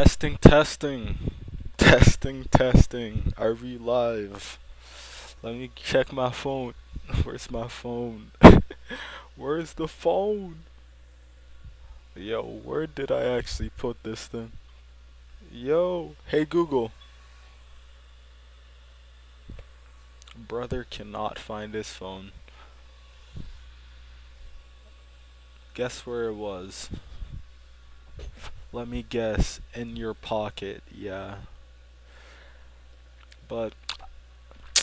Testing, testing, testing, testing. Are we live? Let me check my phone. Where's my phone? Where's the phone? Yo, where did I actually put this thing? Yo, hey Google. Brother cannot find his phone. Guess where it was? Let me guess. In your pocket. Yeah. But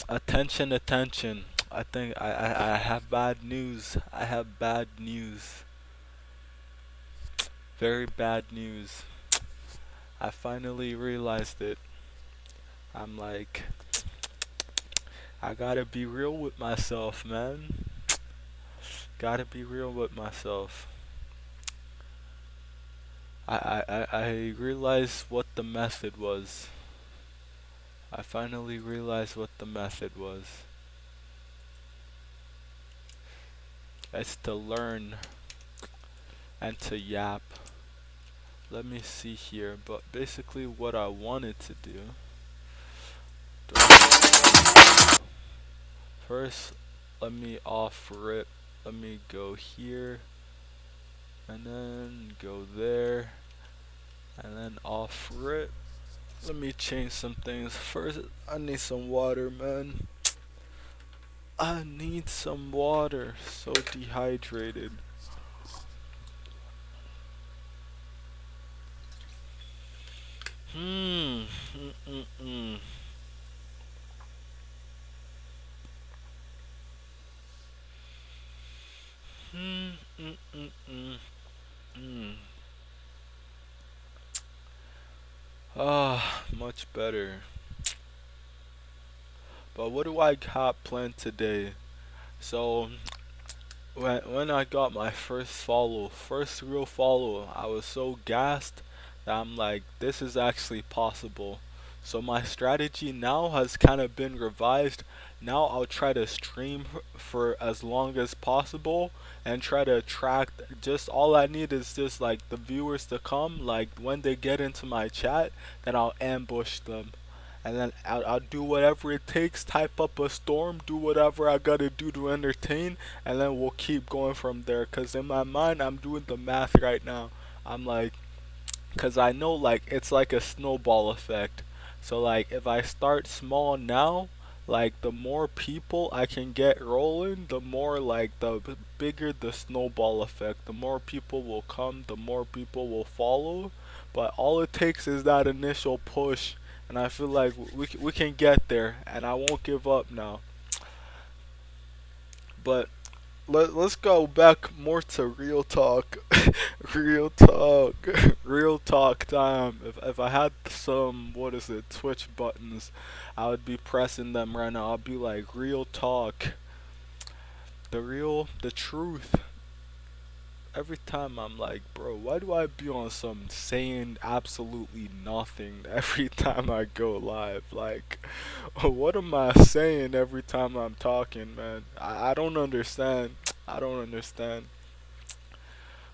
attention, attention. I think I have bad news. I have bad news. Very bad news. I finally realized it. I'm like, I gotta be real with myself, man. Gotta be real with myself. I realized what the method was. I finally realized what the method was. It's to learn and to yap. Let me see here, but basically what I wanted to do. First, let me off rip. Let me go here, and then go there, and then off rip. Let me change some things. First, I need some water, man. I need some water. So dehydrated. Hmm. Mm-mm-mm. Hmm. Mm-mm-mm. Mm. Ah, much better. But what do I got planned today? So when I got my first real follow, I was so gassed that I'm like, this is actually possible. So my strategy now has kind of been revised. Now I'll try to stream for as long as possible and try to attract just all I need is just like the viewers to come. Like when they get into my chat, then I'll ambush them and then I'll do whatever it takes, type up a storm, do whatever I gotta do to entertain, and then we'll keep going from there. Cause in my mind, I'm doing the math right now. I'm like, cause I know like it's like a snowball effect. So like if I start small now, like the more people I can get rolling, the more like bigger the snowball effect. The more people will come, the more people will follow. But all it takes is that initial push, and I feel like we can get there, and I won't give up now. But let's go back more to real talk. Real talk. Real talk time. If I had some, what is it, Twitch buttons, I would be pressing them right now. I'd be like, real talk. The truth. Every time I'm like, bro, why do I be on some saying absolutely nothing every time I go live? Like, what am I saying every time I'm talking, man? I don't understand. I don't understand.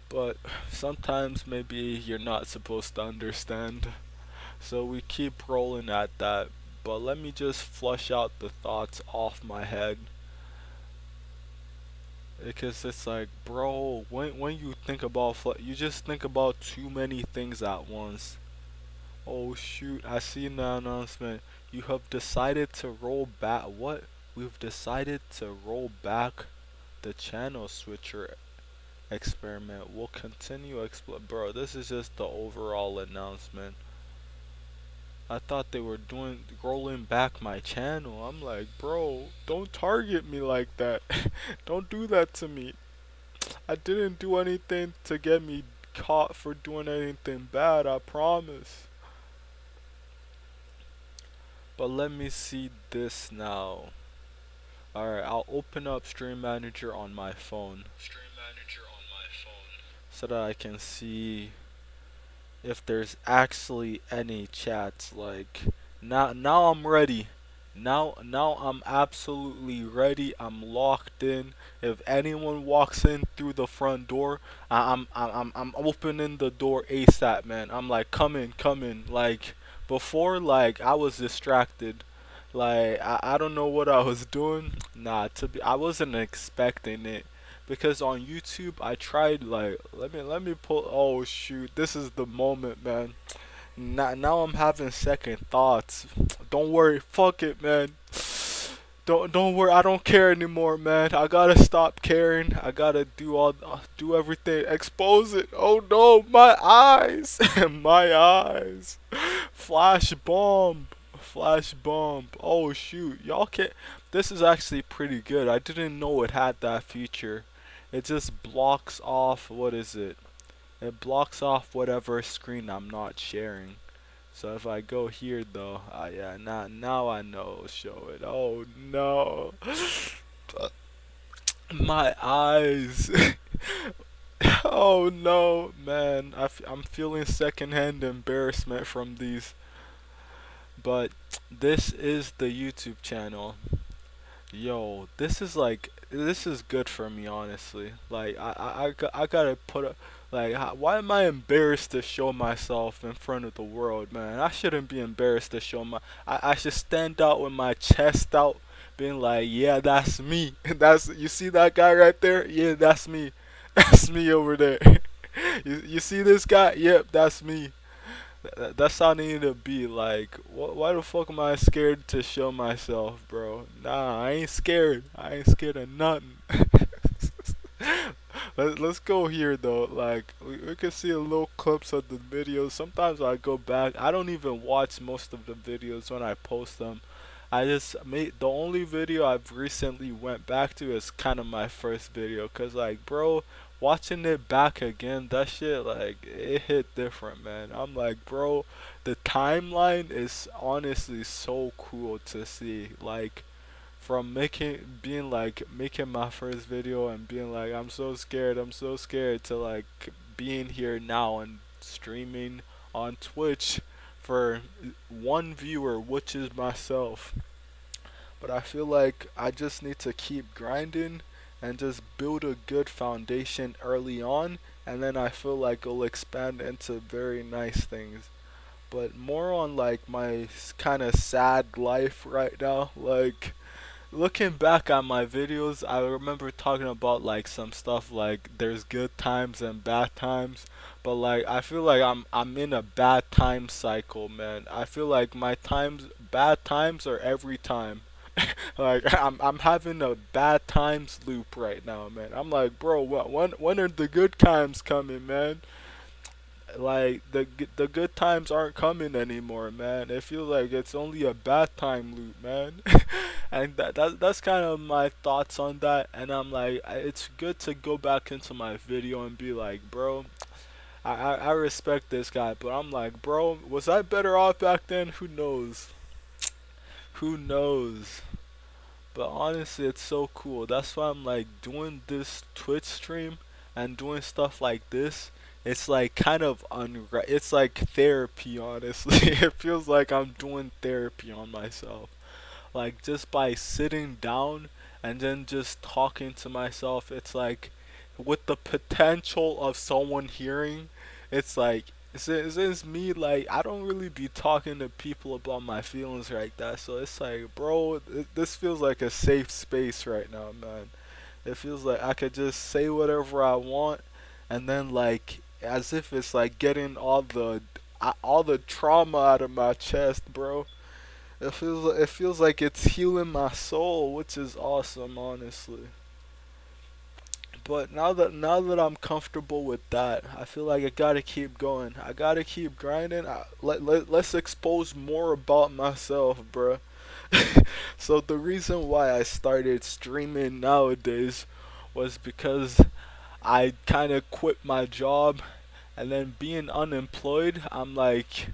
But sometimes maybe you're not supposed to understand. So we keep rolling at that. But let me just flush out the thoughts off my head. Because it's like, bro, when you think about you just think about too many things at once. Oh shoot, I see the announcement. You have decided to roll back. What? We've decided to roll back the channel switcher experiment. We'll continue explore. Bro, this is just the overall announcement. I thought they were doing rolling back my channel. I'm like, bro, don't target me like that. Don't do that to me. I didn't do anything to get me caught for doing anything bad, I promise. But let me see this now. Alright, I'll open up Stream Manager on my phone. So that I can see if there's actually any chats. Like, now I'm ready. Now I'm absolutely ready. I'm locked in. If anyone walks in through the front door, I'm opening the door ASAP, man. I'm like, come in, come in. Like before, like I was distracted. Like I don't know what I was doing. Nah, I wasn't expecting it. Because on YouTube I tried like let me pull. Oh shoot, this is the moment, man. Now I'm having second thoughts. Don't worry, fuck it, man. Don't worry, I don't care anymore, man. I gotta stop caring. I gotta do everything. Expose it. Oh no, my eyes, my eyes. Flash bomb, flash bomb. Oh shoot, y'all can't. This is actually pretty good. I didn't know it had that feature. It just blocks off. What is it? It blocks off whatever screen I'm not sharing. So if I go here though, yeah, now I know show it. Oh no, my eyes. Oh no, man, I'm feeling secondhand embarrassment from these. But this is the YouTube channel. Yo, this is good for me, honestly. Like I gotta put a like why am I embarrassed to show myself in front of the world, man? I shouldn't be embarrassed to show I should stand out with my chest out, being like, yeah, that's me. That's you see that guy right there? Yeah, that's me. That's me over there. You see this guy? Yep, that's me. That's how I need to be. Like, why the fuck am I scared to show myself, bro? Nah, I ain't scared. I ain't scared of nothing. Let's go here though. Like, we can see a little clips of the videos. Sometimes I go back. I don't even watch most of the videos when I post them. I just made the only video I've recently went back to is kind of my first video, cause like, bro, watching it back again, that shit like it hit different, man. I'm like, bro, the timeline is honestly so cool to see. Like from being like making my first video and being like, I'm so scared to like being here now and streaming on Twitch for one viewer, which is myself. But I feel like I just need to keep grinding and just build a good foundation early on, and then I feel like it'll expand into very nice things. But more on like my kind of sad life right now. Like looking back at my videos, I remember talking about like some stuff like there's good times and bad times, but like I feel like I'm in a bad time cycle, man. I feel like my times bad times are every time. Like I'm having a bad times loop right now, man. I'm like, bro, when are the good times coming, man? Like the good times aren't coming anymore, man. It feels like it's only a bad time loop, man. And that's kind of my thoughts on that. And I'm like, it's good to go back into my video and be like, bro, I respect this guy, but I'm like, bro, was I better off back then? Who knows? Who knows? But honestly, it's so cool. That's why I'm like doing this Twitch stream and doing stuff like this. It's like kind of it's like therapy, honestly. It feels like I'm doing therapy on myself. Like just by sitting down and then just talking to myself, it's like with the potential of someone hearing, it's like since me like I don't really be talking to people about my feelings like that, so it's like, bro, this feels like a safe space right now, man. It feels like I could just say whatever I want, and then like as if it's like getting all the trauma out of my chest, bro. It feels like it's healing my soul, which is awesome, honestly. But now that I'm comfortable with that, I feel like I gotta keep going. I gotta keep grinding. Let's expose more about myself, bruh. So the reason why I started streaming nowadays was because I kind of quit my job, and then being unemployed, I'm like,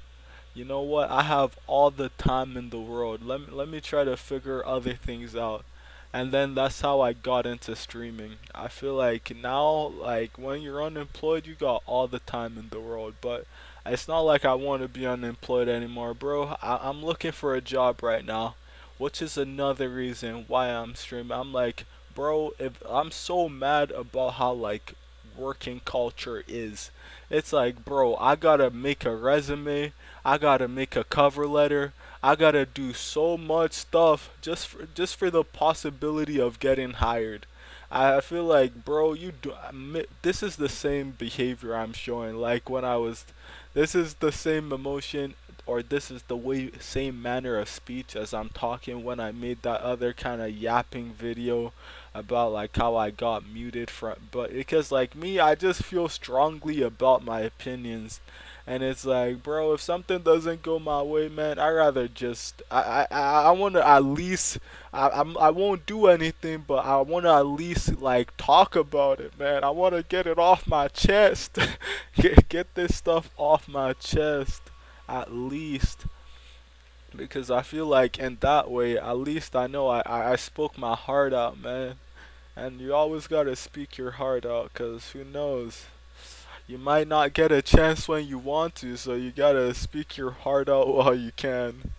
you know what? I have all the time in the world. Let me try to figure other things out. And then that's how I got into streaming. I feel like now, like when you're unemployed, you got all the time in the world. But it's not like I want to be unemployed anymore, bro. I'm looking for a job right now. which is another reason why I'm streaming. I'm like, bro, if I'm so mad about how like working culture is. It's like, bro, I gotta make a resume, I gotta make a cover letter, I gotta do so much stuff just for the possibility of getting hired. I feel like, bro, this is the same behavior I'm showing. Like when I was, this is the same emotion, or this is the way same manner of speech as I'm talking when I made that other kind of yapping video about like how I got muted from. But because like me, I just feel strongly about my opinions. And it's like, bro, if something doesn't go my way, man, I rather just I want to at least I won't do anything, but I want to at least like talk about it, man. I want to get it off my chest, get this stuff off my chest, at least, because I feel like in that way, at least I know I spoke my heart out, man. And you always gotta speak your heart out, cause who knows? You might not get a chance when you want to, so you gotta speak your heart out while you can,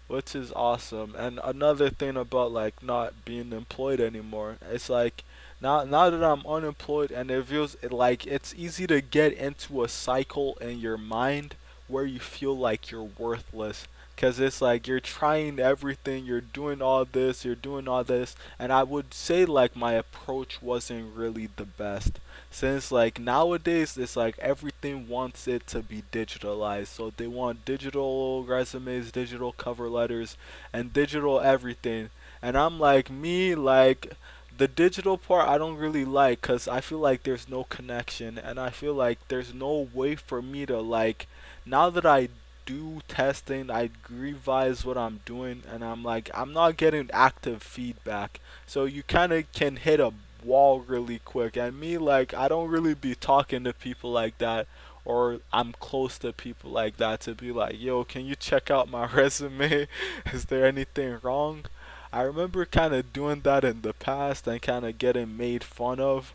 which is awesome. And another thing about like not being employed anymore, it's like now that I'm unemployed, and it feels like it's easy to get into a cycle in your mind where you feel like you're worthless. Cause it's like you're trying everything, you're doing all this, and I would say like my approach wasn't really the best. Since like nowadays it's like everything wants it to be digitalized. So they want digital resumes, digital cover letters, and digital everything. And I'm like, me, like the digital part I don't really like, cuz I feel like there's no connection, and I feel like there's no way for me to like, now that I do testing, I revise what I'm doing, and I'm like, I'm not getting active feedback. So you kind of can hit a wall really quick. And me, like, I don't really be talking to people like that, or I'm close to people like that to be like, yo, can you check out my resume? Is there anything wrong? I remember kind of doing that in the past and kind of getting made fun of.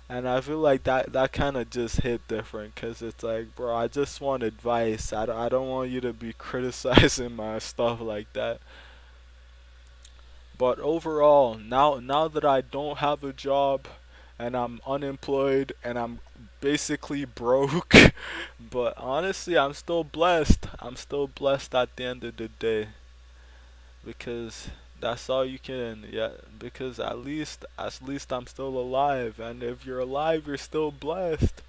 And I feel like that kind of just hit different, because it's like, bro, I just want advice. I don't want you to be criticizing my stuff like that. But overall, now that I don't have a job and I'm unemployed and I'm basically broke, but honestly, I'm still blessed. I'm still blessed at the end of the day, because that's all you can, yeah, because at least I'm still alive, and if you're alive, you're still blessed.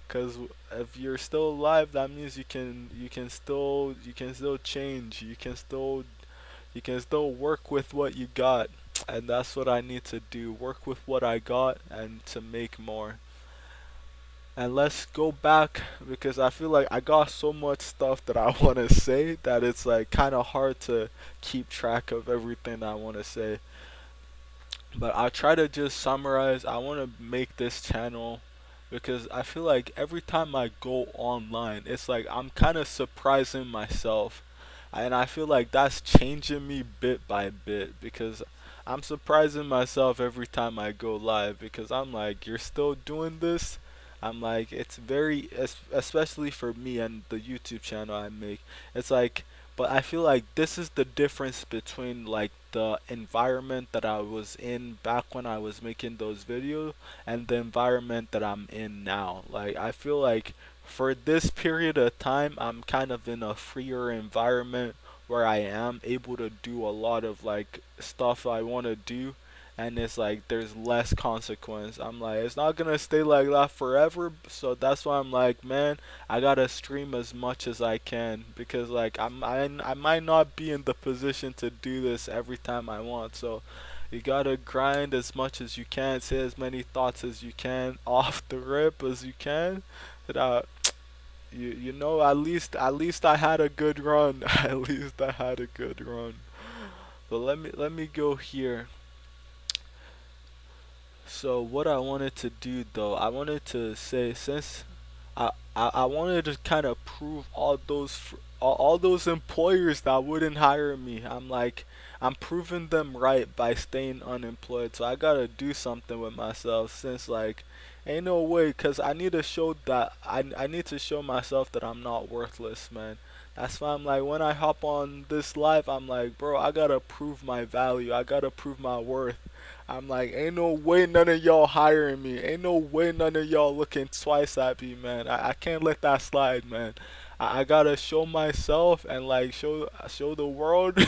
Cause if you're still alive, that means you can still change. You can still work with what you got, and that's what I need to do. Work with what I got and to make more. And let's go back, because I feel like I got so much stuff that I want to say that it's like kind of hard to keep track of everything I want to say. But I'll try to just summarize. I want to make this channel because I feel like every time I go online, it's like I'm kind of surprising myself. And I feel like that's changing me bit by bit, because I'm surprising myself every time I go live, because I'm like, you're still doing this? I'm like, it's very, especially for me and the YouTube channel I make, it's like, but I feel like this is the difference between like the environment that I was in back when I was making those videos and the environment that I'm in now. Like, I feel like for this period of time, I'm kind of in a freer environment where I am able to do a lot of like stuff I want to do, and it's like there's less consequence. I'm like, it's not gonna stay like that forever, so that's why I'm like, man, I gotta stream as much as I can, because like I might not be in the position to do this every time I want. So you gotta grind as much as you can, say as many thoughts as you can off the rip as you can, that at least I had a good run. At least I had a good run. But let me go here. So what I wanted to do though, I wanted to say, since I wanted to kind of prove all those employers that wouldn't hire me. I'm like, I'm proving them right by staying unemployed. So I gotta do something with myself, since like Ain't no way, cause I need to show that I need to show myself that I'm not worthless, man. That's why I'm like, when I hop on this live, I'm like, bro, I gotta prove my value. I gotta prove my worth. I'm like, ain't no way none of y'all hiring me. Ain't no way none of y'all looking twice at me, man. I can't let that slide, man. I gotta show myself and like show the world.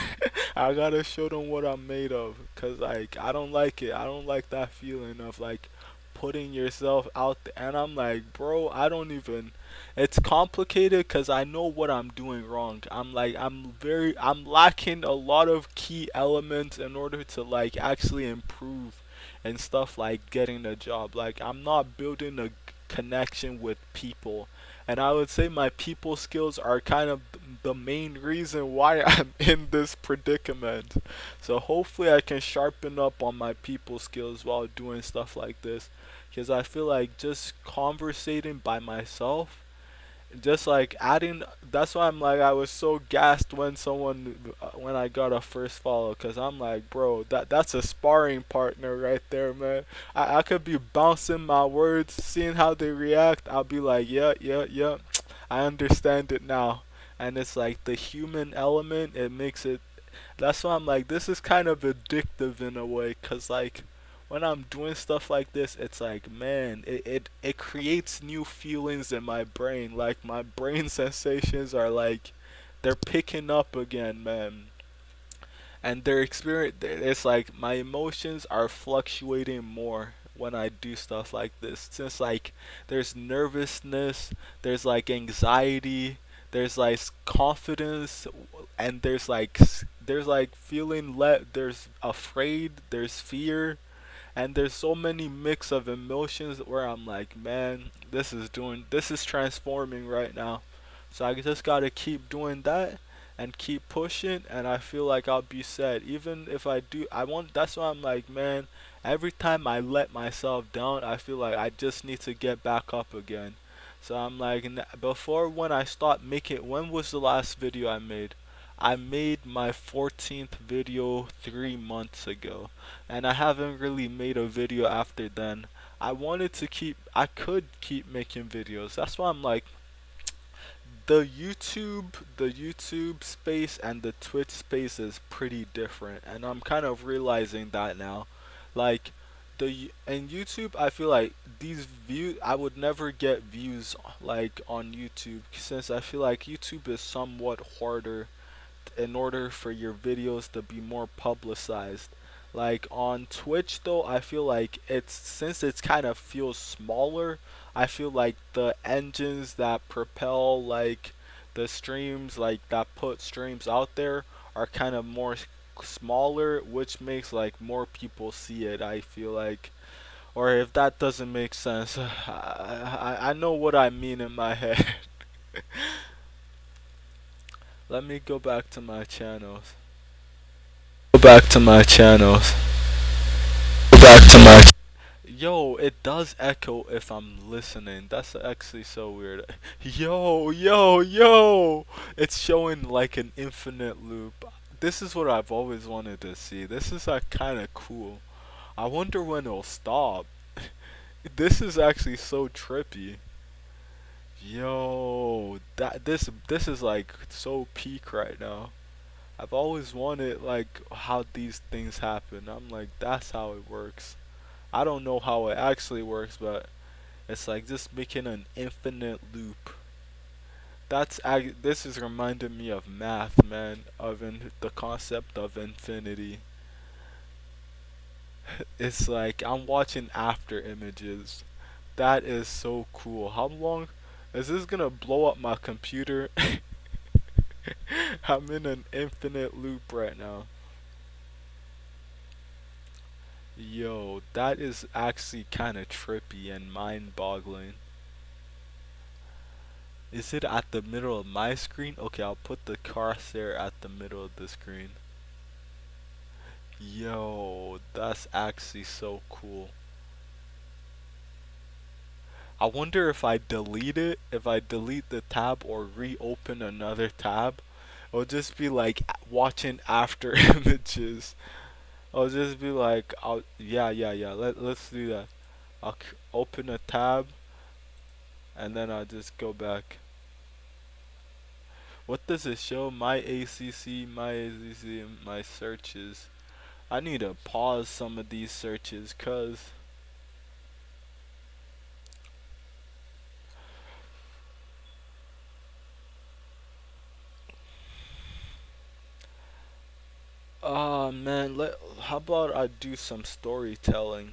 I gotta show them what I'm made of, cause like I don't like it. I don't like that feeling of like putting yourself out there. And I'm like, bro, I don't even. It's complicated because I know what I'm doing wrong. I'm like, I'm lacking a lot of key elements in order to like actually improve and stuff like getting a job. Like, I'm not building a connection with people. And I would say my people skills are kind of the main reason why I'm in this predicament. So hopefully I can sharpen up on my people skills while doing stuff like this. Because I feel like just conversating by myself, just like adding, that's why I'm like, I was so gassed when when I got a first follow, because I'm like, bro, that's a sparring partner right there, man. I could be bouncing my words, seeing how they react. I'll be like, yeah, yeah, yeah, I understand it now. And it's like the human element, it makes it, that's why I'm like, this is kind of addictive in a way, cause like when I'm doing stuff like this, it's like, man, it creates new feelings in my brain. Like my brain sensations are like, they're picking up again, man. And their experience, it's like my emotions are fluctuating more when I do stuff like this. Since like there's nervousness, there's like anxiety, there's like confidence, and there's like feeling there's afraid, there's fear, and there's so many mix of emotions where I'm like, man, this is transforming right now. So I just gotta keep doing that and keep pushing, and I feel like I'll be set. Even if I do, I want. That's why I'm like, man. Every time I let myself down, I feel like I just need to get back up again. So I'm like, before when I start making, when was the last video I made? I made my 14th video 3 months ago, and I haven't really made a video after then. I could keep making videos. That's why I'm like, the YouTube space and the Twitch space is pretty different, and I'm kind of realizing that now. Like in YouTube, I feel like I would never get views like on YouTube, since I feel like YouTube is somewhat harder in order for your videos to be more publicized. Like on Twitch though, I feel like it's kind of feels smaller. I feel like the engines that propel like the streams, like that put streams out there, are kind of more smaller, which makes like more people see it. I feel like, or if that doesn't make sense, I know what I mean in my head. Let me go back to my channels. Go back to my channels. Go back to my. Yo, it does echo if I'm listening. That's actually so weird. Yo, yo, yo! It's showing like an infinite loop. This is what I've always wanted to see. This is like kind of cool. I wonder when it'll stop. This is actually so trippy. Yo, this is like so peak right now. I've always wanted like how these things happen. I'm like, that's how it works. I don't know how it actually works, but it's like just making an infinite loop. This is reminding me of math, man, of the concept of infinity. It's like I'm watching after images. That is so cool. How long is this gonna blow up my computer? I'm in an infinite loop right now. Yo, that is actually kind of trippy and mind-boggling. Is it at the middle of my screen? Okay, I'll put the crosshair at the middle of the screen. Yo, that's actually so cool. I wonder if I delete the tab or reopen another tab, it'll just be like watching after images. I'll just be like, yeah, yeah, yeah. Let's do that. open a tab and then I'll just go back. What does it show? My ACC, my searches. I need to pause some of these searches cuz man, how about I do some storytelling?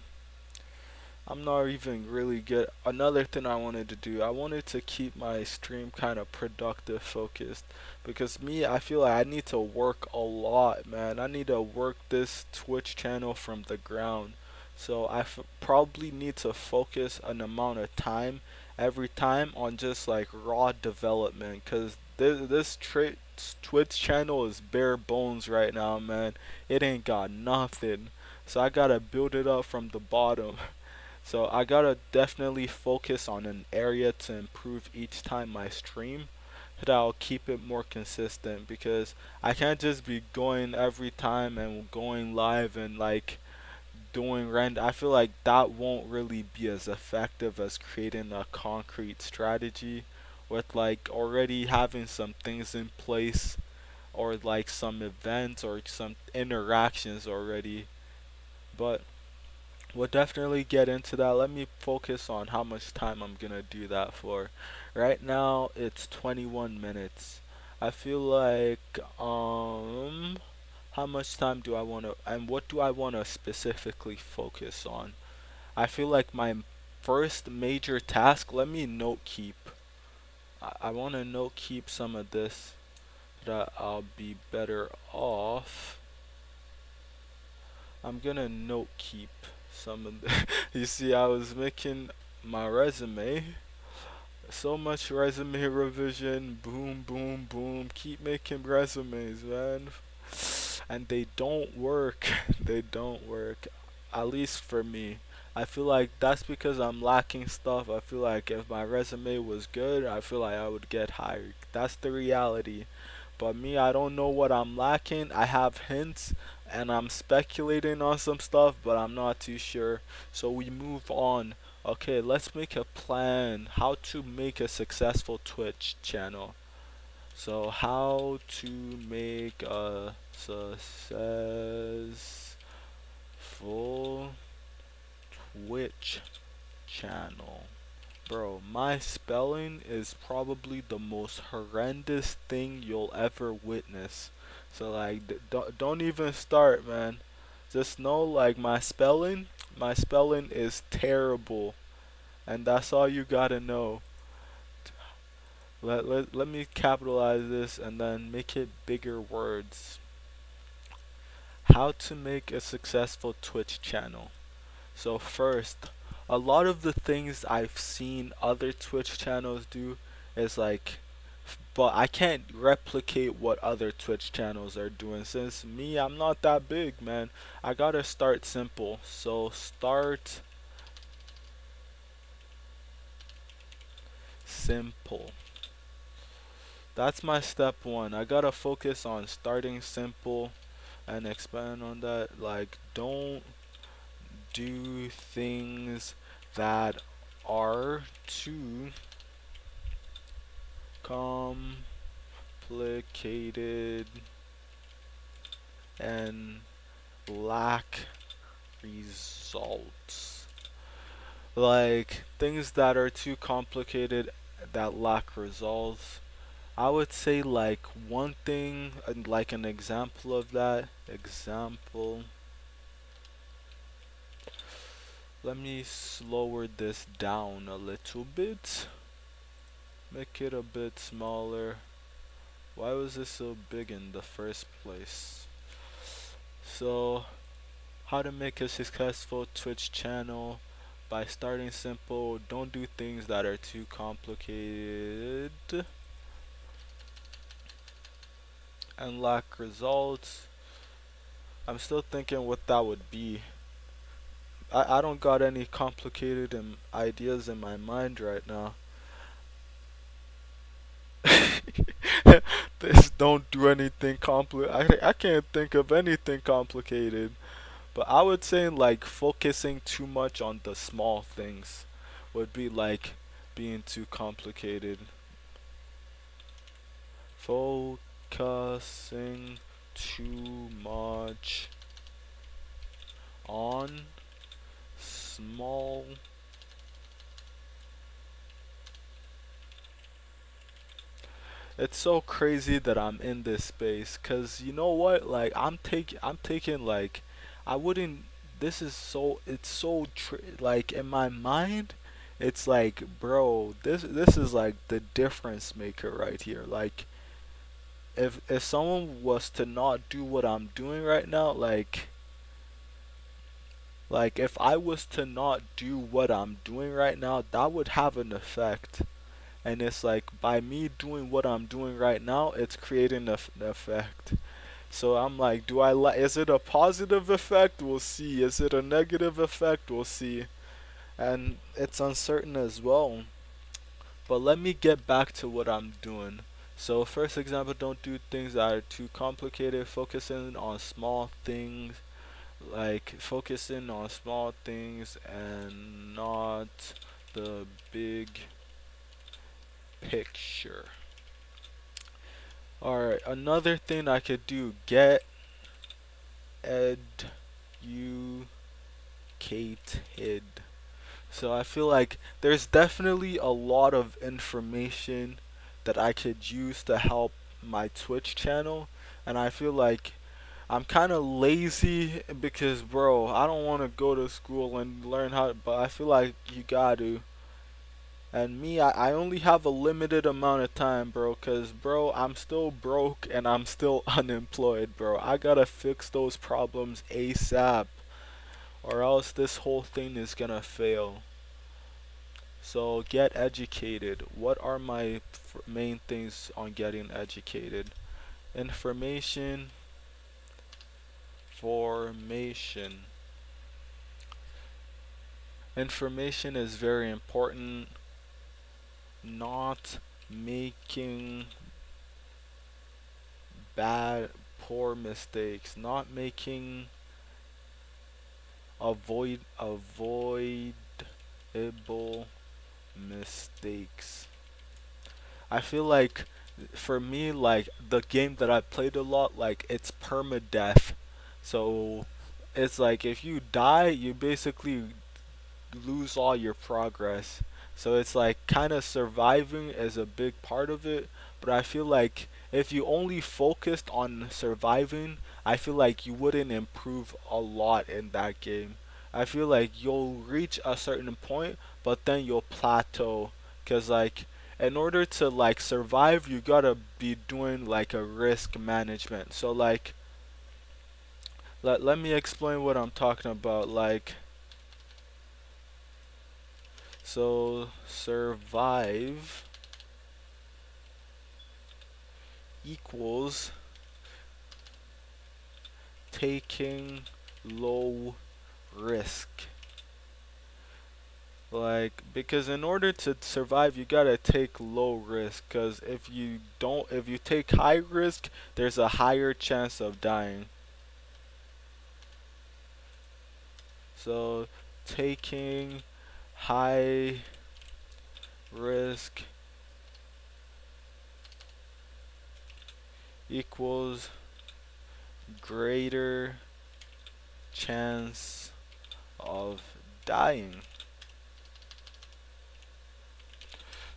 I'm not even really good. Another thing I wanted to do, I wanted to keep my stream kind of productive, focused. Because me, I feel like I need to work a lot, man. I need to work this Twitch channel from the ground. So probably need to focus an amount of time every time on just like raw development. Because Twitch channel is bare bones right now, man. It ain't got nothing. So I gotta build it up from the bottom. So I gotta definitely focus on an area to improve each time I stream so that I'll keep it more consistent because I can't just be going every time and going live and like doing rent. I feel like that won't really be as effective as creating a concrete strategy with like already having some things in place or like some events or some interactions already. But we'll definitely get into that. Let me focus on how much time I'm gonna do that for. Right now it's 21 minutes. I feel like how much time do I want to and what do I want to specifically focus on? I feel like my first major task, let me note keep. I want to note keep some of this that I'll be better off. I'm gonna note keep some of the you see I was making my resume. So much resume revision, boom, boom, boom. Keep making resumes, man. And they don't work. They don't work. At least for me. I feel like that's because I'm lacking stuff. I feel like if my resume was good, I feel like I would get hired. That's the reality. But me, I don't know what I'm lacking. I have hints and I'm speculating on some stuff, but I'm not too sure. So we move on. Okay, let's make a plan how to make a successful Twitch channel. So how to make a successful Twitch channel. Bro, my spelling is probably the most horrendous thing you'll ever witness. So like don't even start, man. Just know like my spelling is terrible and that's all you got to know. Let me capitalize this and then make it bigger words. How to make a successful Twitch channel. So first, a lot of the things I've seen other Twitch channels do is like but I can't replicate what other Twitch channels are doing since me I'm not that big, man. I got to start simple. So start simple. That's my step 1. I got to focus on starting simple and expand on that. Like don't do things that are too complicated and lack results. Like things that are too complicated that lack results. I would say like one thing, like an example of that. Example. Let me slower this down a little bit. Make it a bit smaller. Why was this so big in the first place? So, how to make a successful Twitch channel by starting simple. Don't do things that are too complicated and lack results. I'm still thinking what that would be. I don't got any complicated ideas in my mind right now. This don't do anything complicated. I can't think of anything complicated. But I would say like focusing too much on the small things would be like being too complicated. Focusing too much on small. It's so crazy that I'm in this space, cause you know what? Like I'm taking like, I wouldn't. This is so. It's so like in my mind, it's like, bro, this is like the difference maker right here. Like if someone was to not do what I'm doing right now, like if I was to not do what I'm doing right now, that would have an effect. And it's like by me doing what I'm doing right now, it's creating an effect. So I'm like, do I like? Is it a positive effect? We'll see. Is it a negative effect? We'll see. And it's uncertain as well. But let me get back to what I'm doing. So first example, don't do things that are too complicated. Focusing on small things, like focusing on small things and not the big picture. Alright, another thing I could do, get educated. So I feel like there's definitely a lot of information that I could use to help my Twitch channel, and I feel like I'm kind of lazy because, bro, I don't want to go to school and learn how, but I feel like you got to. And me, I only have a limited amount of time, bro, cause bro, I'm still broke and I'm still unemployed, bro. I gotta fix those problems ASAP, or else this whole thing is gonna fail. So get educated. What are my main things on getting educated? Information, formation. Information is very important. Not making bad, poor mistakes. Not making avoidable mistakes. I feel like for me, like the game that I played a lot, like it's permadeath. So it's like if you die, you basically lose all your progress. So it's like kind of surviving is a big part of it, but I feel like if you only focused on surviving, I feel like you wouldn't improve a lot in that game. I feel like you'll reach a certain point, but then you'll plateau, cuz like in order to like survive, you got to be doing like a risk management. So like let me explain what I'm talking about. Like, so survive equals taking low risk. Like, because in order to survive, you gotta take low risk. Because if you don't, if you take high risk, there's a higher chance of dying. So, taking high risk equals greater chance of dying.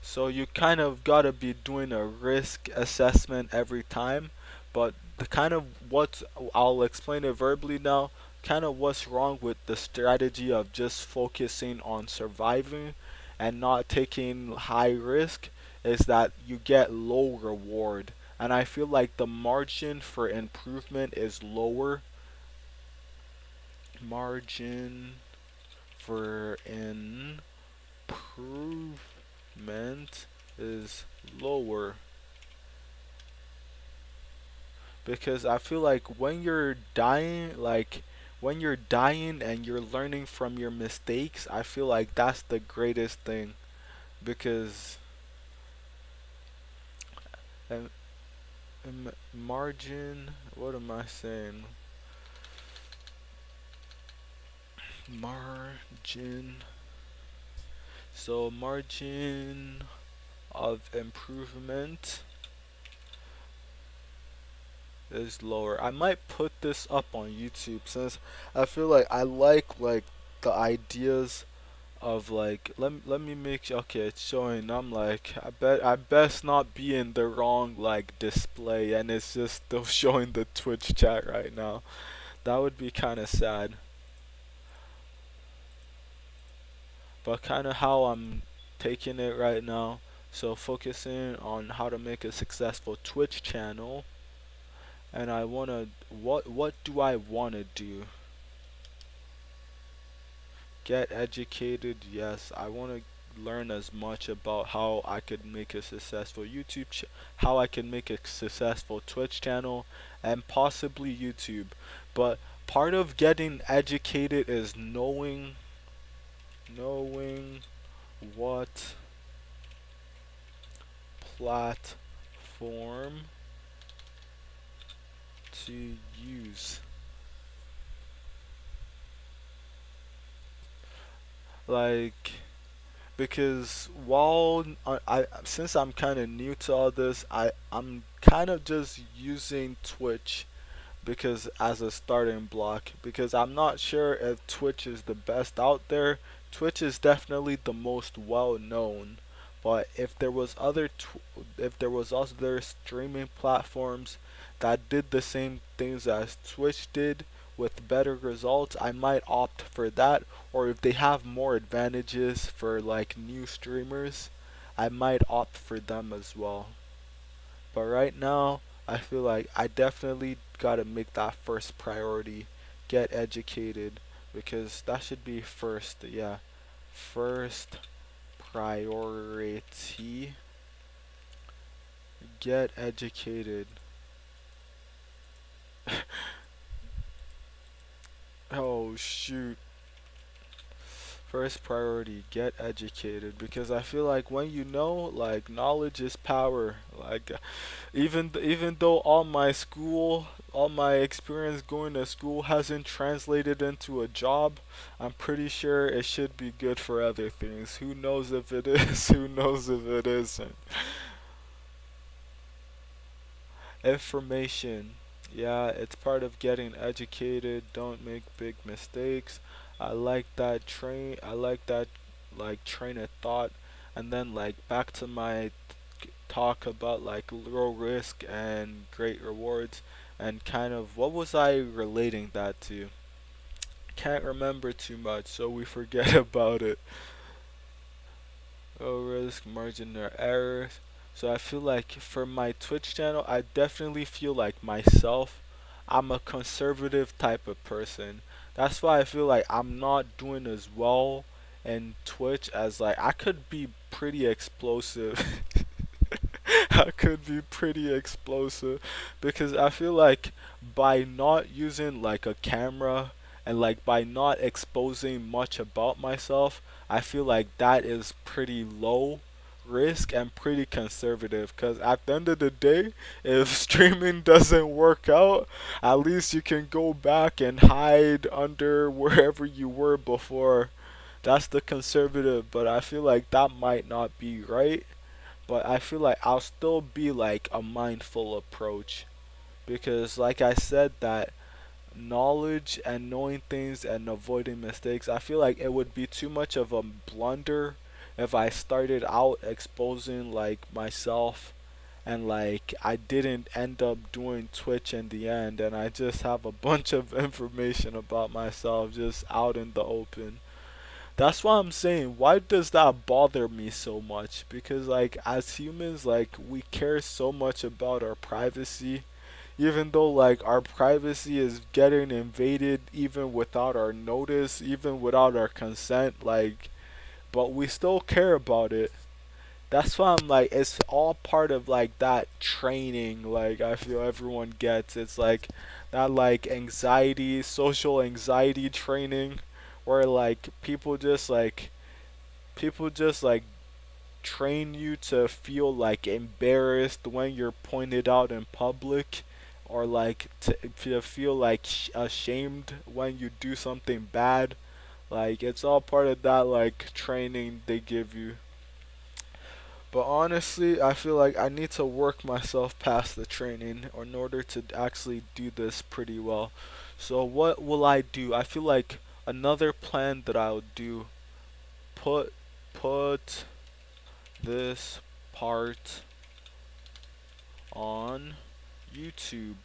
So you kind of gotta be doing a risk assessment every time, but the kind of what I'll explain it verbally now, kind of what's wrong with the strategy of just focusing on surviving and not taking high risk is that you get low reward. And I feel like the margin for improvement is lower. Margin for improvement is lower because I feel like when you're dying and you're learning from your mistakes, I feel like that's the greatest thing because um, margin, what am I saying? Margin. So margin of improvement is lower. I might put this up on YouTube since I feel like the ideas of like let me make sure. Okay, it's showing. I'm like I best not be in the wrong like display and it's just still showing the Twitch chat right now. That would be kind of sad. But kind of how I'm taking it right now. So focusing on how to make a successful Twitch channel, and I wanna what do I wanna do? Get educated. Yes, I wanna learn as much about how I could make a successful how I can make a successful Twitch channel, and possibly YouTube. But part of getting educated is knowing what platform to use. Like, because while since I'm kind of new to all this, I'm kind of just using Twitch because as a starting block, because I'm not sure if Twitch is the best out there. Twitch is definitely the most well known, but if there was other streaming platforms that did the same things as Twitch did with better results, I might opt for that. Or if they have more advantages for like new streamers, I might opt for them as well. But right now, I feel like I definitely gotta make that first priority. Get educated. Because that should be first, yeah. First priority. Get educated. Oh shoot. First priority, get educated because I feel like when you know, like knowledge is power. Like even though all my experience going to school hasn't translated into a job, I'm pretty sure it should be good for other things. Who knows if it is? Who knows if it isn't? Information. Yeah, it's part of getting educated. Don't make big mistakes. I like that like train of thought. And then like back to my talk about like low risk and great rewards and kind of what was I relating that to? Can't remember too much, so we forget about it. Low risk, margin of error. So I feel like for my Twitch channel, I definitely feel like myself, I'm a conservative type of person. That's why I feel like I'm not doing as well in Twitch as like I could be pretty explosive. I could be pretty explosive because I feel like by not using like a camera and like by not exposing much about myself, I feel like that is pretty low risk and pretty conservative because at the end of the day, if streaming doesn't work out, at least you can go back and hide under wherever you were before. That's the conservative, but I feel like that might not be right. But I feel like I'll still be like a mindful approach because like I said that knowledge and knowing things and avoiding mistakes, I feel like it would be too much of a blunder if I started out exposing like myself and like I didn't end up doing Twitch in the end and I just have a bunch of information about myself just out in the open. That's why I'm saying, why does that bother me so much? Because like as humans, like we care so much about our privacy, even though like our privacy is getting invaded even without our notice, even without our consent, like but we still care about it. That's why I'm like it's all part of like that training like I feel everyone gets. It's like that like anxiety, social anxiety training where like people just like train you to feel like embarrassed when you're pointed out in public or like to feel like ashamed when you do something bad Like it's all part of that like training they give you. But honestly, I feel like I need to work myself past the training in order to actually do this pretty well. So what will I do? I feel like another plan that I'll do, put put this part on YouTube.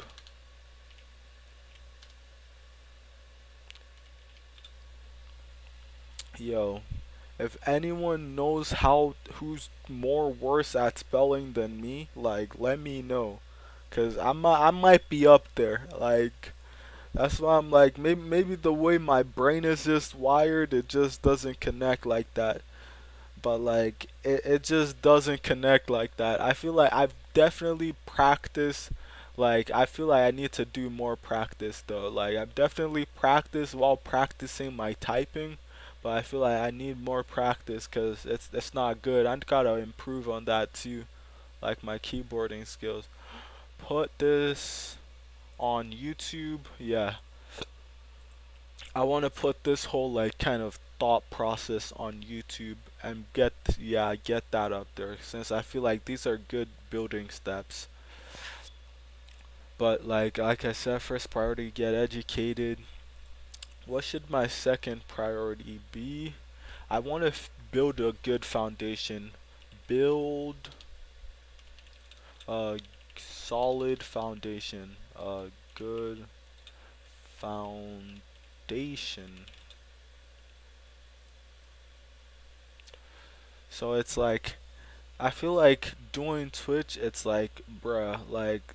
Yo, if anyone knows how who's more worse at spelling than me, like let me know, cause I might be up there. Like that's why I'm like maybe the way my brain is just wired, it just doesn't connect like that. But like it just doesn't connect like that. I feel like I've definitely practiced. Like I feel like I need to do more practice though. Like I've definitely practiced while practicing my typing, but I feel like I need more practice because it's not good. I gotta improve on that too, like my keyboarding skills. Put this on YouTube. Yeah, I want to put this whole like kind of thought process on YouTube and get that up there since I feel like these are good building steps. But like I said, first priority get educated. What should my second priority be? I want to build a good foundation. Build a solid foundation. A good foundation. So it's like I feel like doing Twitch, it's like, bruh, like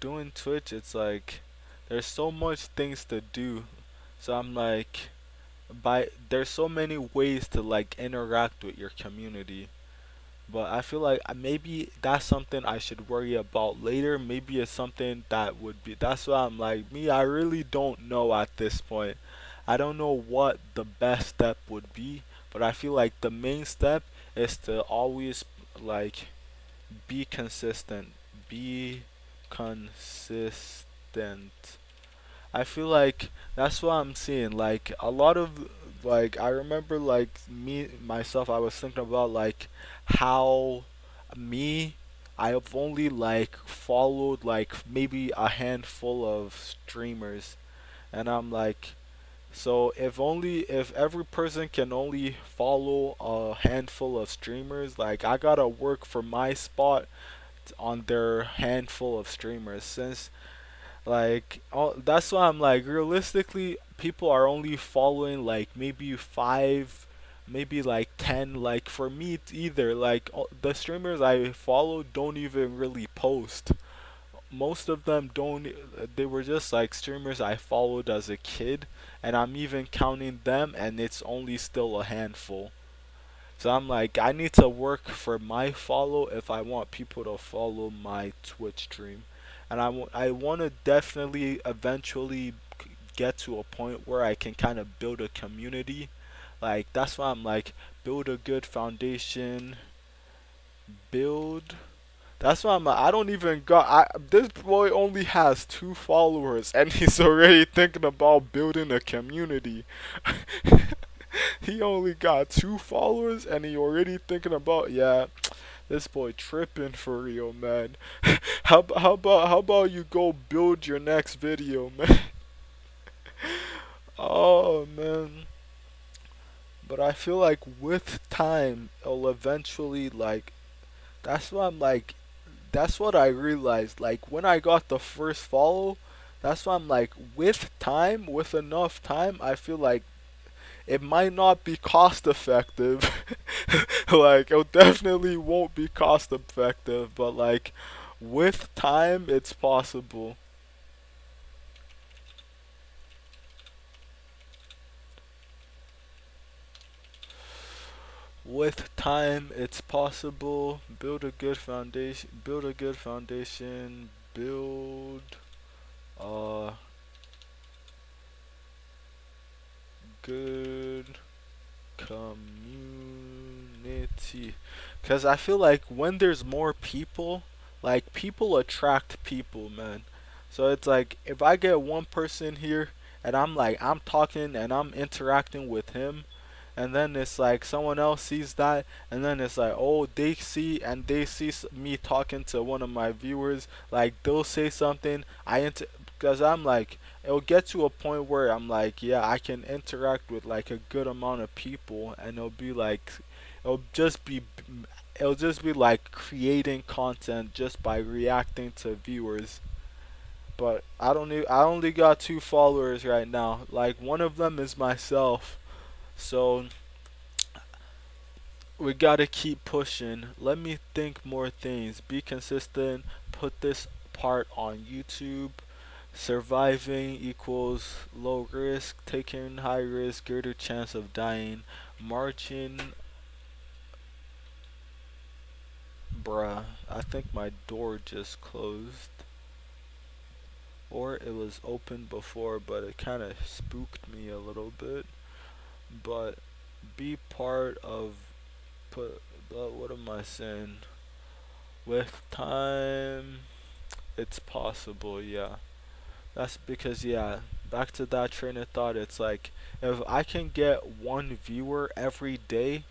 doing Twitch, it's like there's so much things to do. So I'm like, there's so many ways to like interact with your community. But I feel like maybe that's something I should worry about later. Maybe it's something that would be. That's why I'm like, me, I really don't know at this point. I don't know what the best step would be, but I feel like the main step is to always like be consistent. Be consistent. I feel like that's what I'm seeing. Like a lot of like I remember like me myself I was thinking about like how me I've only like followed like maybe a handful of streamers and I'm like so if every person can only follow a handful of streamers like I gotta work for my spot on their handful of streamers since that's why I'm like, realistically, people are only following like maybe five, maybe like 10. Like for me, it's either like the streamers I follow don't even really post. Most of them don't. They were just like streamers I followed as a kid, and I'm even counting them, and it's only still a handful. So I'm like, I need to work for my follow if I want people to follow my Twitch stream. And I want to definitely eventually get to a point where I can kind of build a community. Like, that's why I'm like, build a good foundation, build. That's why I don't even got. This boy only has 2 followers, and he's already thinking about building a community. He only got 2 followers and he already thinking about yeah, this boy tripping for real, man. How about you go build your next video, man? Oh man. But I feel like with time it'll eventually like that's what I'm like that's what I realized. Like when I got the first follow, that's why I'm like with time, with enough time, I feel like it might not be cost effective. Like it definitely won't be cost effective, but like with time it's possible. With time it's possible. Build a good foundation, build a good community. Cause I feel like when there's more people, like people attract people, man. So it's like if I get one person here and I'm like, I'm talking and I'm interacting with him, and then it's like someone else sees that, and then it's like, oh, they see me talking to one of my viewers, like they'll say something, because I'm like, it'll get to a point where I'm like, yeah, I can interact with like a good amount of people, and it'll just be it'll just be like creating content just by reacting to viewers. But I only got 2 followers right now. Like one of them is myself. So we gotta keep pushing. Let me think more things. Be consistent. Put this part on YouTube. Surviving equals low risk. Taking high risk, greater chance of dying. Marching, bruh. I think my door just closed. Or it was open before, but it kind of spooked me a little bit. But be part of put. What am I saying? With time, it's possible. Yeah, that's because yeah. Back to that train of thought. It's like if I can get one viewer every day,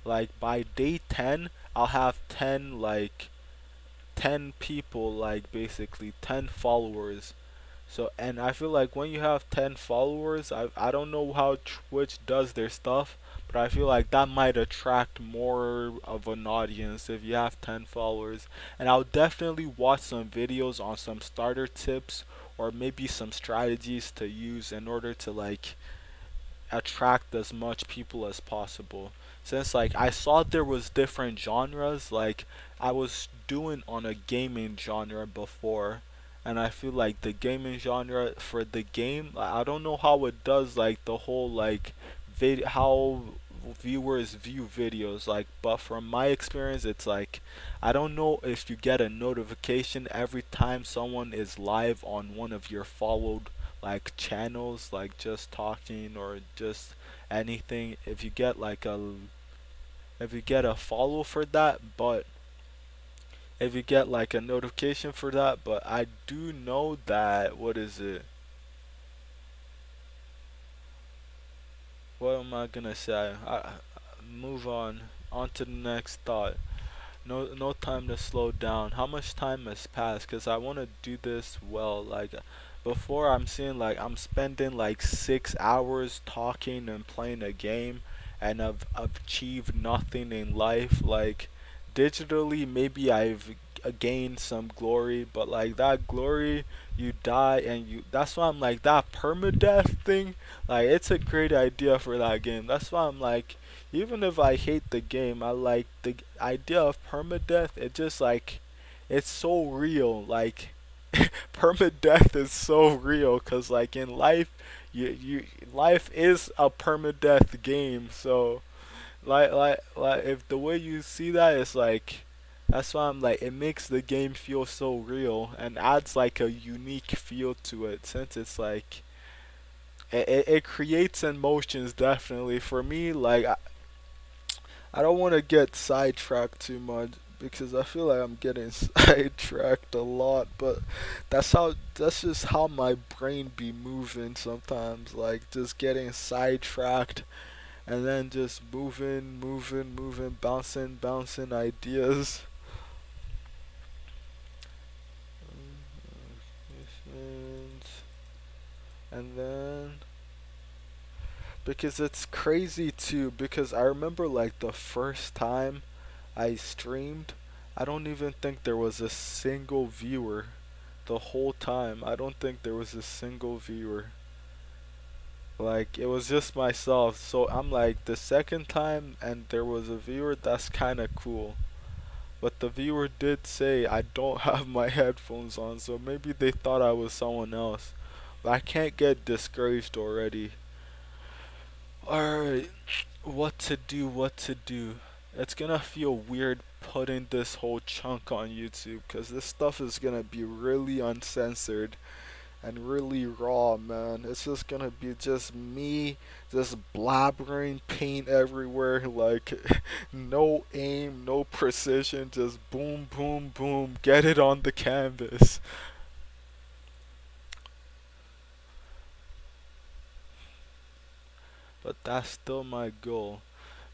like by day 10, I'll have 10 people, like basically 10 followers. So, and I feel like when you have 10 followers, I don't know how Twitch does their stuff, but I feel like that might attract more of an audience if you have 10 followers. And I'll definitely watch some videos on some starter tips or maybe some strategies to use in order to like attract as much people as possible. Since like I saw there was different genres, like I was doing on a gaming genre before, and I feel like the gaming genre for the game, I don't know how it does like the whole like how viewers view videos like, but from my experience it's like I don't know if you get a notification every time someone is live on one of your followed like channels, like just talking or just anything, if you get a follow for that, but if you get like a notification for that. But I do know that, what is it, what am I gonna say, move on to the next thought. No time to slow down. How much time has passed? Cause I want to do this well. Like before, I'm seeing like I'm spending like 6 hours talking and playing a game, and I've achieved nothing in life. Like digitally, maybe I've gained some glory, but like that glory, you die and you. That's why I'm like that permadeath thing. Like it's a great idea for that game. That's why I'm like, even if I hate the game, I like the idea of permadeath. It just like, it's so real. Like, permadeath is so real. Cause like in life, life is a permadeath game. So like if the way you see that is like, that's why I'm like, it makes the game feel so real and adds like a unique feel to it. Since it's like, it creates emotions definitely for me. Like I don't want to get sidetracked too much because I feel like I'm getting sidetracked a lot, but that's just how my brain be moving sometimes, like just getting sidetracked and then just moving, bouncing ideas. And then because it's crazy too, because I remember like the first time I streamed, I don't even think there was a single viewer the whole time. I don't think there was a single viewer. Like it was just myself. So I'm like, the second time and there was a viewer, that's kind of cool. But the viewer did say I don't have my headphones on, so maybe they thought I was someone else. But I can't get discouraged already. Alright, what to do. It's gonna feel weird putting this whole chunk on YouTube because this stuff is gonna be really uncensored and really raw, man. It's just gonna be just me just blabbering paint everywhere, like no aim, no precision, just boom, boom, boom, get it on the canvas. but that's still my goal.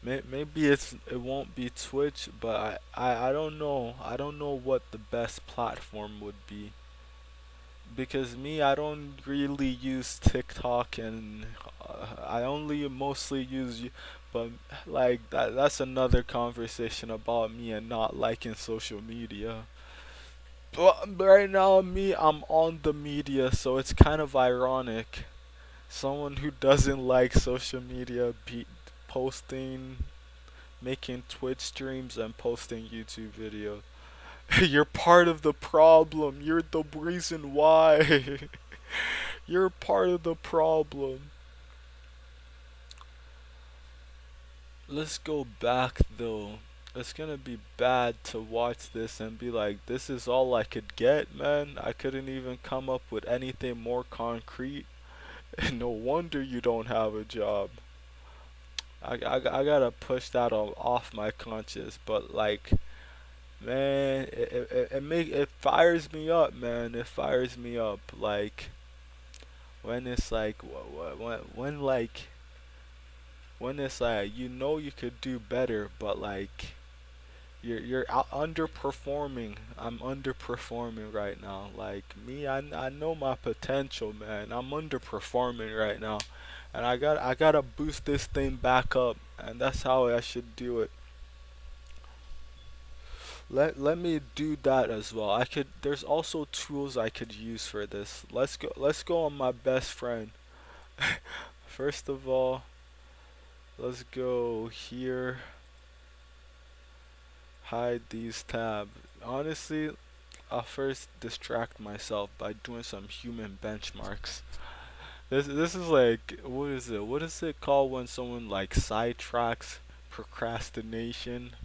Maybe it won't be Twitch, but I don't know. I don't know what the best platform would be. Because me, I don't really use TikTok, and I only mostly use but like that's another conversation about me and not liking social media. But right now, me, I'm on the media, so it's kind of ironic. Someone who doesn't like social media be posting, making Twitch streams and posting YouTube videos. You're part of the problem. You're the reason why. You're part of the problem. Let's go back though. It's gonna be bad to watch this and be like, this is all I could get, man. I couldn't even come up with anything more concrete. No wonder you don't have a job. I gotta push that off my conscience, but like, man, it fires me up, man. It fires me up. Like, when it's like, when it's like, you know you could do better, but like, underperforming. I'm underperforming right now. Like me, I know my potential, man. I'm underperforming right now, and I gotta boost this thing back up, and that's how I should do it. Let me do that as well. I could. There's also tools I could use for this. Let's go on my best friend. First of all, let's go here. Hide these tabs. Honestly, I'll first distract myself by doing some human benchmarks. This is like, what is it? What is it called when someone like sidetracks? Procrastination.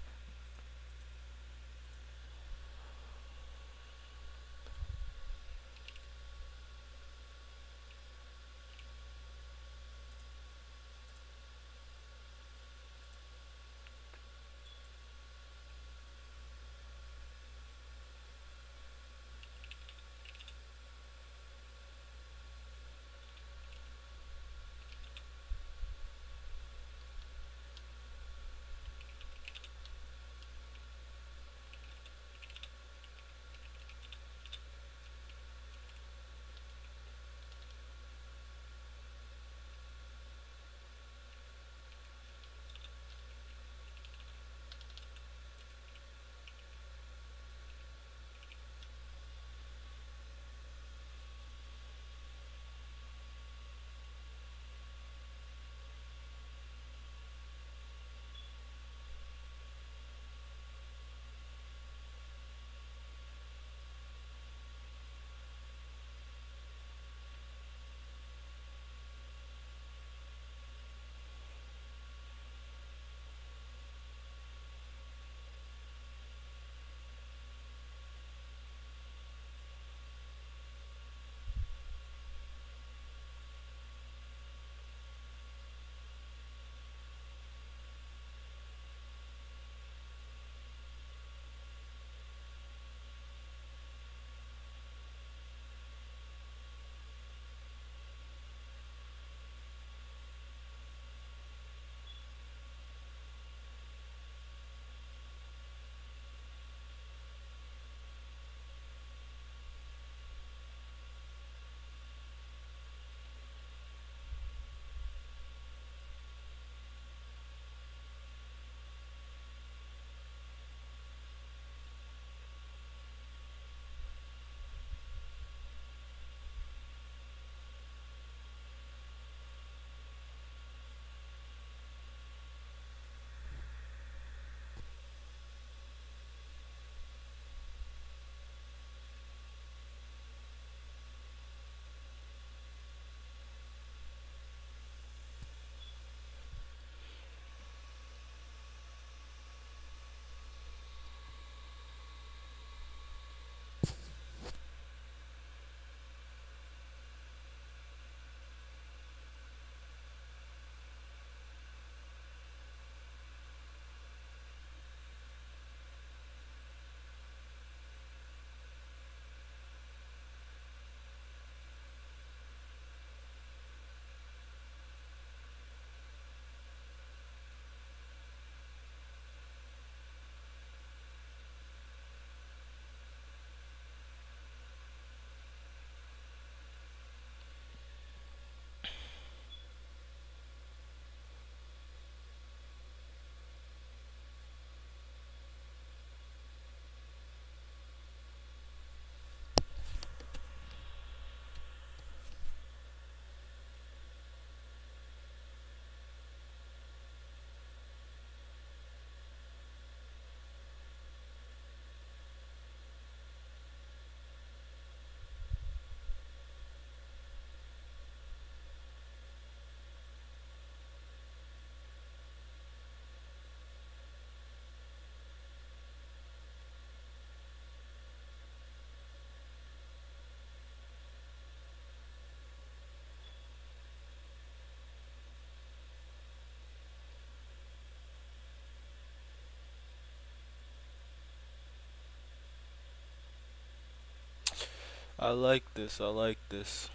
I like this. I like this.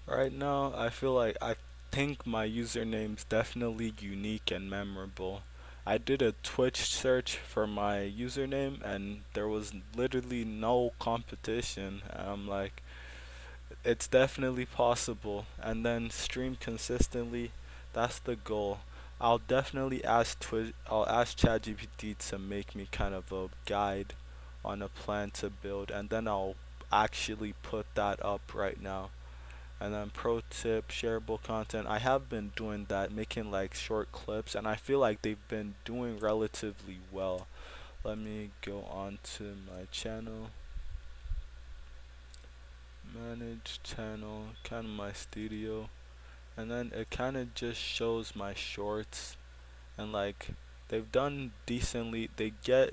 Right now, I feel like I think my username's definitely unique and memorable. I did a Twitch search for my username and there was literally no competition. I'm like, it's definitely possible. And then stream consistently. That's the goal. I'll ask ChatGPT to make me kind of a guide on a plan to build, and then I'll actually put that up right now. And then pro tip, shareable content. I have been doing that, making like short clips, and I feel like they've been doing relatively well. Let me go on to my channel, manage channel, kind of my studio, and then it kind of just shows my shorts, and like they've done decently. They get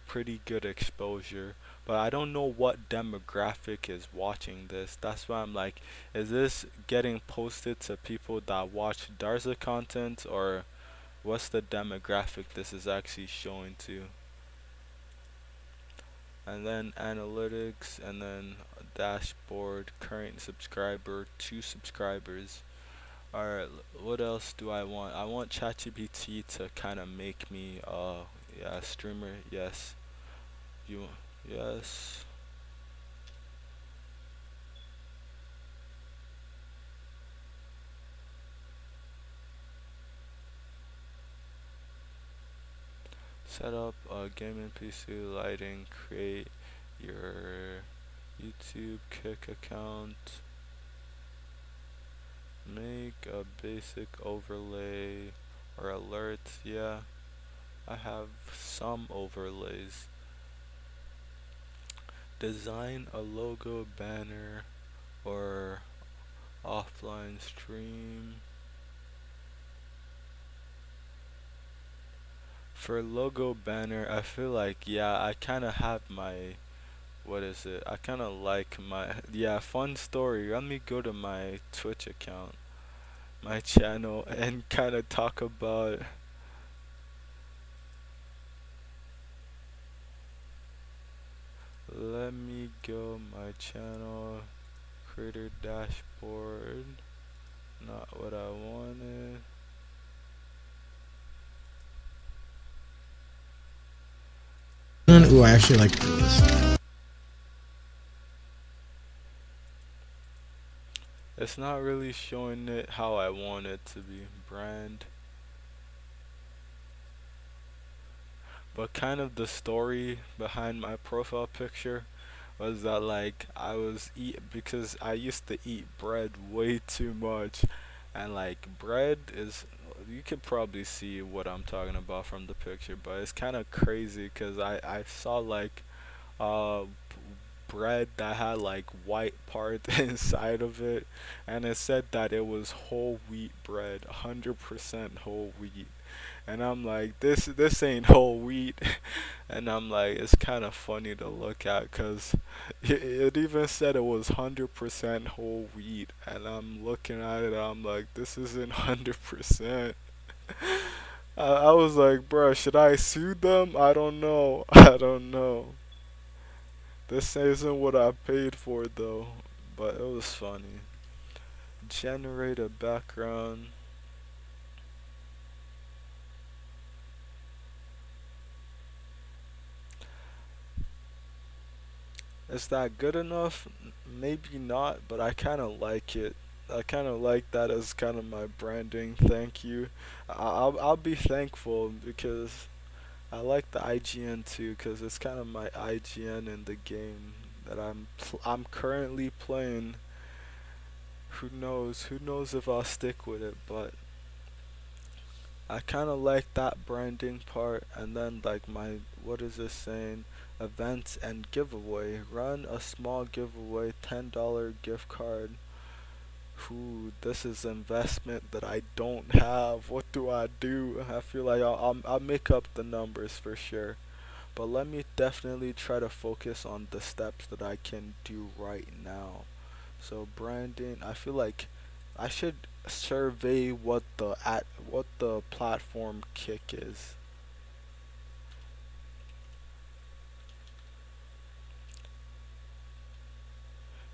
pretty good exposure, but I don't know what demographic is watching this. That's why I'm like, is this getting posted to people that watch Darza content, or what's the demographic this is actually showing to? And then analytics, and then dashboard, current subscriber, 2 subscribers. Alright, what else do I want? I want ChatGPT to kind of make me, yeah, streamer, yes. You, yes. Set up a gaming PC lighting, create your YouTube Kick account, make a basic overlay or alert. Yeah, I have some overlays. Design a logo banner or offline stream. For logo banner, I feel like, yeah, I kind of have my, what is it? I kind of like my, yeah, fun story. Let me go to my Twitch account, my channel, and kind of talk about, let me go my channel, creator dashboard, not what I wanted. Ooh, I actually like this. It's not really showing it how I want it to be. Brand. But kind of the story behind my profile picture was that like I was eat because I used to eat bread way too much, And like bread is, you could probably see what I'm talking about from the picture, but it's kind of crazy because I saw like uh bread that had like white parts inside of it, and it said that it was whole wheat bread, 100% whole wheat. And I'm like, this ain't whole wheat. And I'm like, it's kind of funny to look at because it even said it was 100% whole wheat. And I'm looking at it, I'm like, this isn't 100%. I was like, bruh, should I sue them? I don't know. I don't know. This isn't what I paid for though, but it was funny. Generate a background. Is that good enough? Maybe not, but I kind of like it. I kind of like that as kind of my branding. Thank you. I'll be thankful because I like the IGN too because it's kind of my IGN in the game that I'm currently playing. Who knows? Who knows if I'll stick with it, but I kind of like that branding part, and then like my, what is this saying? Events and giveaway. Run a small giveaway, $10 gift card. Who? This is investment that I don't have. What do I do? I feel like I'll make up the numbers for sure. But let me definitely try to focus on the steps that I can do right now. So branding, I feel like I should survey what the platform Kick is,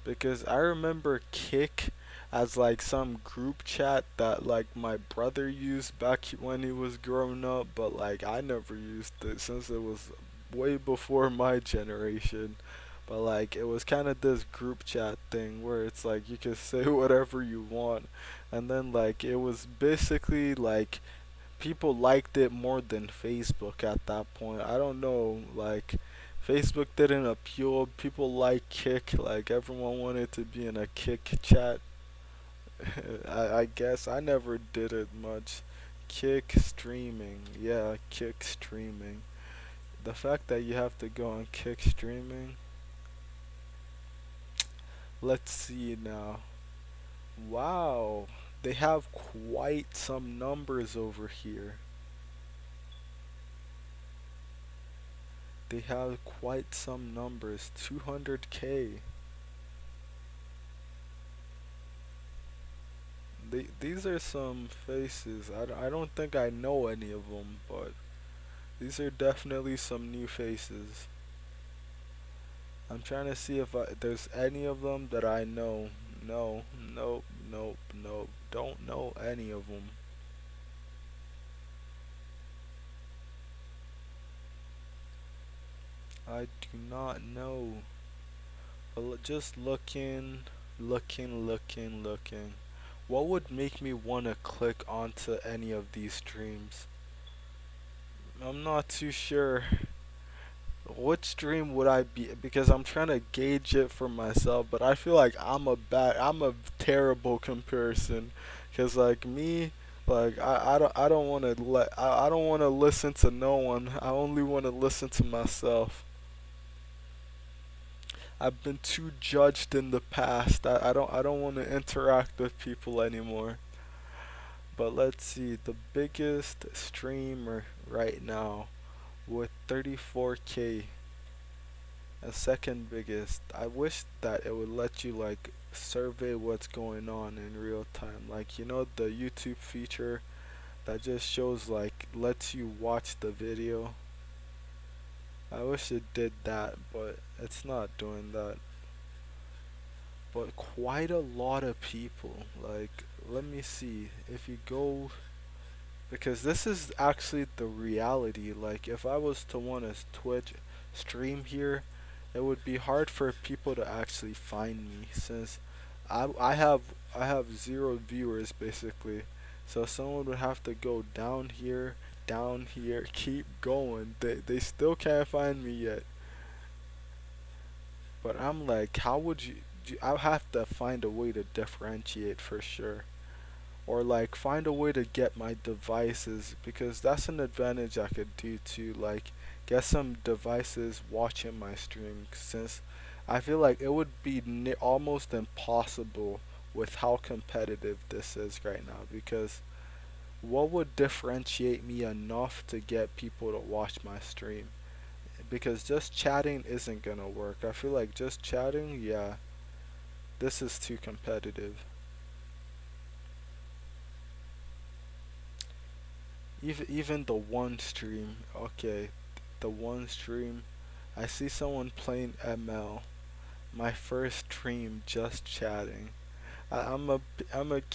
because I remember Kick as like some group chat that like my brother used back when he was growing up, but like I never used it since it was way before my generation. But like it was kind of this group chat thing where it's like you can say whatever you want, and then like it was basically like people liked it more than Facebook at that point. I don't know, like Facebook didn't appeal. People like Kick, like everyone wanted to be in a Kick chat. I guess I never did it much. Kick streaming, yeah, Kick streaming. The fact that you have to go on Kick streaming. Let's see now. Wow, they have quite some numbers over here. They have quite some numbers. 200K. These are some faces. I don't think I know any of them, but these are definitely some new faces. I'm trying to see if there's any of them that I know. No, nope, nope, nope. Don't know any of them. I do not know. But just looking. What would make me want to click onto any of these streams? I'm not too sure. What stream would I be? Because I'm trying to gauge it for myself, but I feel like I'm a terrible comparison. Cause like me, like I don't want to I don't want to listen to no one. I only want to listen to myself. I've been too judged in the past. I don't want to interact with people anymore. But let's see, the biggest streamer right now with 34K. A second biggest. I wish that it would let you like survey what's going on in real time. Like you know the YouTube feature that just shows like lets you watch the video. I wish it did that, but it's not doing that. But quite a lot of people. Like let me see if you go, because this is actually the reality. Like if I was to want to Twitch stream here, it would be hard for people to actually find me since I have I have zero viewers basically. So someone would have to go down here, keep going. They still can't find me yet. But I'm like, how would you? I'll have to find a way to differentiate for sure. or like find a way to get my devices, because that's an advantage I could do too, like get some devices watching my stream, since I feel like it would be almost impossible with how competitive this is right now, because what would differentiate me enough to get people to watch my stream? Because just chatting isn't gonna work. I feel like just chatting, yeah, this is too competitive. Even the one stream, okay, the one stream, I see someone playing ML. My first stream just chatting. I'm a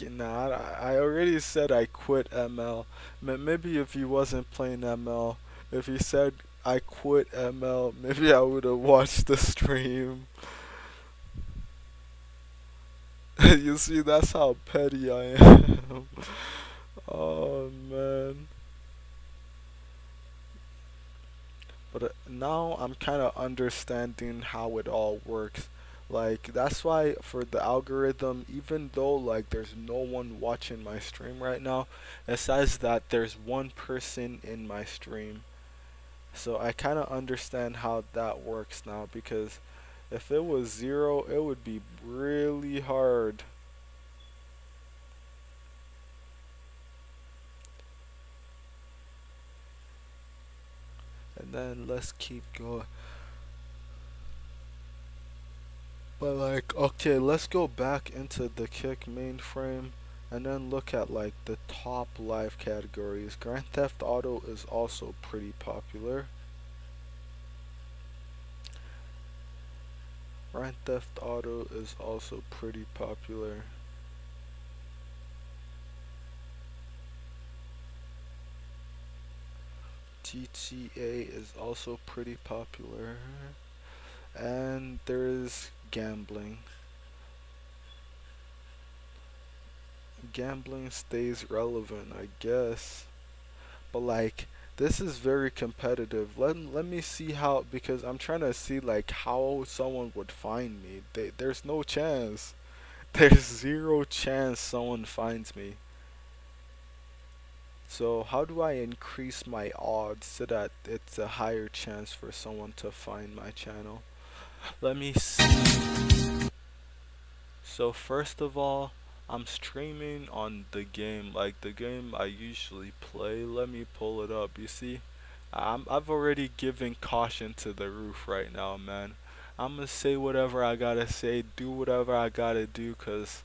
nah. I already said I quit ML. Maybe if he wasn't playing ML, if he said I quit ML, maybe I would have watched the stream. You see, that's how petty I am. Oh man. But now I'm kind of understanding how it all works. Like that's why for the algorithm, even though like there's no one watching my stream right now, it says that there's one person in my stream. So I kind of understand how that works now, because if it was zero, it would be really hard. And then let's keep going. But like, okay, let's go back into the Kick mainframe and then look at like the top live categories. Grand Theft Auto is also pretty popular. Grand Theft Auto is also pretty popular. GTA is also pretty popular. And there is gambling. Gambling stays relevant, I guess. But like, this is very competitive. Let me see how, because I'm trying to see like how someone would find me. There's no chance. There's zero chance someone finds me. So how do I increase my odds so that it's a higher chance for someone to find my channel? Let me see. So first of all, I'm streaming on the game, like the game I usually play. Let me pull it up. You see, I've already given caution to the roof right now, man. I'm gonna say whatever I gotta say, do whatever I gotta do, cause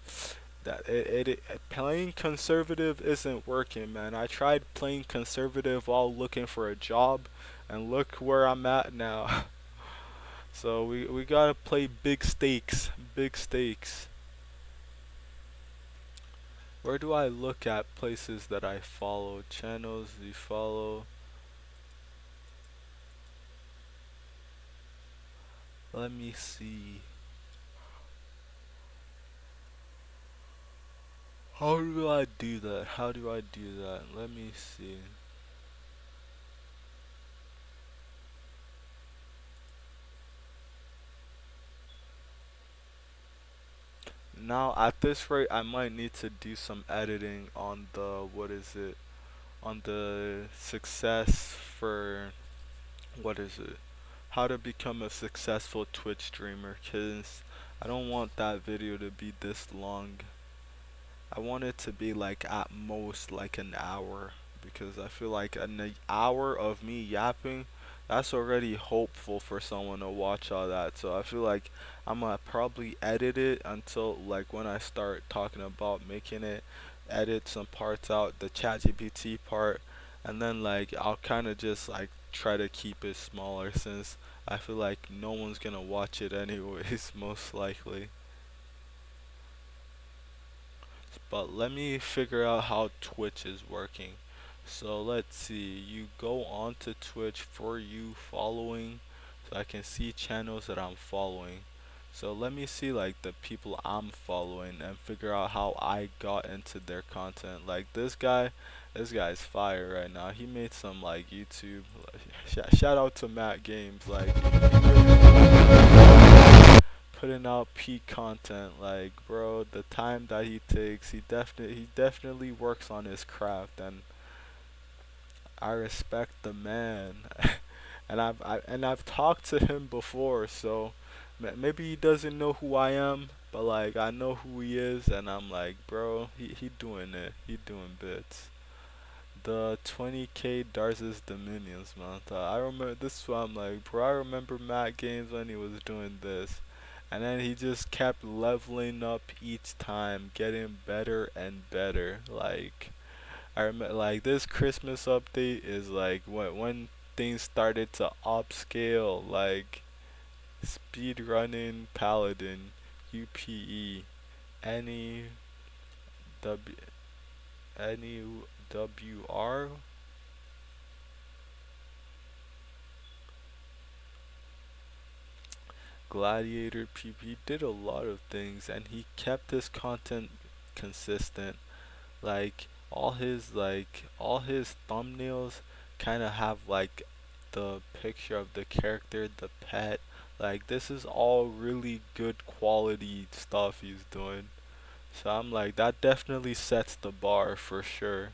playing conservative isn't working, man. I tried playing conservative while looking for a job, and look where I'm at now. So we gotta play big stakes, big stakes. Where do I look at places that I follow? Channels you follow. Let me see. How do I do that? How do I do that? Let me see. Now at this rate I might need to do some editing on the, what is it? On the success for, what is it? How to become a successful Twitch streamer, cause I don't want that video to be this long. I want it to be like at most like an hour, because I feel like an hour of me yapping, that's already hopeful for someone to watch all that. So I feel like I'm gonna probably edit it until like when I start talking about making it, edit some parts out, the ChatGPT part, and then like I'll kind of just like try to keep it smaller, since I feel like no one's gonna watch it anyways, most likely. But let me figure out how Twitch is working. So let's see, you go on to Twitch for you following, so I can see channels that I'm following. So let me see like the people I'm following and figure out how I got into their content. Like this guy's fire right now. He made some like YouTube. Shout out to Matt Games. Like he really putting out peak content. Like, bro, the time that he takes, he definitely works on his craft, and I respect the man. And I've talked to him before, so maybe he doesn't know who I am, but like I know who he is, and I'm like, bro, he doing it. He doing bits. The 20k Darza's Dominions, man. I remember this is why I'm like, bro, I remember Matt Games when he was doing this. And then he just kept leveling up each time, getting better and better. Like, I remember, like, this Christmas update is like when things started to upscale, like speed running Paladin, UPE, any W, any WR. Gladiator PP did a lot of things, and he kept his content consistent. Like all his thumbnails kind of have like the picture of the character, the pet. Like this is all really good quality stuff he's doing. So I'm like that definitely sets the bar for sure.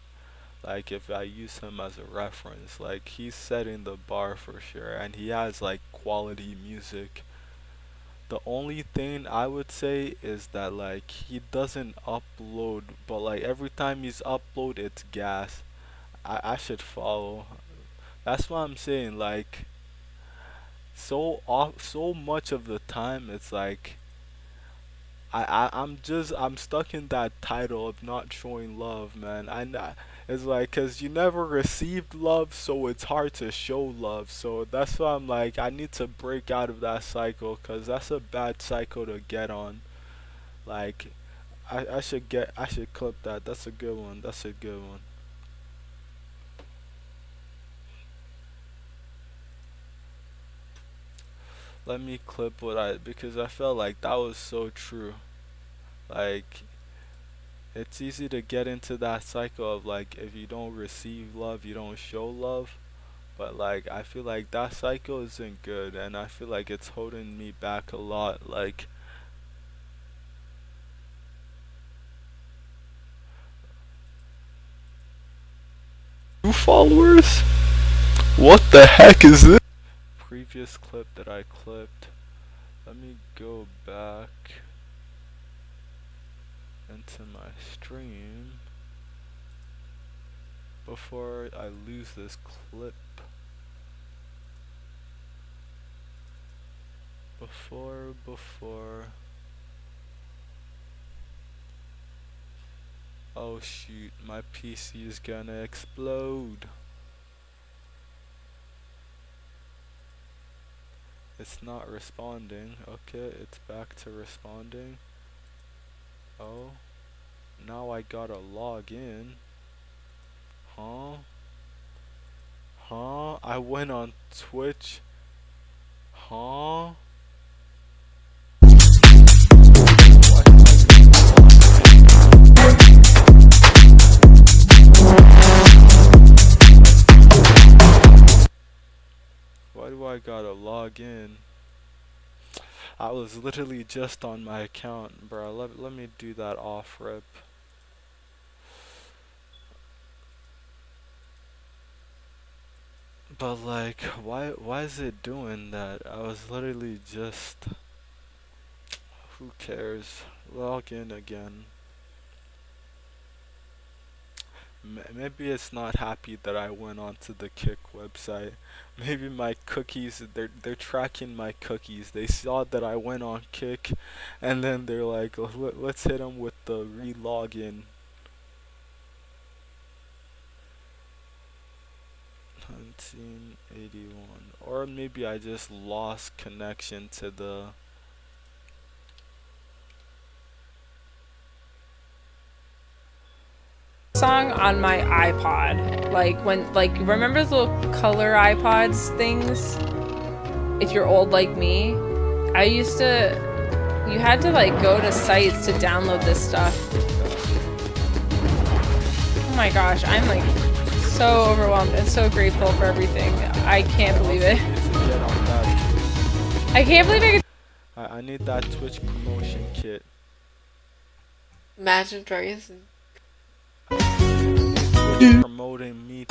Like if I use him as a reference, like he's setting the bar for sure, and he has like quality music. The only thing I would say is that like he doesn't upload, but like every time he's upload, it's gas. I should follow. That's what I'm saying. Like so much of the time, it's like I'm stuck in that title of not showing love, man. It's like, cause you never received love, so it's hard to show love. So that's why I'm like, I need to break out of that cycle, cause that's a bad cycle to get on. Like, I should clip that. That's a good one. That's a good one. Let me clip because I felt like that was so true. Like, it's easy to get into that cycle of like if you don't receive love, you don't show love. But like I feel like that cycle isn't good, and I feel like it's holding me back a lot. Like two followers? What the heck is this? Previous clip that I clipped. Let me go back into my stream before I lose this clip. Before. Oh shoot, my PC is gonna explode. It's not responding. Okay, it's back to responding. Oh, now I gotta log in. Huh? Huh? I went on Twitch. Huh? Why do I gotta log in? I was literally just on my account, bro. Let me do that off rip. But like, why is it doing that? I was literally just. Who cares? Log in again. Maybe it's not happy that I went onto the Kick website. Maybe my cookies, they're tracking my cookies. They saw that I went on Kick, and then they're like, Let's hit them with the re-login." 1981, or maybe I just lost connection to the. Song on my iPod. Like remember the little color iPods things? If you're old like me, you had to like go to sites to download this stuff. Oh my gosh, I'm like so overwhelmed and so grateful for everything. I can't believe it. I can't believe I could. I need that Twitch promotion kit. Imagine Dragons. I need Twitch promoting me.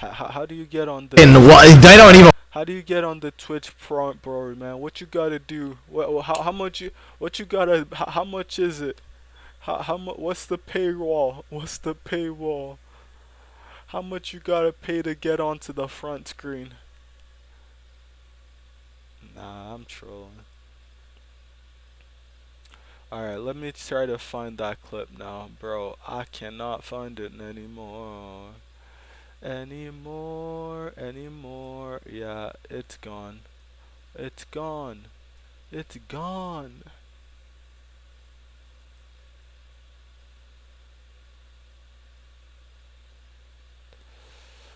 How do you get on the? And what? I don't even. How do you get on the Twitch front, bro, man? What you gotta do? How much you? What you gotta? How much is it? How much? What's the paywall? What's the paywall? How much you gotta pay to get onto the front screen? Nah, I'm trolling. Alright, let me try to find that clip now. Bro, I cannot find it anymore. Anymore. Yeah, it's gone. It's gone. It's gone.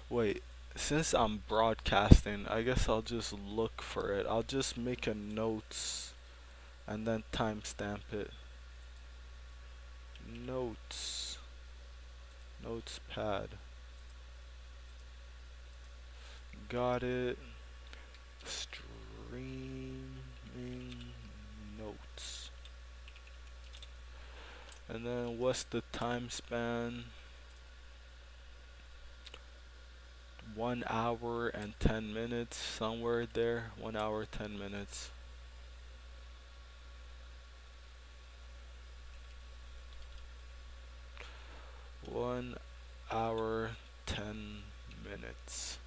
Wait, since I'm broadcasting, I guess I'll just look for it. I'll just make a notes and then timestamp it. Notes. Notes pad. Got it. Streaming notes. And then what's the time span? 1 hour and 10 minutes, somewhere there. 1 hour, 10 minutes. One hour, 10 minutes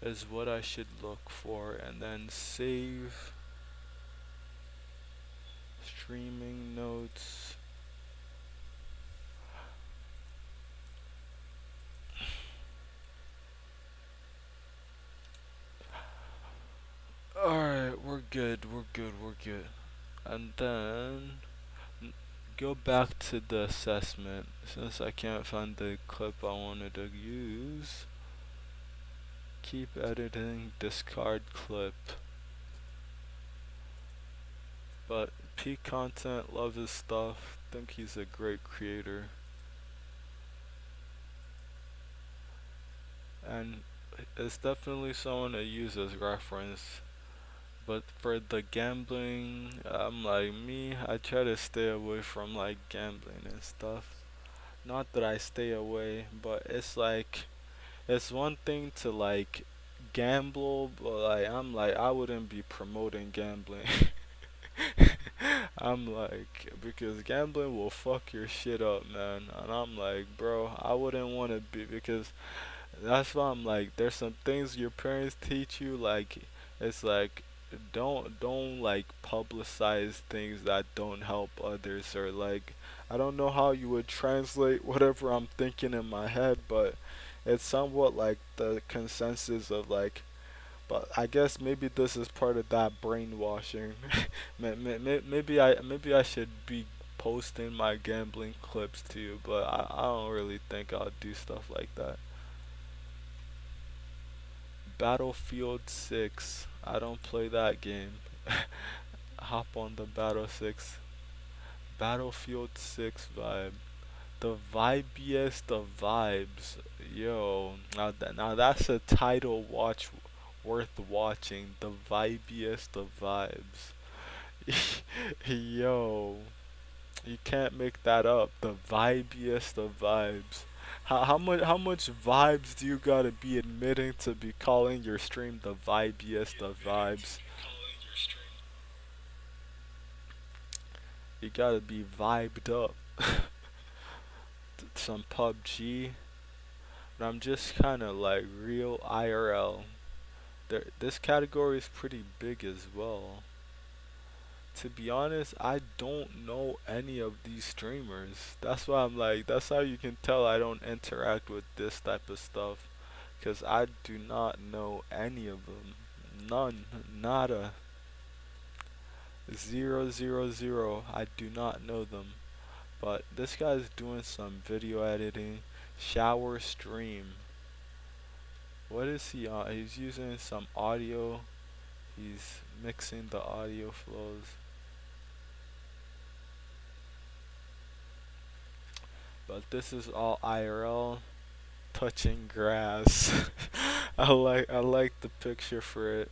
is what I should look for, and then save streaming notes. Alright, we're good. And then go back to the assessment since I can't find the clip I wanted to use. Keep editing, discard clip. But P Content, love his stuff. Think he's a great creator. And it's definitely someone to use as reference. But for the gambling, I'm like me, I try to stay away from like gambling and stuff. Not that I stay away, but it's like it's one thing to like gamble, but like I'm like I wouldn't be promoting gambling. I'm like because gambling will fuck your shit up, man. And I'm like, bro, I wouldn't want to be because that's why I'm like there's some things your parents teach you like it's like don't like publicize things that don't help others or like I don't know how you would translate whatever I'm thinking in my head, but it's somewhat like the consensus of like but I guess maybe this is part of that brainwashing. Maybe I should be posting my gambling clips to you, but I don't really think I'll do stuff like that. Battlefield 6. I don't play that game. Hop on the Battlefield 6 vibe. The vibiest of vibes. Yo, now that's a title watch worth watching. The vibiest of vibes. Yo, you can't make that up. The vibiest of vibes. How much vibes do you gotta be admitting to be calling your stream the vibiest of vibes? You gotta be vibed up. Some PUBG. But I'm just kinda like real IRL. This category is pretty big as well. To be honest, I don't know any of these streamers. That's why I'm like, that's how you can tell I don't interact with this type of stuff. Because I do not know any of them. None. Nada. 000. I do not know them. But this guy's doing some video editing. Shower stream. What is he on? He's using some audio. He's mixing the audio flows. But this is all IRL, touching grass. I like the picture for it.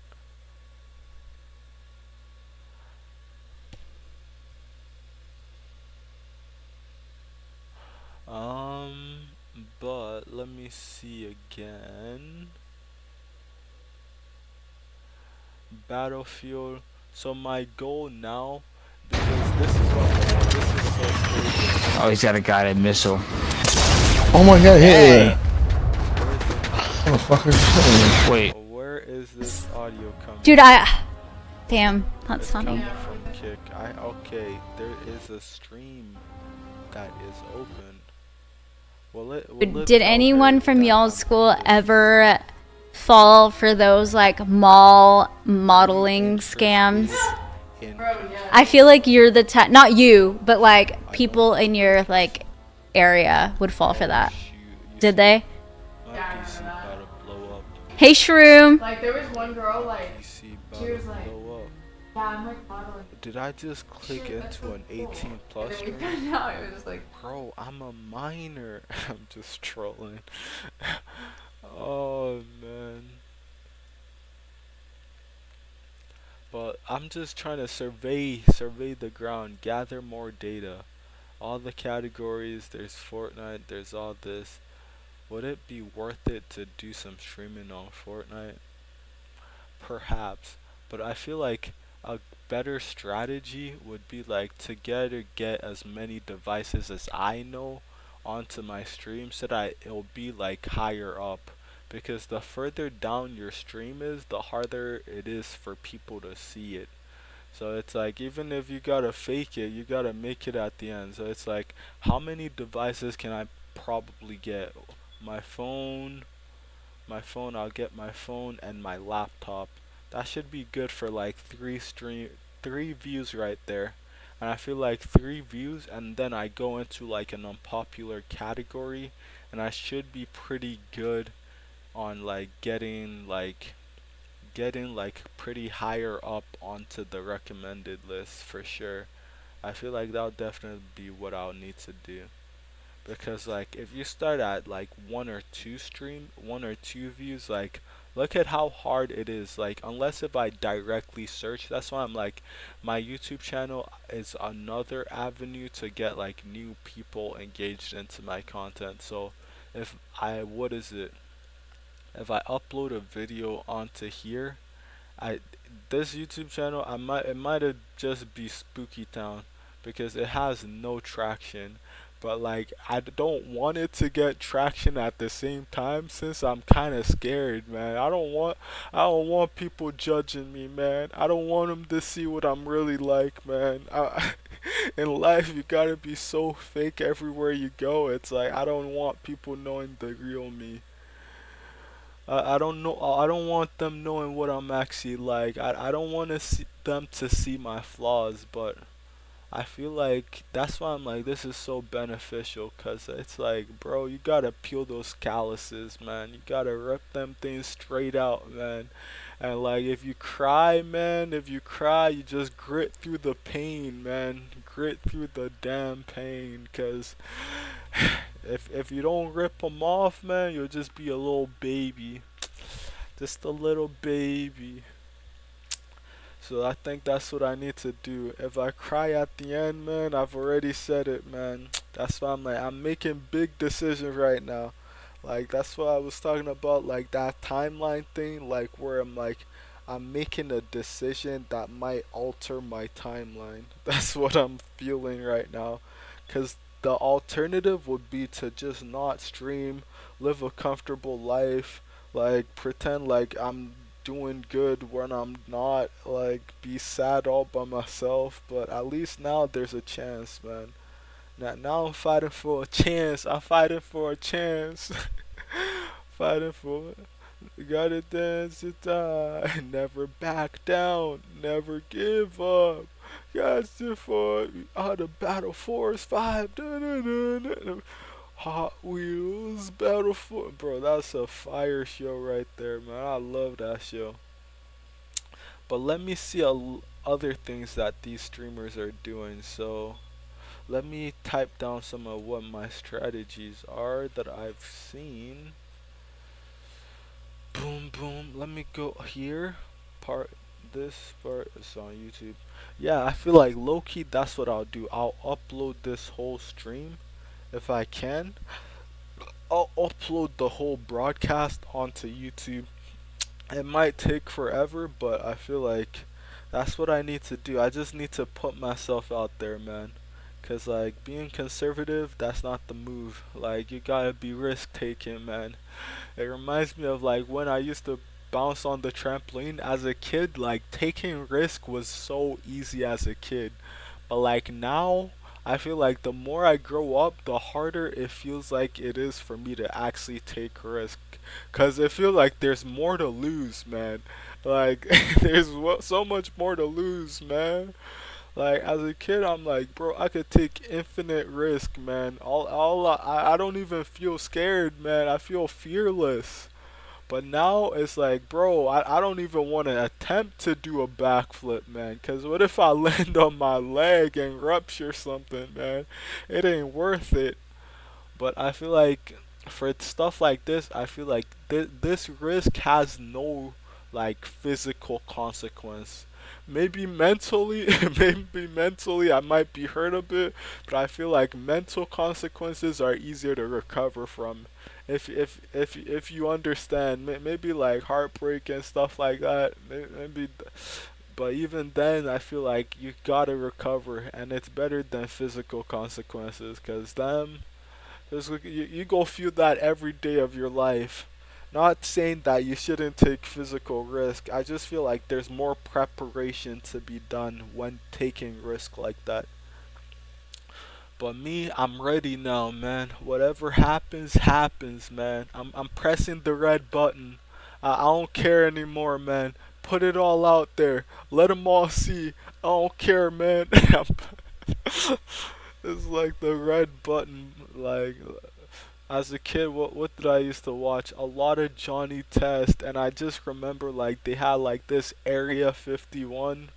me see again. Battlefield. So my goal now, because this is what this is so crazy. Oh, he's got a guided missile. Oh my god, Hey! motherfucker. Wait. Where is this audio coming? Dude, damn, that's It's funny. coming from Kick. Okay, there is a stream that is open. Did anyone from y'all's school ever fall for those like mall modeling scams? I feel like you're the type, not you, but like people in your like area would fall for that. Did they? My PC about to blow up. Hey Shroom. Like there was one girl like PC about she was to like, blow up. yeah, I'm like modeling. Did I just click into an 18 plus And then we stream? found out it was just like, Bro, I'm a minor. I'm just trolling. Oh man. But I'm just trying to survey the ground, gather more data. All the categories, there's Fortnite, there's all this. Would it be worth it to do some streaming on Fortnite? Perhaps. But I feel like a better strategy would be like to get as many devices as I know onto my stream so that it'll be like higher up, because the further down your stream is, the harder it is for people to see it. So it's like, even if you gotta fake it, you gotta make it at the end. So it's like, how many devices can I probably get? My phone, I'll get my phone and my laptop. That should be good for like three views right there. And I feel like 3 views, and then I go into like an unpopular category, and I should be pretty good on like getting like pretty higher up onto the recommended list for sure. I feel like that'll definitely be what I'll need to do. Because like if you start at like one or two views, like look at how hard it is. Like unless if I directly search, that's why I'm like, my YouTube channel is another avenue to get like new people engaged into my content. So if I if I upload a video onto here, I this YouTube channel, it might have just be Spooky Town because it has no traction. But like I don't want it to get traction at the same time, since I'm kind of scared, man. I don't want people judging me, man. I don't want them to see what I'm really like, man. In life you gotta be so fake everywhere you go. It's like I don't want people knowing the real me. I don't know. I don't want them knowing what I'm actually like. I don't want them to see my flaws, but I feel like that's why I'm like, this is so beneficial, cause it's like, bro, you gotta peel those calluses, man. You gotta rip them things straight out, man. And like, if you cry, man, you just grit through the pain, man. Grit through the damn pain, cause if you don't rip them off, man, you'll just be a little baby, just a little baby. So I think that's what I need to do. If I cry at the end, man, I've already said it, man. That's why I'm like, I'm making big decisions right now. Like that's what I was talking about, like that timeline thing, like where I'm like, I'm making a decision that might alter my timeline. That's what I'm feeling right now. Cause the alternative would be to just not stream, live a comfortable life, like pretend like I'm doing good when I'm not, like be sad all by myself. But at least now there's a chance, man. Now I'm fighting for a chance. I'm fighting for a chance. Fighting for it. You gotta dance to die. Never back down. Never give up. Got to fight out of Battle Force 5. Dun-dun-dun-dun. Hot Wheels Battle Force. Bro, that's a fire show right there, man. I love that show. But let me see other things that these streamers are doing. So let me type down some of what my strategies are that I've seen. Boom, boom. Let me go here. This part is on YouTube. Yeah, I feel like low-key that's what I'll do. I'll upload this whole stream if I can. I'll upload the whole broadcast onto YouTube. It might take forever, but I feel like that's what I need to do. I just need to put myself out there, man. Cause like being conservative, that's not the move. Like you gotta be risk taking, man. It reminds me of like when I used to bounce on the trampoline as a kid. Like taking risk was so easy as a kid, but like now, I feel like the more I grow up, the harder it feels like it is for me to actually take risk. Cause it feels like there's more to lose, man. Like there's so much more to lose, man. Like as a kid, I'm like, bro, I could take infinite risk, man. I don't even feel scared, man. I feel fearless. But now it's like, bro, I don't even want to attempt to do a backflip, man. Cause what if I land on my leg and rupture something, man? It ain't worth it. But I feel like for stuff like this, I feel like this risk has no like physical consequence. Maybe mentally, maybe mentally I might be hurt a bit, but I feel like mental consequences are easier to recover from. If you understand, maybe like heartbreak and stuff like that, maybe. But even then, I feel like you gotta recover, and it's better than physical consequences, cause them you go feel that every day of your life. Not saying that you shouldn't take physical risk. I just feel like there's more preparation to be done when taking risk like that. But me, I'm ready now, man. Whatever happens, happens, man. I'm pressing the red button. I don't care anymore, man. Put it all out there. Let them all see. I don't care, man. It's like the red button. Like as a kid, what did I used to watch? A lot of Johnny Test, and I just remember like they had like this Area 51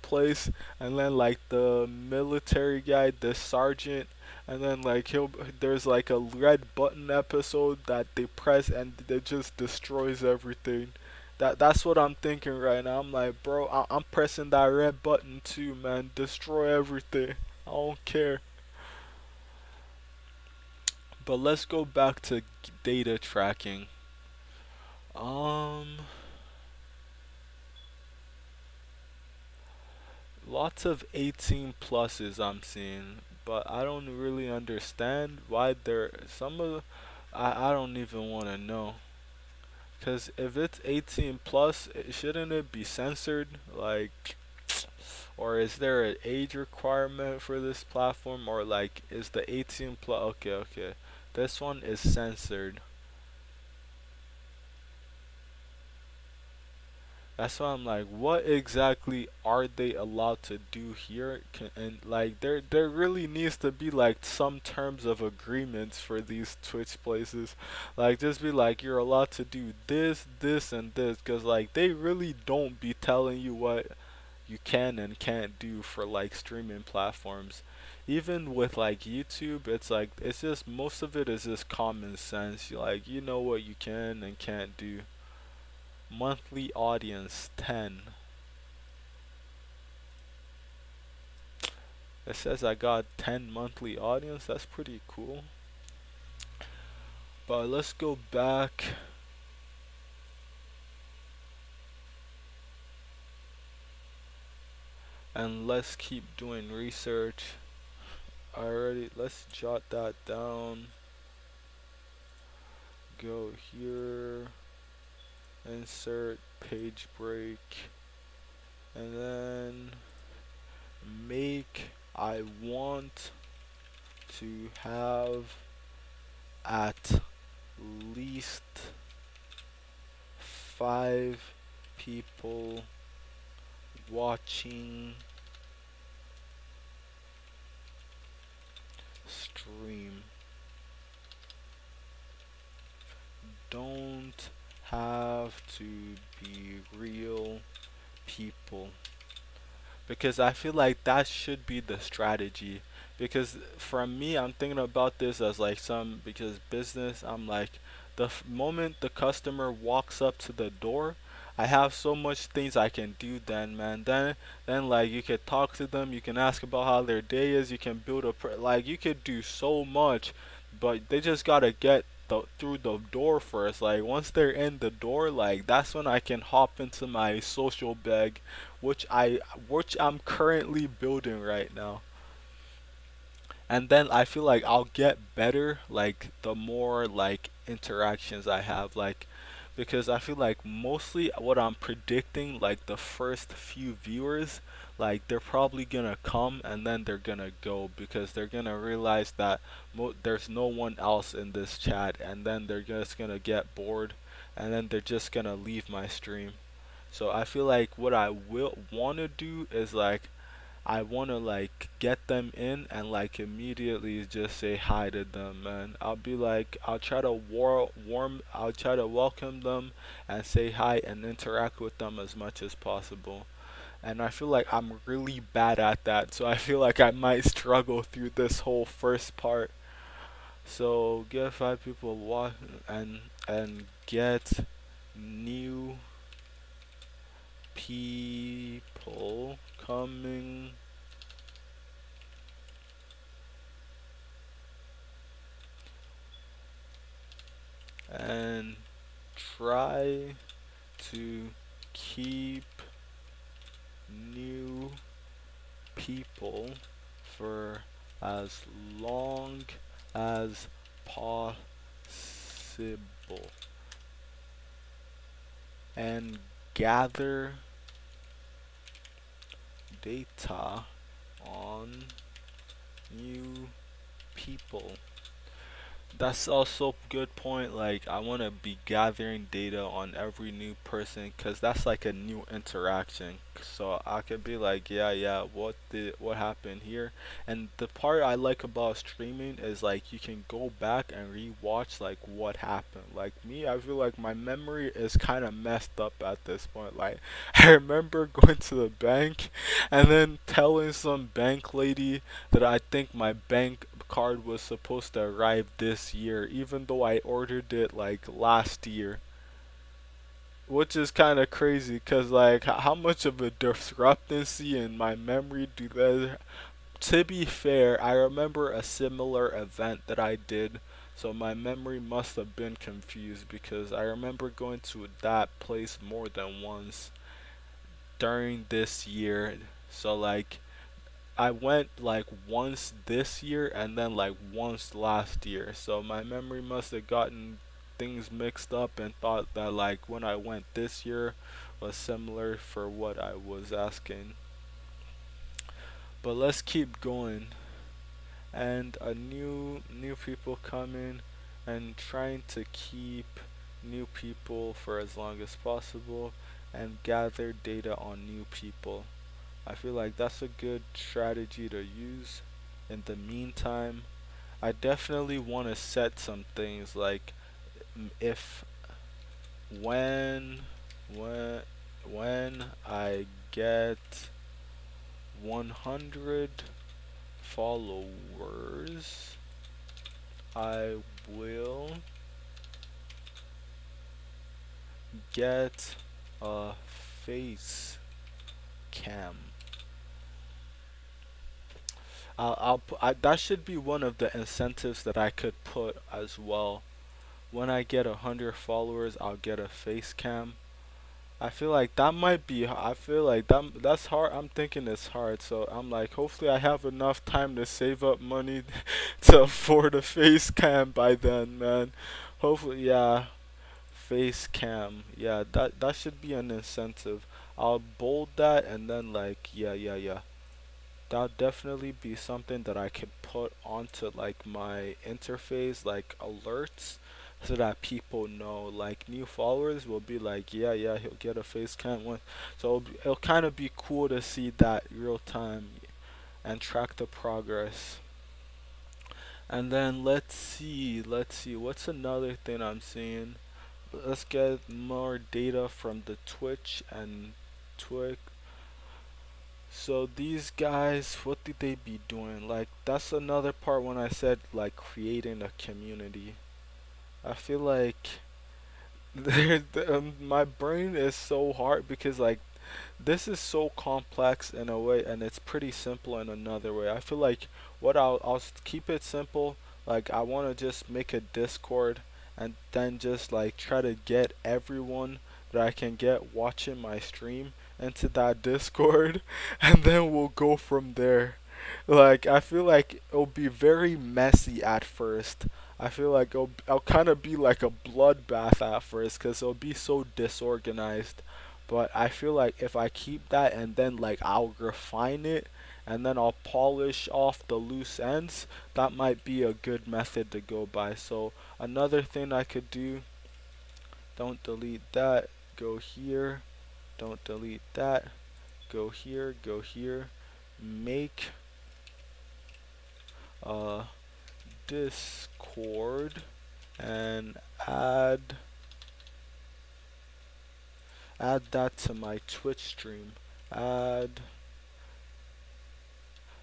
place, and then like the military guy, the sergeant, and then like there's like a red button episode that they press and it just destroys everything. That's what I'm thinking right now. I'm like, bro, I'm pressing that red button too, man. Destroy everything. I don't care. But let's go back to data tracking. Um, Lots of 18 pluses I'm seeing, but I don't really understand why they're some of. I don't even want to know. Cause if it's 18 plus, shouldn't it be censored? Like, or is there an age requirement for this platform? Or like, is the 18 plus? Okay, okay. This one is censored. That's why I'm like, what exactly are they allowed to do here? And like, there really needs to be like some terms of agreements for these Twitch places. Like, just be like, you're allowed to do this, this, and this, cause like they really don't be telling you what you can and can't do for like streaming platforms. Even with like YouTube, it's like it's just most of it is just common sense. Like you know what you can and can't do. Monthly audience 10. It says I got 10 monthly audience. That's pretty cool. But let's go back. And let's keep doing research. Let's jot that down. Go here. Insert page break. And then make I want to have at least 5 people watching stream. Don't have to be real people, because I feel like that should be the strategy. Because for me, I'm thinking about this as like because business, I'm like, moment the customer walks up to the door, I have so much things I can do then, man. Then like you could talk to them, you can ask about how their day is, you can build like you could do so much, but they just gotta get through the door first. Like once they're in the door, like that's when I can hop into my social bag, which I'm currently building right now. And then I feel like I'll get better like the more like interactions I have, like because I feel like mostly what I'm predicting, like the first few viewers, like they're probably gonna come and then they're gonna go because they're gonna realize that there's no one else in this chat, and then they're just gonna get bored, and then they're just gonna leave my stream. So I feel like what I will want to do is like I want to like get them in and like immediately just say hi to them, man. I'll be like I'll try to I'll try to welcome them and say hi and interact with them as much as possible. And I feel like I'm really bad at that, so I feel like I might struggle through this whole first part. So get 5 people watch and get new people coming and try to keep new people for as long as possible and gather data on new people. That's also a good point. Like, I want to be gathering data on every new person because that's like a new interaction. So I could be like, yeah, yeah, what happened here? And the part I like about streaming is like you can go back and rewatch like what happened. Like me, I feel like my memory is kind of messed up at this point. Like, I remember going to the bank and then telling some bank lady that I think my bank card was supposed to arrive this year, even though I ordered it like last year. Which is kind of crazy, because like how much of a discrepancy in my memory do there? To be fair, I remember a similar event that I did, so my memory must have been confused because I remember going to that place more than once during this year. So like I went like once this year and then like once last year. So my memory must have gotten things mixed up and thought that like when I went this year was similar for what I was asking. But let's keep going. And a new people coming and trying to keep new people for as long as possible and gather data on new people. I feel like that's a good strategy to use. In the meantime, I definitely want to set some things like if when when when I get 100 followers, I will get a face cam. That should be one of the incentives that I could put as well. When I get 100 followers, I'll get a face cam. I feel like that might be. I feel like that's hard. I'm thinking it's hard. So I'm like, hopefully I have enough time to save up money to afford a face cam by then, man. Hopefully, yeah. Face cam. Yeah, that should be an incentive. I'll bold that and then like, yeah, yeah, yeah. That'll definitely be something that I could put onto like my interface, like alerts, so that people know. Like new followers will be like, yeah, yeah, he'll get a face cam one. So it'll kind of be cool to see that real time and track the progress. And then let's see, what's another thing I'm seeing? Let's get more data from the Twitch and Twitch. So these guys, what did they be doing? Like that's another part when I said like creating a community. I feel like my brain is so hard because like this is so complex in a way and it's pretty simple in another way. I feel like what I'll keep it simple. Like I want to just make a Discord and then just like try to get everyone that I can get watching my stream into that Discord, and then we'll go from there. Like, I feel like it'll be very messy at first. I feel like I'll kind of be like a bloodbath at first because it'll be so disorganized. But I feel like if I keep that and then like I'll refine it and then I'll polish off the loose ends, that might be a good method to go by. So another thing I could do, don't delete that, go here, don't delete that, go here, make a Discord and add that to my Twitch stream. Add.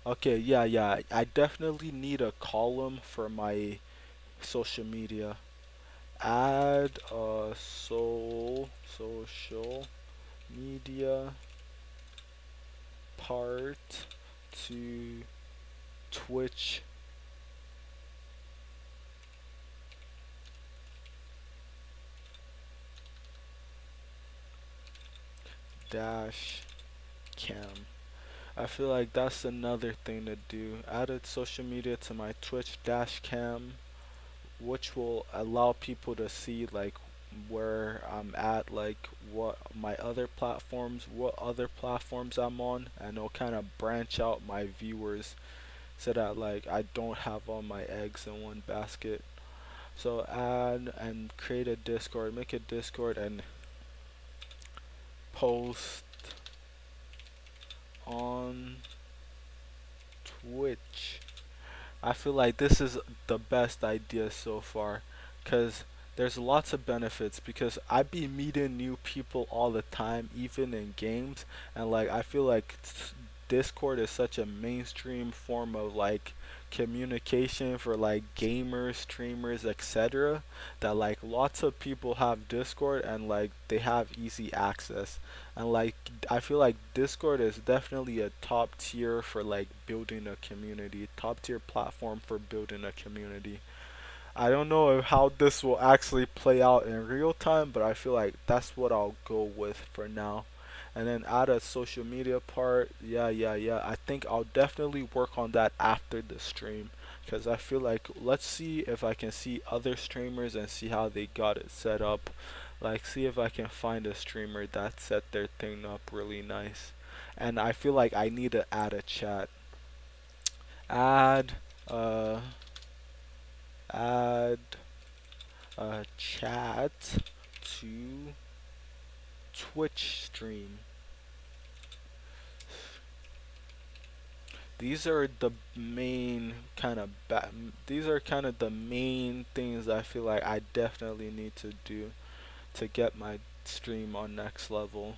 Okay, yeah. I definitely need a column for my social media. Add a social media part to Twitch dash cam. I feel like that's another thing to do. Added social media to my Twitch dash cam, which will allow people to see like where I'm at, like what other platforms I'm on, and it'll kind of branch out my viewers so that like I don't have all my eggs in one basket. So add and create a Discord, make a Discord and post on Twitch. I feel like this is the best idea so far because there's lots of benefits because I be meeting new people all the time, even in games, and like I feel like Discord is such a mainstream form of like communication for like gamers, streamers, etc. that like lots of people have Discord and like they have easy access. And like I feel like Discord is definitely a top tier for like building a community, top tier platform for building a community. I don't know how this will actually play out in real time, but I feel like that's what I'll go with for now. And then add a social media part. Yeah. I think I'll definitely work on that after the stream because I feel like let's see if I can see other streamers and see how they got it set up. Like see if I can find a streamer that set their thing up really nice. And I feel like I need to add a chat. Add uh add a chat to Twitch stream. These are the main kind of these are kind of the main things I feel like I definitely need to do to get my stream on next level.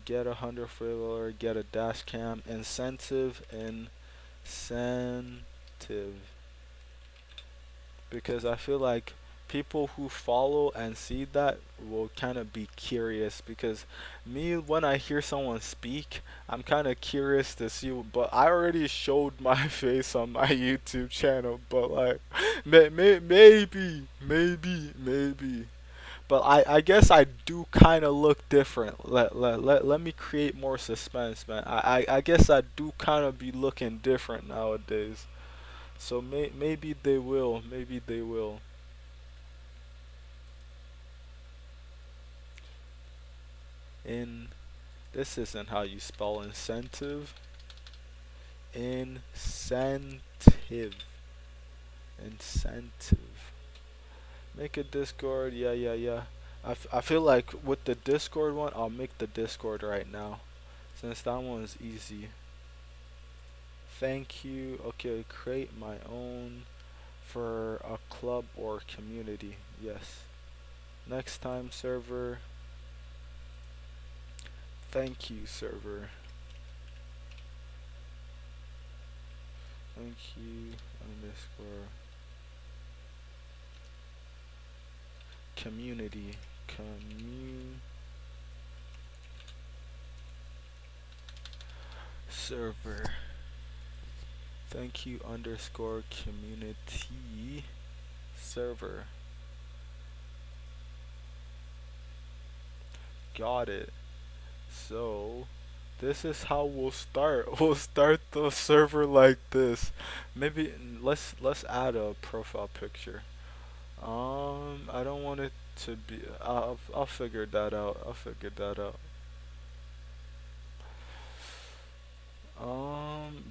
Get a 100 follower, get a dash cam, incentive, because I feel like people who follow and see that will kind of be curious because me when I hear someone speak I'm kind of curious to see but I already showed my face on my YouTube channel but like maybe but I guess I do kind of look different. Let me create more suspense, man. I guess I do kind of be looking different nowadays. So maybe they will. Maybe they will. In this isn't how you spell incentive. Incentive. Incentive. Make a Discord. Yeah. I feel like with the Discord one, I'll make the Discord right now. Since that one's easy. Thank you. Okay, create my own for a club or community. Yes. Next time server. Thank you server. Thank you underscore community server. Thank you underscore community server. got it. So this is how we'll start. We'll start the server like this. Maybe let's add a profile picture. I don't want it to be. I'll figure that out. I'll figure that out.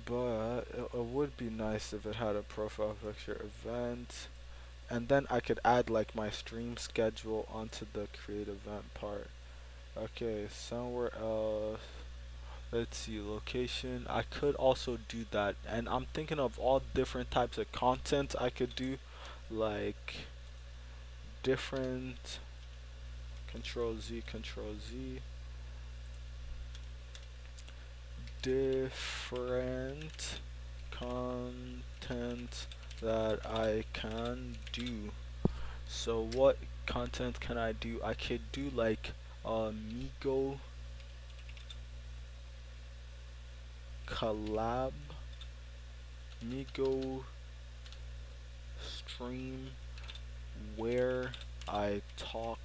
But it would be nice if it had a profile picture event, and then I could add like my stream schedule onto the create event part. Okay, somewhere else. Let's see, location. I could also do that, and I'm thinking of all different types of content I could do, like different Control Z, Control Z, different content that I can do. So what content can I do? I could do like Migo collab, Migo stream where I talk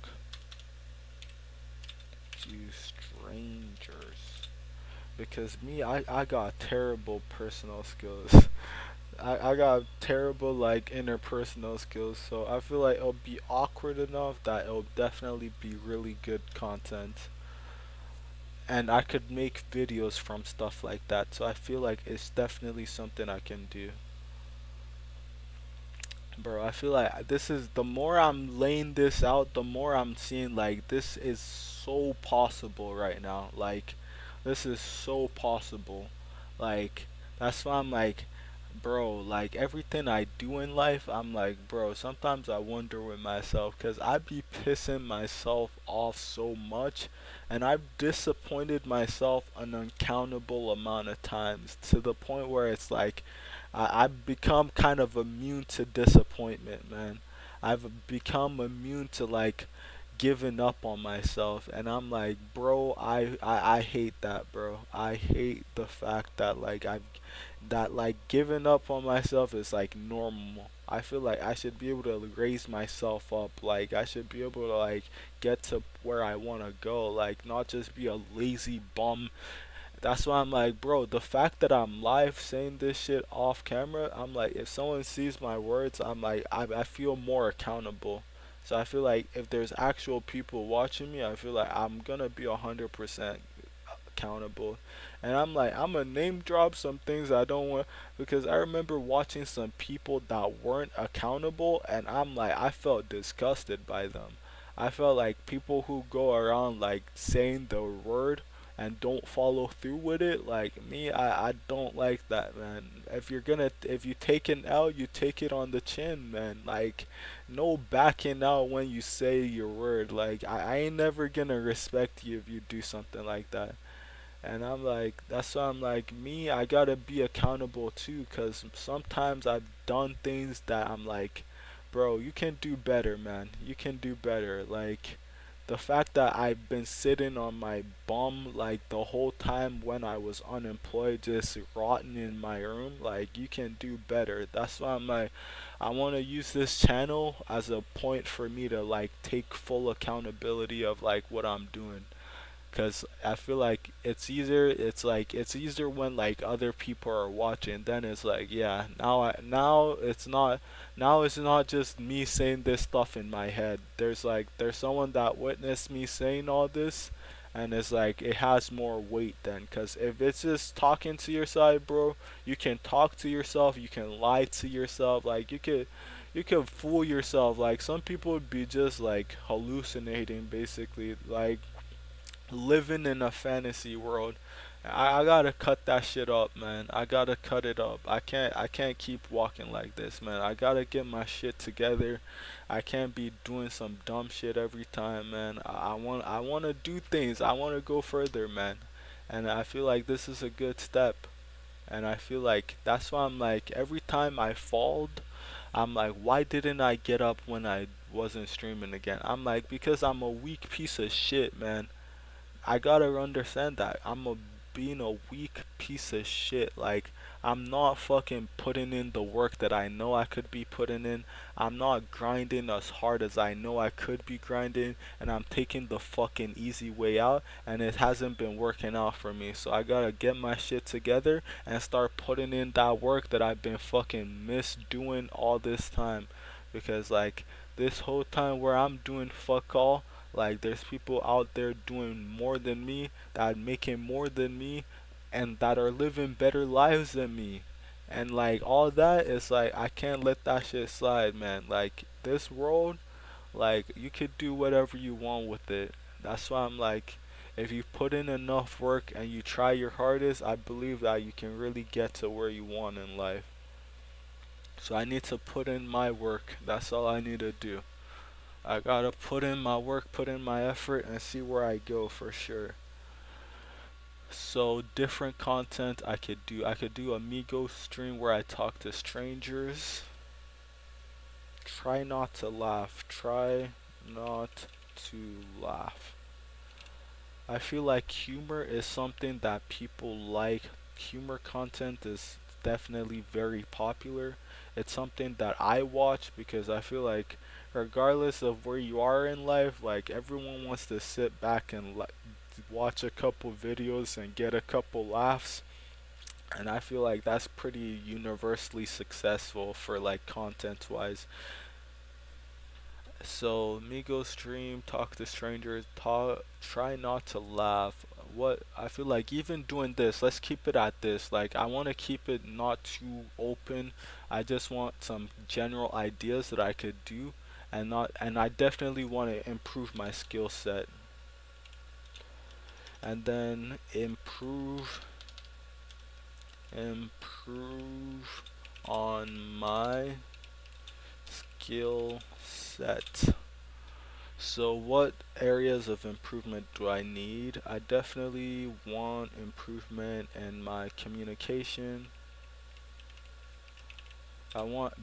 to strangers. Because me, I got terrible personal skills. I got terrible like interpersonal skills, so I feel like it'll be awkward enough that it'll definitely be really good content. And I could make videos from stuff like that, so I feel like it's definitely something I can do. Bro, I feel like this is, the more I'm laying this out, the more I'm seeing like this is so possible right now. Like, this is so possible. Like, that's why I'm like, bro, like everything I do in life, I'm like, bro, sometimes I wonder with myself because I be pissing myself off so much, and I've disappointed myself an uncountable amount of times to the point where it's like I've become kind of immune to disappointment, man. I've become immune to like giving up on myself, and I'm like, bro, I hate that, bro. I hate the fact that like I've that like giving up on myself is like normal. I feel like I should be able to raise myself up. Like I should be able to like get to where I want to go. Like not just be a lazy bum. That's why I'm like, bro, the fact that I'm live saying this shit off camera, I'm like, if someone sees my words, I'm like, I feel more accountable. So I feel like if there's actual people watching me, I feel like I'm gonna be 100% accountable. And I'm like, I'm gonna name drop some things I don't want, because I remember watching some people that weren't accountable, and I'm like, I felt disgusted by them. I felt like people who go around like saying the word and don't follow through with it, like me, I don't like that, man. If you take an L, you take it on the chin, man. Like no backing out when you say your word. Like I ain't never gonna respect you if you do something like that. And I'm like, that's why I'm like, me, I gotta be accountable too, cause sometimes I've done things that I'm like, bro, you can do better, man. You can do better. Like, the fact that I've been sitting on my bum like the whole time when I was unemployed, just rotting in my room, like, you can do better. That's why I'm like, I want to use this channel as a point for me to like take full accountability of like what I'm doing. Cause I feel like it's easier when like other people are watching. Then it's like, yeah, now it's not just me saying this stuff in my head. There's someone that witnessed me saying all this, and it's like it has more weight then. Cause if it's just talking to your side, bro, you can talk to yourself, you can lie to yourself, like you could fool yourself. Like some people would be just like hallucinating, basically, like living in a fantasy world. I gotta cut that shit up, man. I gotta cut it up. I can't keep walking like this, man. I gotta get my shit together. I can't be doing some dumb shit every time, man. I wanna do things. I wanna go further, man. And I feel like this is a good step. And I feel like that's why I'm like, every time I falled, I'm like, why didn't I get up when I wasn't streaming again? I'm like, because I'm a weak piece of shit, man. I gotta understand that. being a weak piece of shit. Like, I'm not fucking putting in the work that I know I could be putting in. I'm not grinding as hard as I know I could be grinding, and I'm taking the fucking easy way out, and it hasn't been working out for me. So I gotta get my shit together and start putting in that work that I've been fucking misdoing all this time. Because, like, this whole time where I'm doing fuck all, like, there's people out there doing more than me, that are making more than me, and that are living better lives than me. And like all that is like, I can't let that shit slide, man. Like, this world, like, you could do whatever you want with it. That's why I'm like, if you put in enough work and you try your hardest, I believe that you can really get to where you want in life. So I need to put in my work. That's all I need to do. I gotta put in my work, put in my effort, and see where I go for sure. So different content I could do. I could do a Migos stream where I talk to strangers. Try not to laugh. Try not to laugh. I feel like humor is something that people like. Humor content is definitely very popular. It's something that I watch because I feel like regardless of where you are in life, like, everyone wants to sit back and watch a couple videos and get a couple laughs. And I feel like that's pretty universally successful for like content wise. So Migos stream, talk to strangers, try not to laugh. What I feel like, even doing this, let's keep it at this. Like, I want to keep it not too open. I just want some general ideas that I could do, and I definitely want to improve my skill set, and then improve on my skill set. So what areas of improvement do I need? I definitely want improvement in my communication.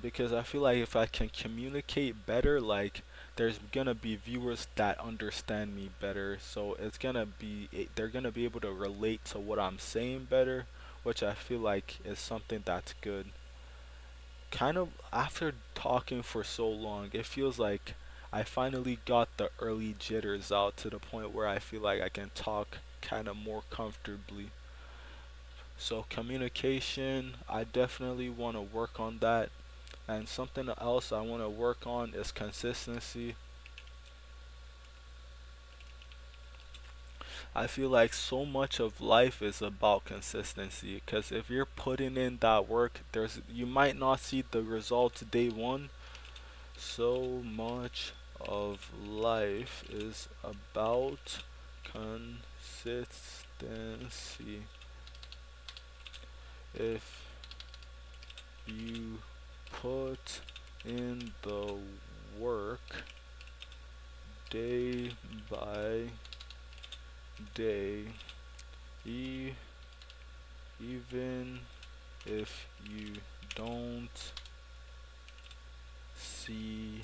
Because I feel like if I can communicate better, like, there's gonna be viewers that understand me better. So they're gonna be able to relate to what I'm saying better, which I feel like is something that's good. Kind of after talking for so long, it feels like I finally got the early jitters out to the point where I feel like I can talk kind of more comfortably. So communication, I definitely want to work on that. And something else I want to work on is consistency. I feel like so much of life is about consistency, because if you're putting in that work, you might not see the results day one. So much of life is about consistency. If you put in the work day by day, e- even if you don't see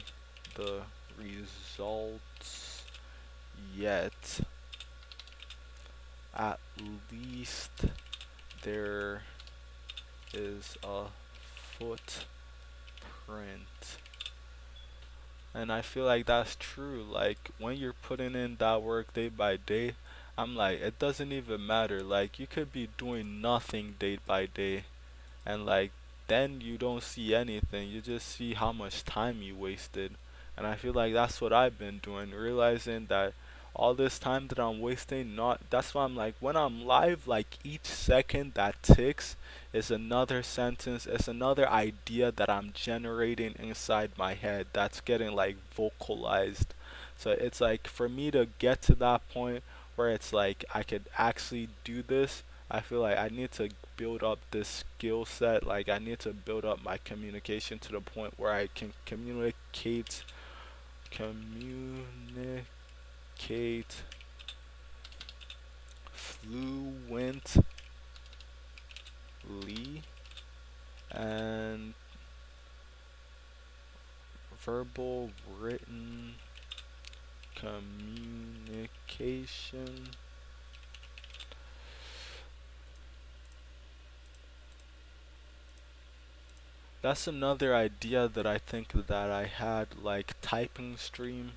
the results yet, at least there is a footprint. And I feel like that's true. Like, when you're putting in that work day by day, I'm like, it doesn't even matter. Like, you could be doing nothing day by day, and like, then you don't see anything. You just see how much time you wasted. And I feel like that's what I've been doing, realizing that all this time that I'm wasting, not that's why I'm like, when I'm live, like, each second that ticks is another sentence, it's another idea that I'm generating inside my head that's getting like vocalized. So it's like, for me to get to that point where it's like I could actually do this, I feel like I need to build up this skill set. Like, I need to build up my communication to the point where I can communicate fluently and verbal, written communication. That's another idea that I think that I had, like typing stream,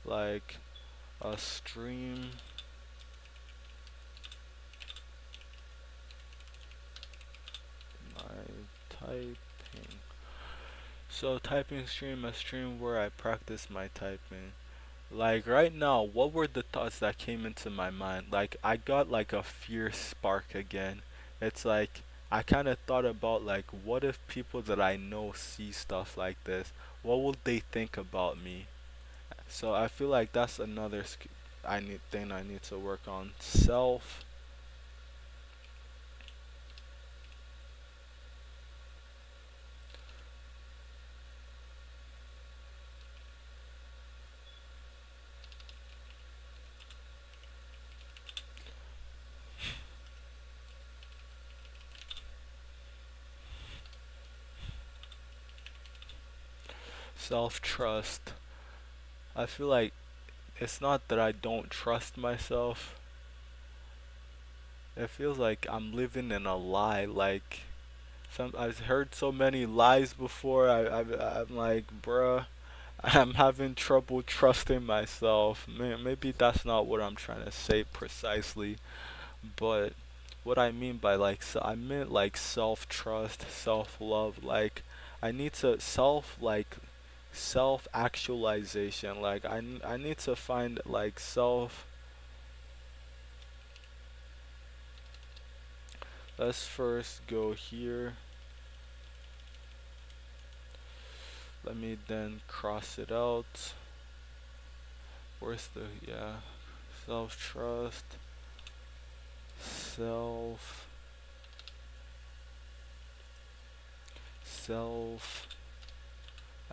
like a stream my typing. So typing stream, a stream where I practice my typing. Like right now, what were the thoughts that came into my mind? Like I got like a fear spark again. It's like I kind of thought about like what if people that I know see stuff like this? What will they think about me? So I feel like that's another thing I need to work on. Self trust. I feel like it's not that I don't trust myself. It feels like I'm living in a lie. Like I've heard so many lies before. I'm like, bruh, I'm having trouble trusting myself. Maybe that's not what I'm trying to say precisely, but what I mean by like, I meant like self trust, self love. Like, I need to self actualization. Like, I need to find like self. Let's first go here. Let me then cross it out. Where's the, yeah, self trust, self self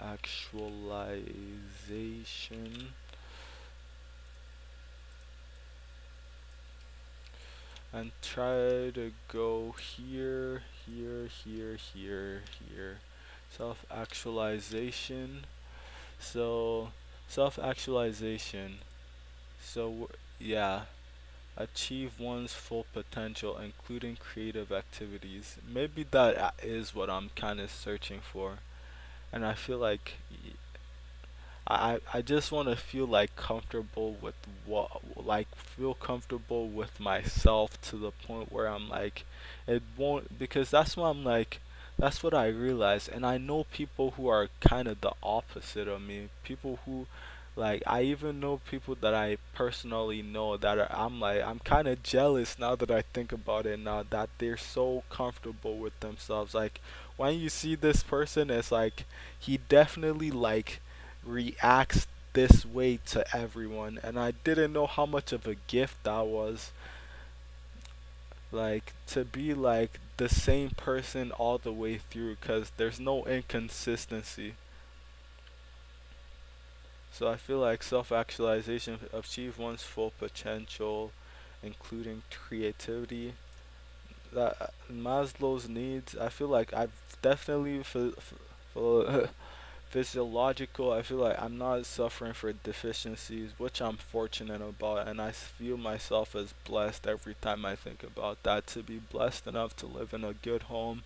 actualization, and try to go here, here. Self actualization. So self actualization. So yeah, achieve one's full potential, including creative activities. Maybe that is what I'm kind of searching for. And I feel like I just want to feel like comfortable with feel comfortable with myself to the point where I'm like, it won't, because that's what I'm like, that's what I realize. And I know people who are kind of the opposite of me. People who, like, I even know people that I personally know that I'm like, I'm kind of jealous now that I think about it now, that they're so comfortable with themselves. Like, when you see this person, it's like, he definitely like reacts this way to everyone, and I didn't know how much of a gift that was, like to be like the same person all the way through, because there's no inconsistency. So I feel like self-actualization, achieve one's full potential, including creativity, that Maslow's needs. I feel like I've definitely physiological. I feel like I'm not suffering for deficiencies, which I'm fortunate about, and I feel myself as blessed every time I think about that. To be blessed enough to live in a good home,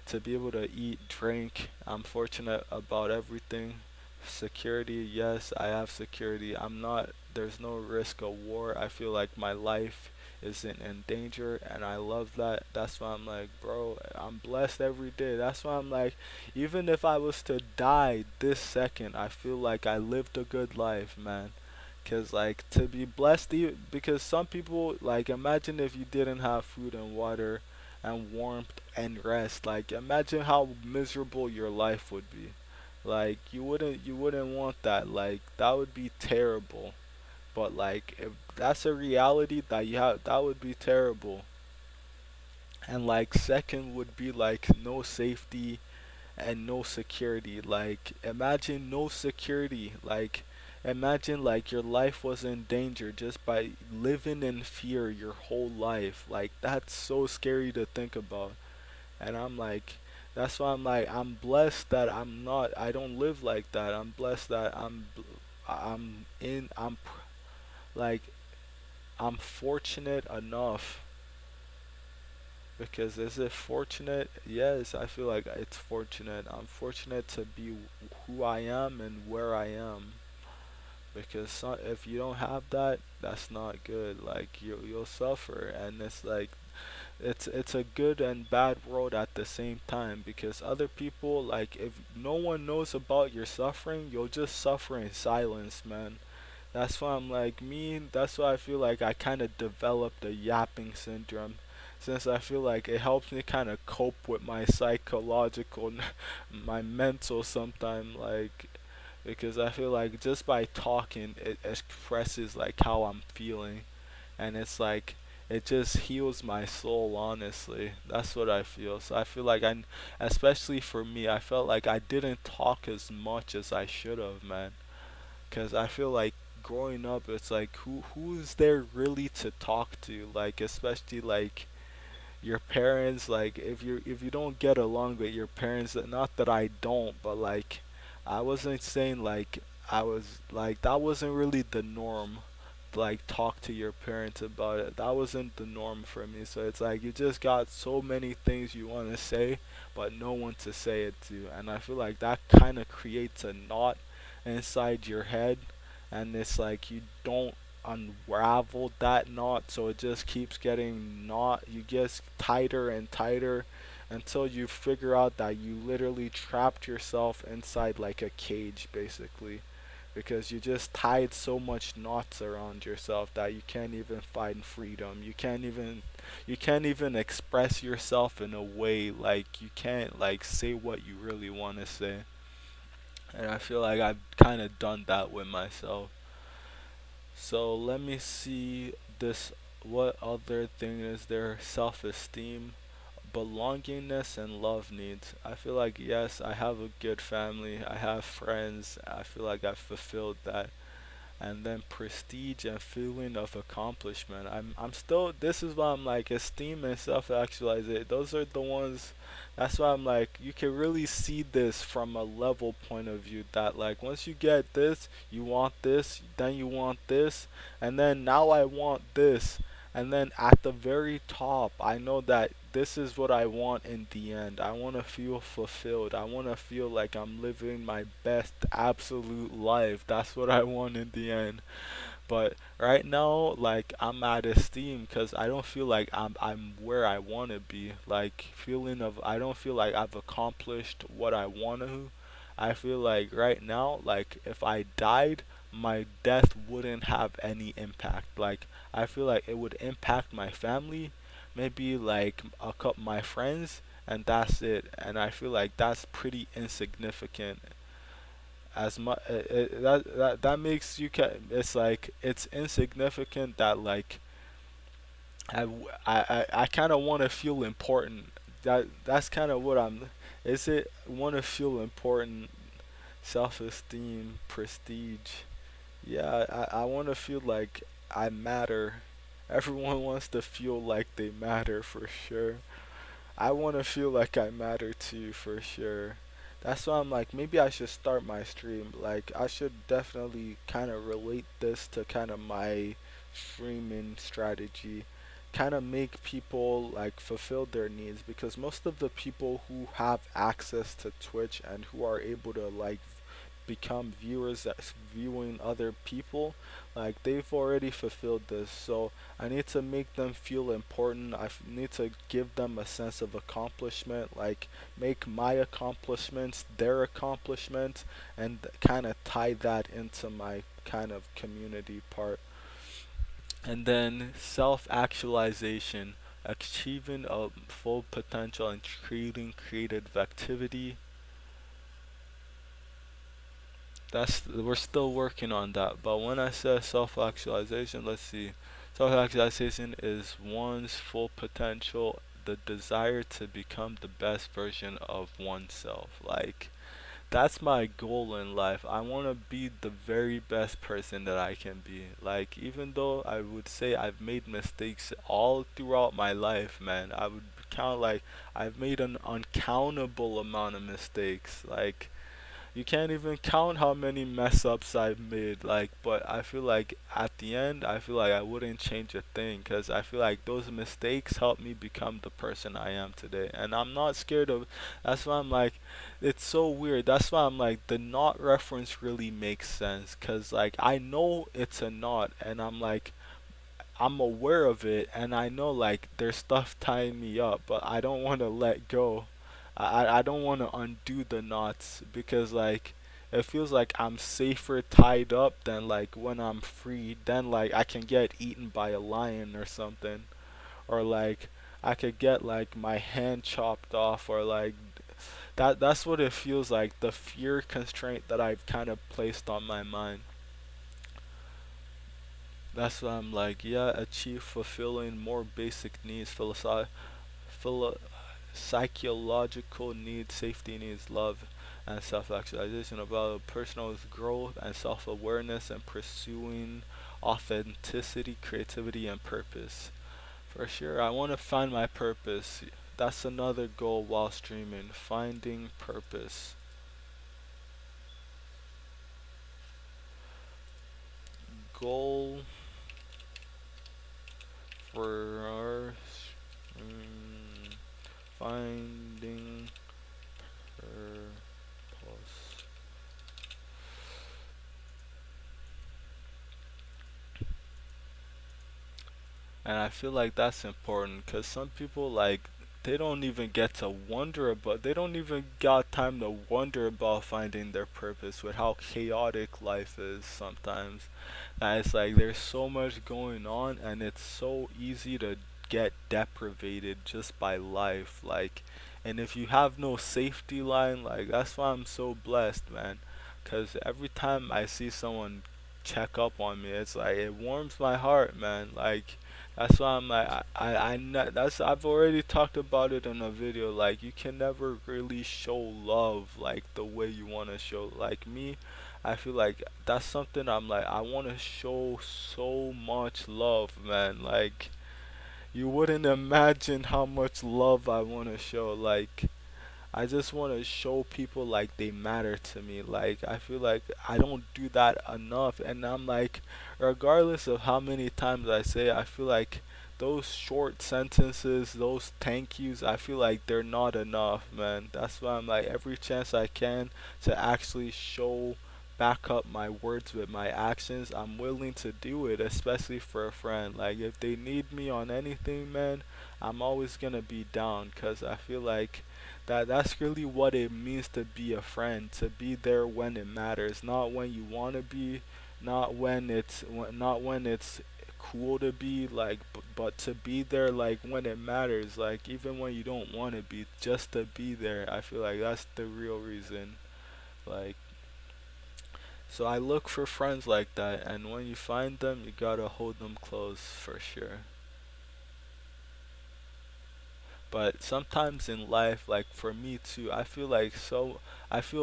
to be able to eat, drink. I'm fortunate about everything. Security, yes, I have security. I'm not, there's no risk of war. I feel like my life isn't in danger, and I love that. That's why I'm like, bro, I'm blessed every day. That's why I'm like, even if I was to die this second, I feel like I lived a good life, man. Cause like to be blessed, because some people, like, imagine if you didn't have food and water and warmth and rest. Like, imagine how miserable your life would be. Like, you wouldn't want that. Like, that would be terrible. But like, if that's a reality that you have, that would be terrible. And like, second would be like no safety and no security. Like, imagine no security. Like, imagine like your life was in danger just by living in fear your whole life. Like, that's so scary to think about. And I'm like, that's why I'm like, I'm blessed that I don't live like that. I'm blessed that I'm like I'm fortunate enough. Because is it fortunate? Yes, I feel like it's fortunate. I'm fortunate to be who I am and where I am. Because if you don't have that, that's not good. Like you'll suffer, and it's like it's a good and bad world at the same time. Because other people, like if no one knows about your suffering, you'll just suffer in silence, man. That's why I'm like me. That's why I feel like I kind of developed a yapping syndrome, since I feel like it helps me kind of cope with my psychological, my mental sometimes, like because I feel like just by talking, it expresses like how I'm feeling, and it's like it just heals my soul. Honestly, that's what I feel. So I feel like especially for me, I felt like I didn't talk as much as I should have, man. Cause I feel like growing up, it's like who's there really to talk to? Like especially like your parents. Like if you don't get along with your parents, not that I don't, but like I wasn't saying like I was like that wasn't really the norm. Like talk to your parents about it. That wasn't the norm for me. So it's like you just got so many things you want to say, but no one to say it to. And I feel like that kind of creates a knot inside your head, and it's like you don't unravel that knot, so it just keeps getting knot. You get tighter and tighter until you figure out that you literally trapped yourself inside like a cage, basically, because you just tied so much knots around yourself that you can't even find freedom. You can't even express yourself in a way, like you can't like say what you really want to say. And I feel like I've kind of done that with myself. So let me see this. What other thing is there? Self-esteem, belongingness, and love needs. I feel like yes, I have a good family. I have friends. I feel like I've fulfilled that. And then prestige and feeling of accomplishment. I'm still. This is why I'm like esteem and self-actualization. Those are the ones. That's why I'm like you can really see this from a level point of view, that like once you get this, you want this, then you want this, and then now I want this, and then at the very top, I know that this is what I want in the end. I want to feel fulfilled. I want to feel like I'm living my best absolute life. That's what I want in the end. But right now, like I'm at esteem because I don't feel like I'm where I want to be. Like feeling of I don't feel like I've accomplished what I want to. I feel like right now, like if I died, my death wouldn't have any impact. Like I feel like it would impact my family, maybe like a couple my friends, and that's it. And I feel like that's pretty insignificant. As much that makes you it's like it's insignificant that like I kind of want to feel important. That's kind of what I'm. Is it want to feel important? Self-esteem, prestige. Yeah, I want to feel like I matter. Everyone wants to feel like they matter for sure. I want to feel like I matter too, for sure. That's why I'm like, maybe I should start my stream. Like, I should definitely kind of relate this to kind of my streaming strategy. Kind of make people like fulfill their needs, because most of the people who have access to Twitch and who are able to like become viewers that's viewing other people, like they've already fulfilled this. So I need to make them feel important. Need to give them a sense of accomplishment, like make my accomplishments their accomplishments, and kind of tie that into my kind of community part. And then self actualization, achieving a full potential and creating creative activity. That's we're still working on that. But when I say self-actualization, let's see. Self-actualization is one's full potential, the desire to become the best version of oneself. Like that's my goal in life. I want to be the very best person that I can be. Like even though I would say I've made mistakes all throughout my life, man, I would count like I've made an uncountable amount of mistakes. Like you can't even count how many mess ups I've made. Like, but I feel like at the end, I feel like I wouldn't change a thing because I feel like those mistakes helped me become the person I am today. And I'm not scared of. That's why I'm like, it's so weird. That's why I'm like, the knot reference really makes sense because like I know it's a knot, and I'm like, I'm aware of it, and I know like there's stuff tying me up, but I don't want to let go. I don't want to undo the knots because like it feels like I'm safer tied up than like when I'm free. Then like I can get eaten by a lion or something, or like I could get like my hand chopped off, or like that's what it feels like. The fear constraint that I've kind of placed on my mind. That's why I'm like, yeah, achieve fulfilling more basic needs, philo- psychological needs, safety needs, love, and self-actualization, about personal growth and self-awareness, and pursuing authenticity, creativity, and purpose. For sure, I want to find my purpose. That's another goal while streaming, finding purpose. Goal for our finding purpose. And I feel like that's important because some people like they don't even get to wonder about, they don't even got time to wonder about finding their purpose with how chaotic life is sometimes. And it's like there's so much going on, and it's so easy to get deprivated just by life. Like, and if you have no safety line, like that's why I'm so blessed, man. Cause every time I see someone check up on me, it's like it warms my heart, man. Like that's why I'm like that's I've already talked about it in a video. Like you can never really show love like the way you want to show. Like me, I feel like that's something I'm like I want to show so much love, man. Like you wouldn't imagine how much love I want to show. Like I just want to show people like they matter to me. Like I feel like I don't do that enough, and I'm like, regardless of how many times I say, I feel like those short sentences, those thank yous, I feel like they're not enough, man. That's why I'm like every chance I can to actually show back up my words with my actions, I'm willing to do it, especially for a friend. Like if they need me on anything, man, I'm always gonna be down, cause I feel like that's really what it means to be a friend, to be there when it matters, not when you want to be, not when it's cool to be, like but to be there like when it matters, like even when you don't want to be, just to be there. I feel like that's the real reason. Like so I look for friends like that, and when you find them, you gotta hold them close for sure. But sometimes in life, like for me too, I feel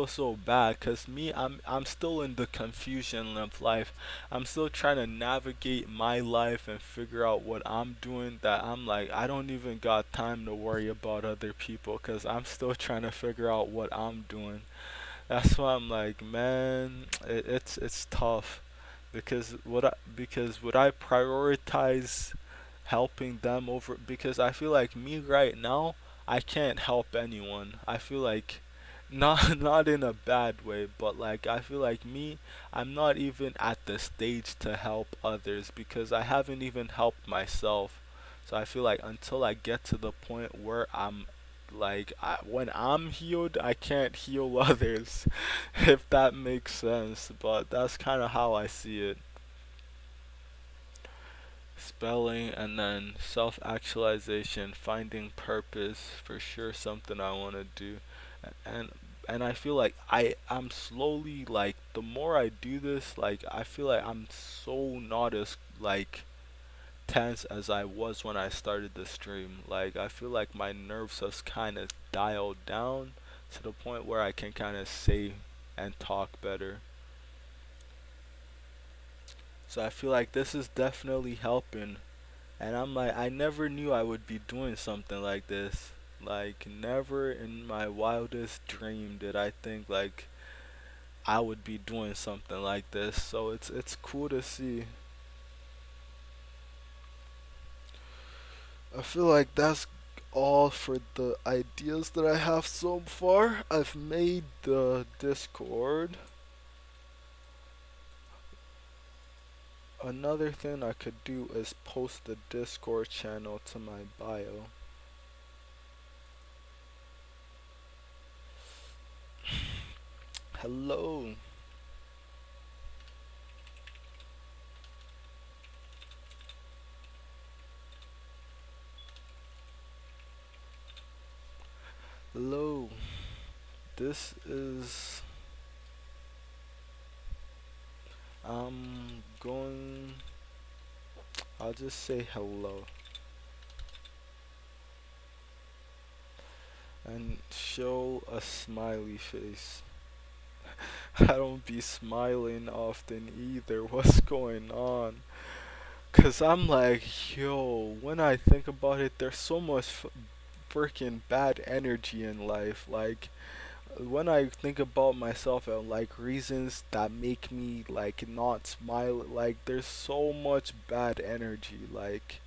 so bad because me, I'm still in the confusion of life. I'm still trying to navigate my life and figure out what I'm doing, that I'm like I don't even got time to worry about other people because I'm still trying to figure out what I'm doing. That's why I'm like, man, it's tough because would I prioritize helping them over, because I feel like me right now, I can't help anyone. I feel like not not in a bad way, but like I feel like me, I'm not even at the stage to help others because I haven't even helped myself. So I feel like until I get to the point where I'm like when I'm healed, I can't heal others, if that makes sense. But that's kind of how I see it. Spelling, and then self-actualization, finding purpose, for sure something I want to do. and and I feel like I'm slowly, like the more I do this, like I feel like I'm so not as like tense as I was when I started the stream. Like I feel like my nerves has kind of dialed down to the point where I can kind of say and talk better. So I feel like this is definitely helping. And I'm like, I never knew I would be doing something like this. Like, never in my wildest dream did I think, like, I would be doing something like this. So it's cool to see. I feel like that's all for the ideas that I have so far. I've made the Discord. Another thing I could do is post the Discord channel to my bio. Hello. Hello. This is I'm going I'll just say hello and show a smiley face. I don't be smiling often either. What's going on? Cause I'm like, yo, when I think about it, there's so much freaking bad energy in life. Like, when I think about myself and like reasons that make me like not smile, like there's so much bad energy. Like,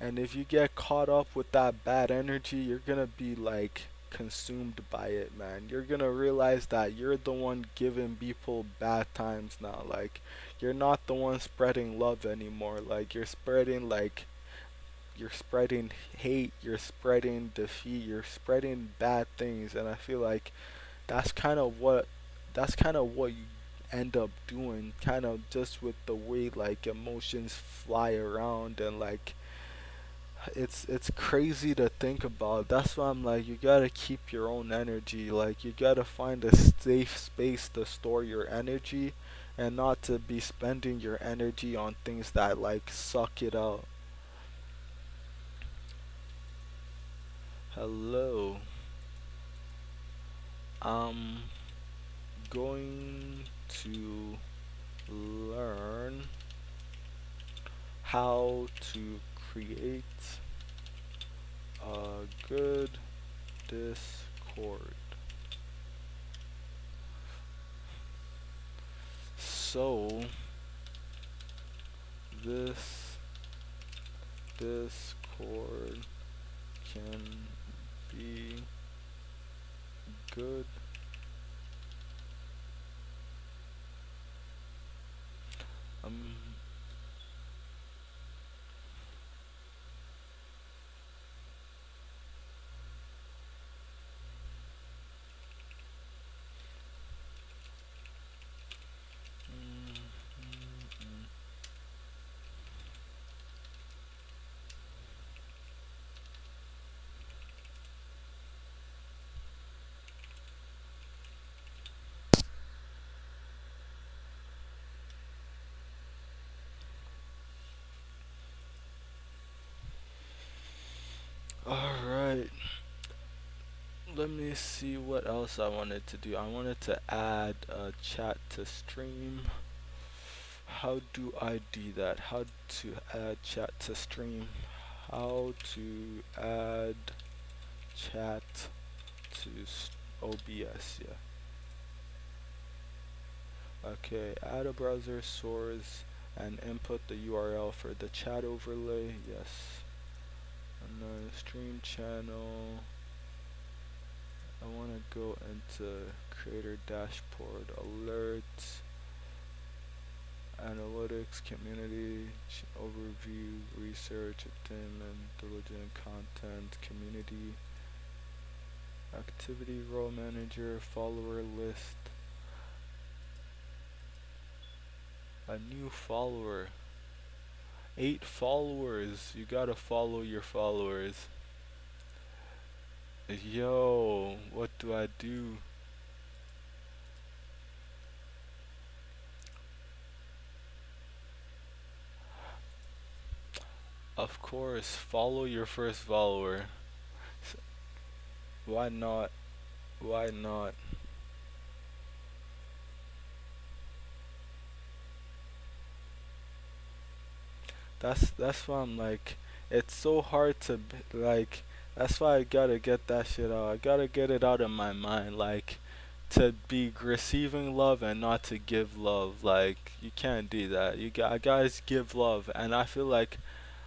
and if you get caught up with that bad energy, you're gonna be like consumed by it, man. You're gonna realize that you're the one giving people bad times now. Like, you're not the one spreading love anymore. Like, you're spreading hate, you're spreading defeat, you're spreading bad things, and I feel like that's kind of what that's kind of what you end up doing, kind of just with the way like emotions fly around, and like it's crazy to think about. That's why I'm like, you gotta keep your own energy. Like, you gotta find a safe space to store your energy, and not to be spending your energy on things that like suck it out. Hello. I'm going to learn how to create a good Discord. So this Discord can be good. Um, Alright, let me see what else I wanted to do. I wanted to add a chat to stream. How do I do that? How to add chat to stream? How to add chat to OBS, yeah. Okay, add a browser source and input the URL for the chat overlay, yes. And then stream channel. I want to go into creator dashboard, alerts, analytics, community, overview, research, attainment, diligent content, community, activity, role manager, follower list, a new follower, 8 followers. You gotta follow your followers. Yo, what do I do? Of course, follow your first follower. Why not? Why not? That's why I'm like, it's so hard to like. That's why I gotta get that shit out. I gotta get it out of my mind. Like, to be receiving love and not to give love. Like you can't do that. You guys give love, and I feel like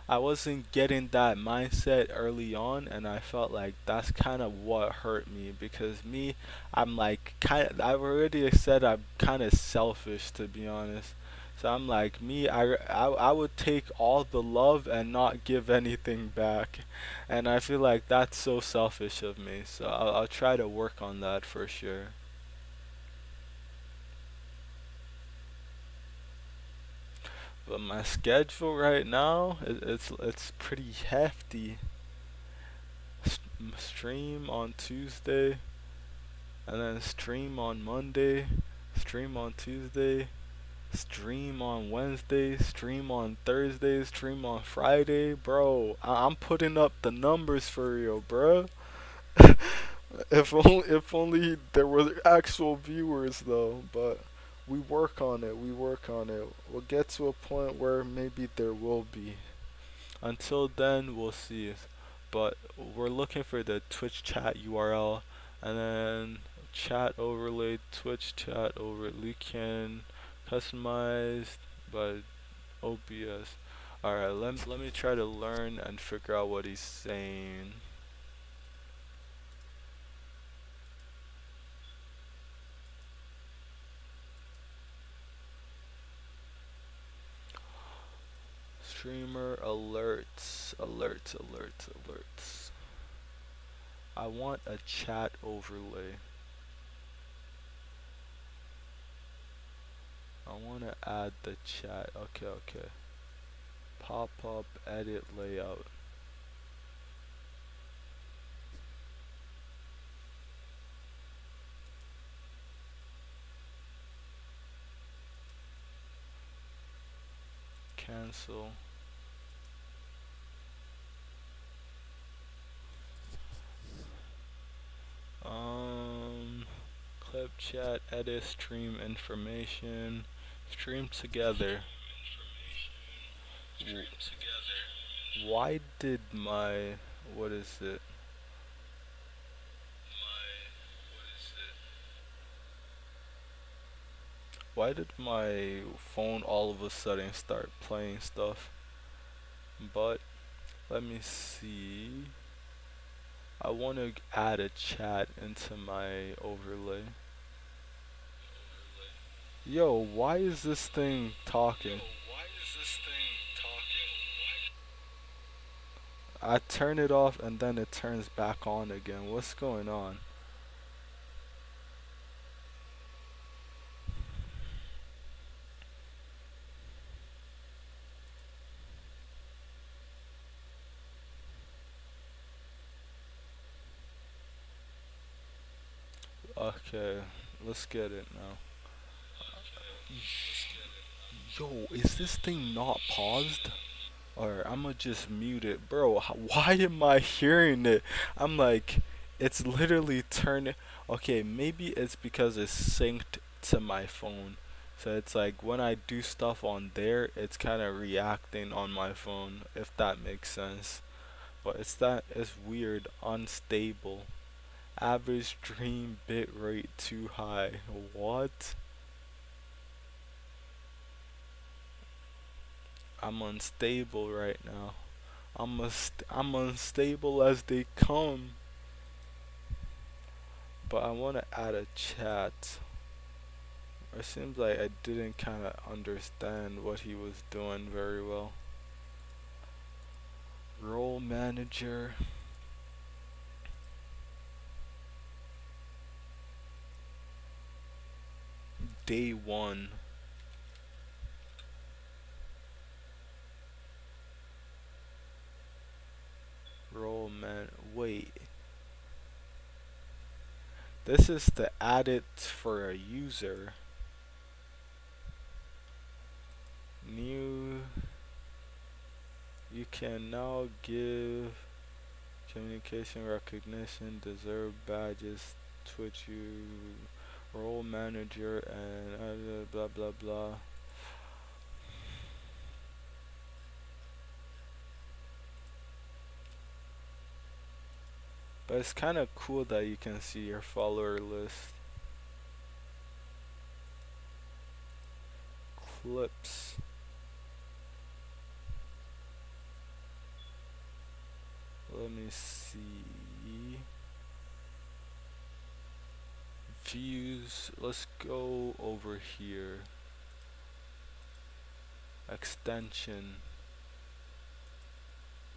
I wasn't getting that mindset early on, and I felt like that's kind of what hurt me because me, I'm like kind of, I've already said I'm kind of selfish to be honest. So I'm like me, I would take all the love and not give anything back, and I feel like that's so selfish of me. So I'll try to work on that for sure. But my schedule right now, it's pretty hefty. Stream on Tuesday, and then stream on Monday, stream on Tuesday, stream on Wednesday, stream on Thursday, stream on Friday, bro. I'm putting up the numbers for real, bro. If only there were actual viewers though, but we work on it. We work on it. We'll get to a point where maybe there will be. Until then, we'll see. But we're looking for the Twitch chat URL, and then chat overlay, Twitch chat overlay can customized by OBS. Alright, let me try to learn and figure out what he's saying. Streamer alerts, alerts. I want a chat overlay. I want to add the chat. Okay. Pop up, edit layout. Cancel. Clip chat, edit, stream information, stream together. Why did my, what is it? Why did my phone all of a sudden start playing stuff? But let me see. I want to add a chat into my overlay. Yo, why is this thing talking? I turn it off and then it turns back on again. What's going on? Okay, let's get it now. Yo, is this thing not paused? Or I'ma just mute it. Bro, why am I hearing it? I'm like, it's literally turning. Okay, maybe it's because it's synced to my phone. So it's like when I do stuff on there, it's kind of reacting on my phone, if that makes sense. But it's weird, unstable. Average stream bit rate too high. What? I'm unstable right now. I'm unstable as they come. But I want to add a chat. It seems like I didn't kind of understand what he was doing very well. Role manager. Day 1. Role man. Wait. This is to add it for a user. New. You can now give communication recognition, deserve badges, Twitch you, role manager, and blah blah blah. But it's kind of cool that you can see your follower list. clips. Let me see. Views. Let's go over here. Extension.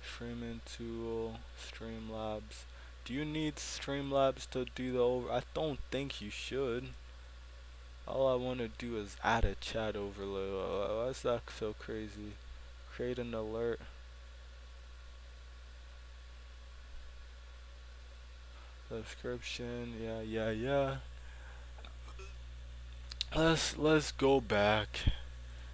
Streaming tool. Streamlabs. Do you need Streamlabs to do the over? I don't think you should. All I want to do is add a chat overlay. Why is that so crazy? Create an alert. Subscription. Yeah. Let's go back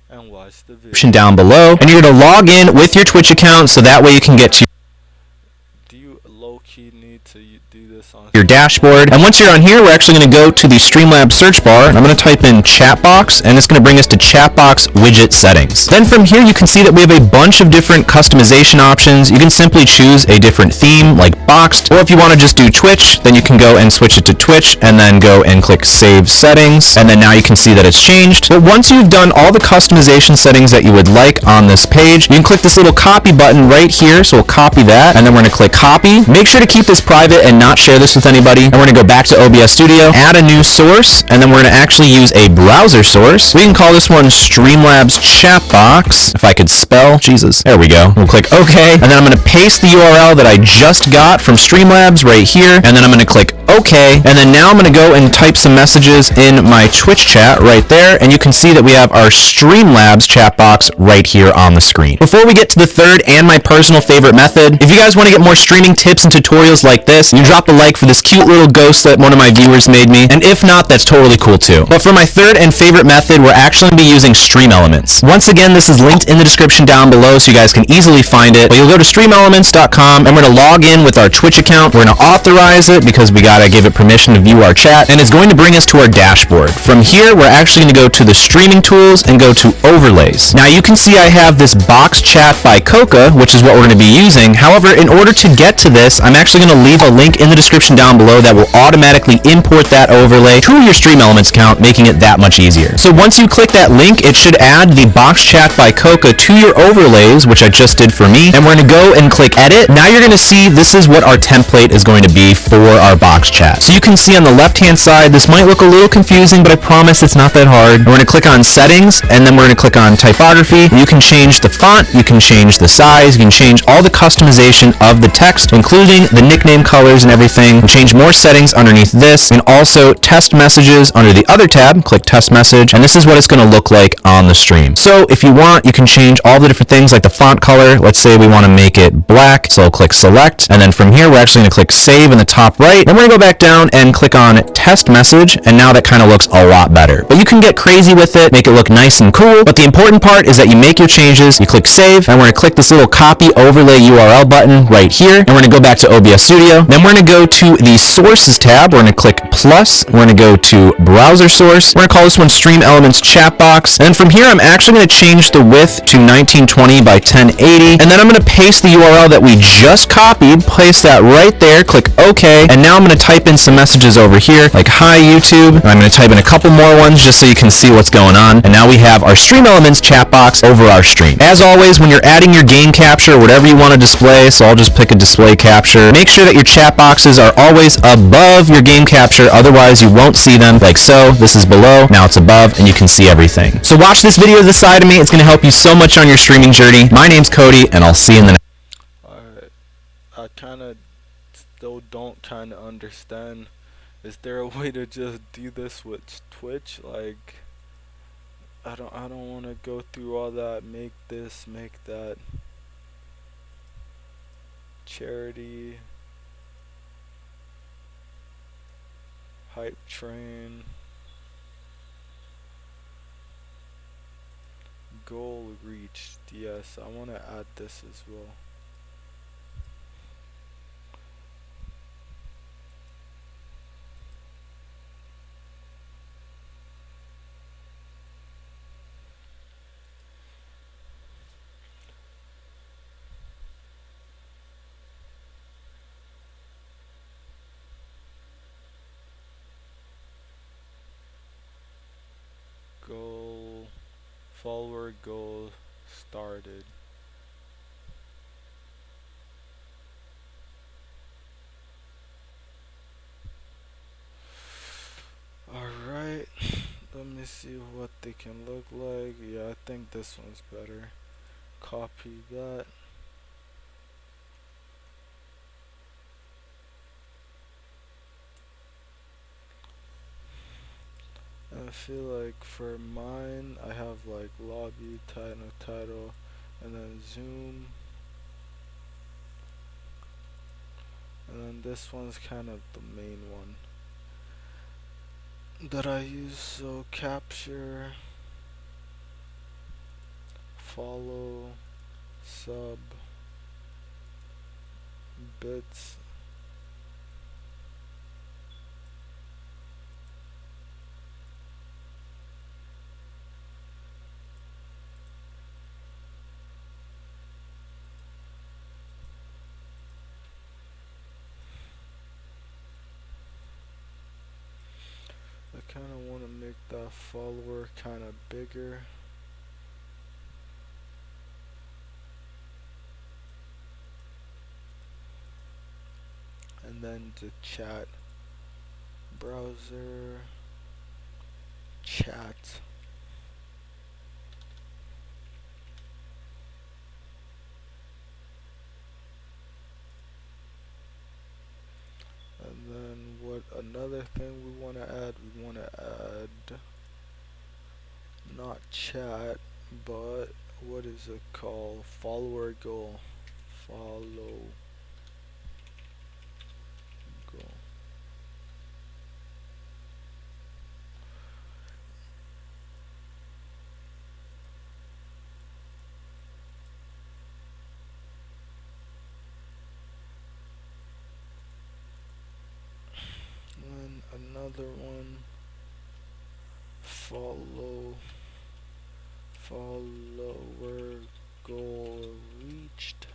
and watch the video. Down below, and you're going to log in with your Twitch account so that way you can get to Do you low-key need to do this on your dashboard? And once you're on here, we're actually going to go to the Streamlabs search bar, and I'm going to type in Chatbox, and it's going to bring us to Chatbox widget settings. Then from here, you can see that we have a bunch of different customization options. You can simply choose a different theme, like Boxed, or if you want to just do Twitch, then you can go and switch it to Twitch, and then go and click Save Settings, and then now you can see that it's changed. But once you've done all the customization settings that you would like on this page, you can click this little copy button right here, so we'll copy that, and then we're going to click Copy. Make sure to keep this private and not share this with anybody. And we're going to go back to OBS Studio, add a new source, and then we're going to actually use a browser source. We can call this one Streamlabs Chatbox. If I could spell, Jesus. There we go. We'll click OK, and then I'm going to paste the URL that I just got from Streamlabs right here, and then I'm going to click OK, and then now I'm going to go and type some messages in my Twitch chat right there, and you can see that we have our Streamlabs Chatbox right here on the screen. Before we get to the third and my personal favorite method, if you guys want to get more streaming tips and tutorials like this, you drop a like for this cute little ghost that one of my viewers made me, and if not, that's totally cool too. But for my third and favorite method, we're actually going to be using Stream Elements. Once again, this is linked in the description down below so you guys can easily find it. But you'll go to streamelements.com, and we're going to log in with our Twitch account. We're going to authorize it because we got to give it permission to view our chat, and it's going to bring us to our dashboard. From here, we're actually going to go to the streaming tools and go to overlays. Now you can see I have this box chat by Coca, which is what we're going to be using. However, in order to get to this, I'm actually going to leave a link in the description down below that will automatically import that overlay to your Stream Elements account, making it that much easier. So once you click that link, it should add the box chat by Coca to your overlays, which I just did for me, and we're going to go and click edit. Now you're going to see this is what our template is going to be for our box chat. So you can see on the left hand side, this might look a little confusing, but I promise it's not that hard. We're going to click on settings, and then we're going to click on typography. You can change the font, you can change the size, you can change all the customization of the text, including the nickname colors and everything, and change more settings underneath this, and also test messages under the other tab. Click test message, and this is what it's going to look like on the stream. So if you want, you can change all the different things like the font color. Let's say we want to make it black, so I'll click select, and then from here we're actually going to click save in the top right. Then we're going to go back down and click on test message, and now that kind of looks a lot better. But you can get crazy with it, make it look nice and cool, but the important part is that you make your changes, you click save, and we're going to click this little copy overlay URL button right here, and we're going to go back to OBS Studio. Then we're going to go to the sources tab, we're going to click plus, we're going to go to browser source, we're going to call this one Stream Elements Chatbox, and from here I'm actually going to change the width to 1920 by 1080, and then I'm going to paste the URL that we just copied, place that right there, click OK, and now I'm going to type in some messages over here, like hi YouTube, and I'm going to type in a couple more ones just so you can see what's going on, and now we have our Stream Elements Chatbox over our stream. As always, when you're adding your game capture, whatever you want to display, so I'll just pick a display capture, make sure that your chat boxes are always above your game capture, otherwise you won't see them, like so. This is below, now it's above, and you can see everything. So watch this video to the side of me, it's going to help you so much on your streaming journey. My name's Cody, and I'll see you in the next. Alright, I kinda still don't kinda understand. Is there a way to just do this with Twitch? Like, I don't wanna go through all that, make this, make that. Charity. Hype train. Goal reached. Yes, I wanna add this as well. Goal follower goal started. Alright, let me see what they can look like. Yeah, I think this one's better. Copy that. I feel like for mine, I have like lobby, title, and then zoom. And then this one's kind of the main one that I use. So capture, follow, sub, bits. I kind of want to make that follower kind of bigger. And then the chat, browser, chat. And then what another thing we want to add, not chat, but what is it called? Follower goal. Follow goal. And another one, follower goal reached.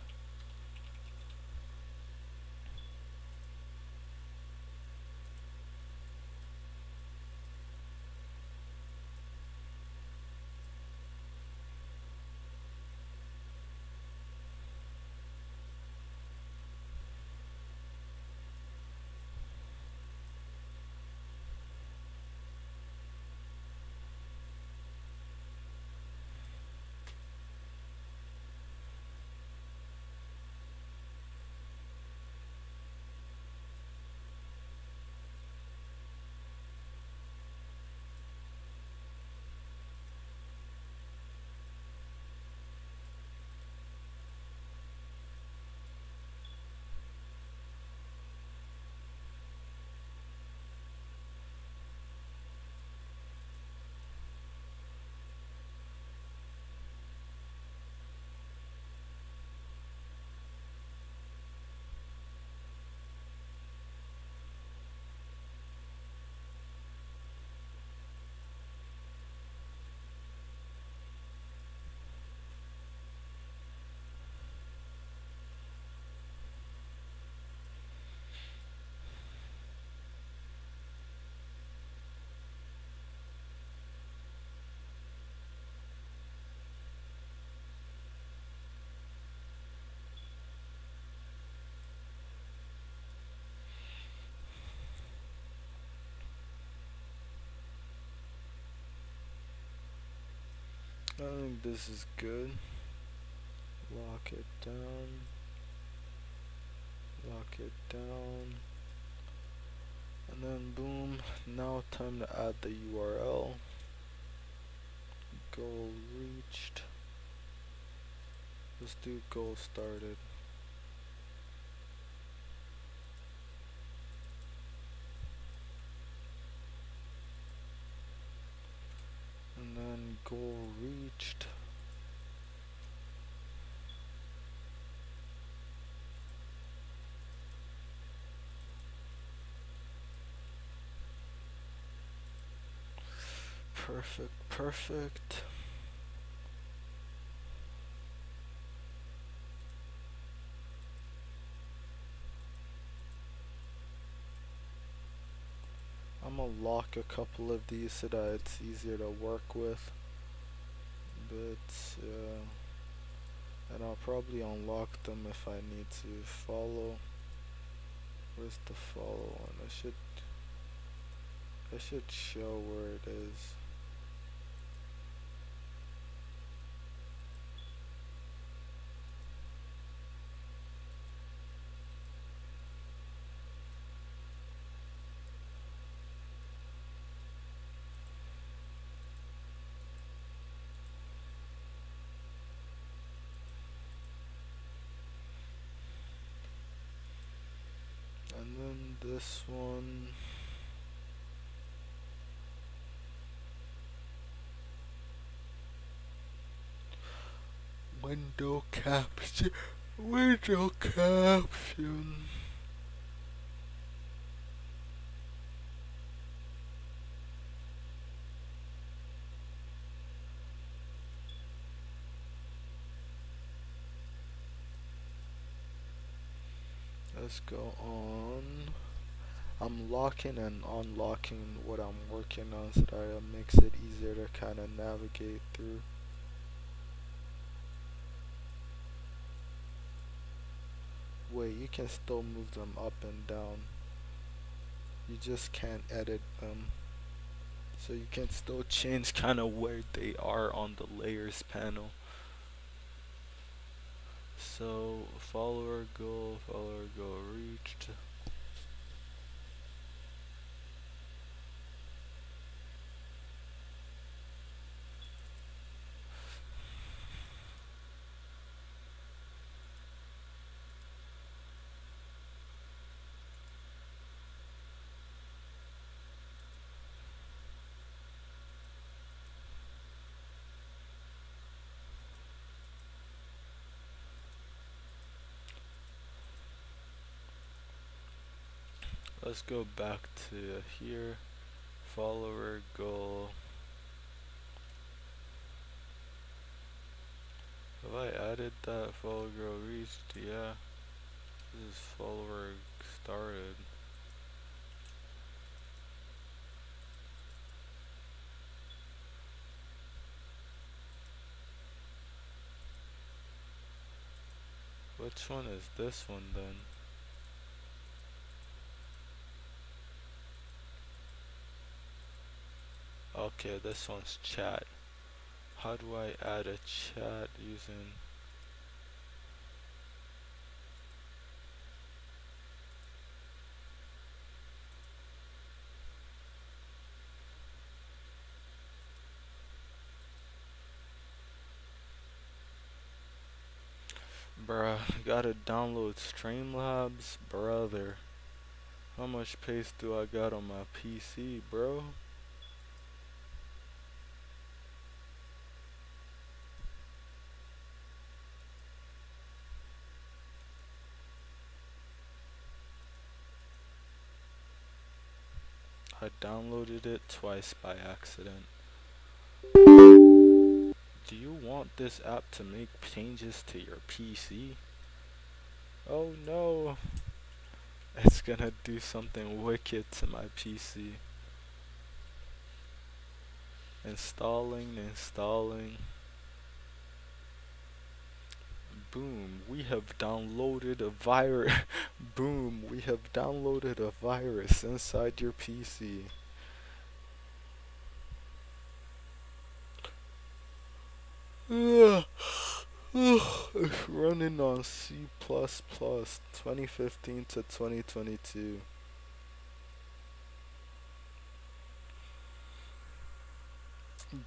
I think this is good. Lock it down. Lock it down. And then boom. Now time to add the URL. Goal reached. Let's do goal started. And then goal reached. Perfect. I'm gonna lock a couple of these so that it's easier to work with. bit, yeah. And I'll probably unlock them if I need to. Follow. Where's the follow one? I should show where it is. And then this one. Window caption. Window caption. Let's go on. I'm locking and unlocking what I'm working on so that it makes it easier to kind of navigate through. Wait, you can still move them up and down. You just can't edit them. So you can still change kind of where they are on the layers panel. So follower goal reached. Let's go back to here. Follower goal. Have I added that follower goal reached? Yeah. This is follower started. Which one is this one then? Okay, this one's chat. How do I add a chat using... Bruh, gotta download Streamlabs, brother. How much space do I got on my PC, bro? I downloaded it twice by accident. Do you want this app to make changes to your PC? Oh no! It's gonna do something wicked to my PC. Installing. Boom, we have downloaded a virus. Boom, we have downloaded a virus inside your PC. It's running on C++ 2015 to 2022.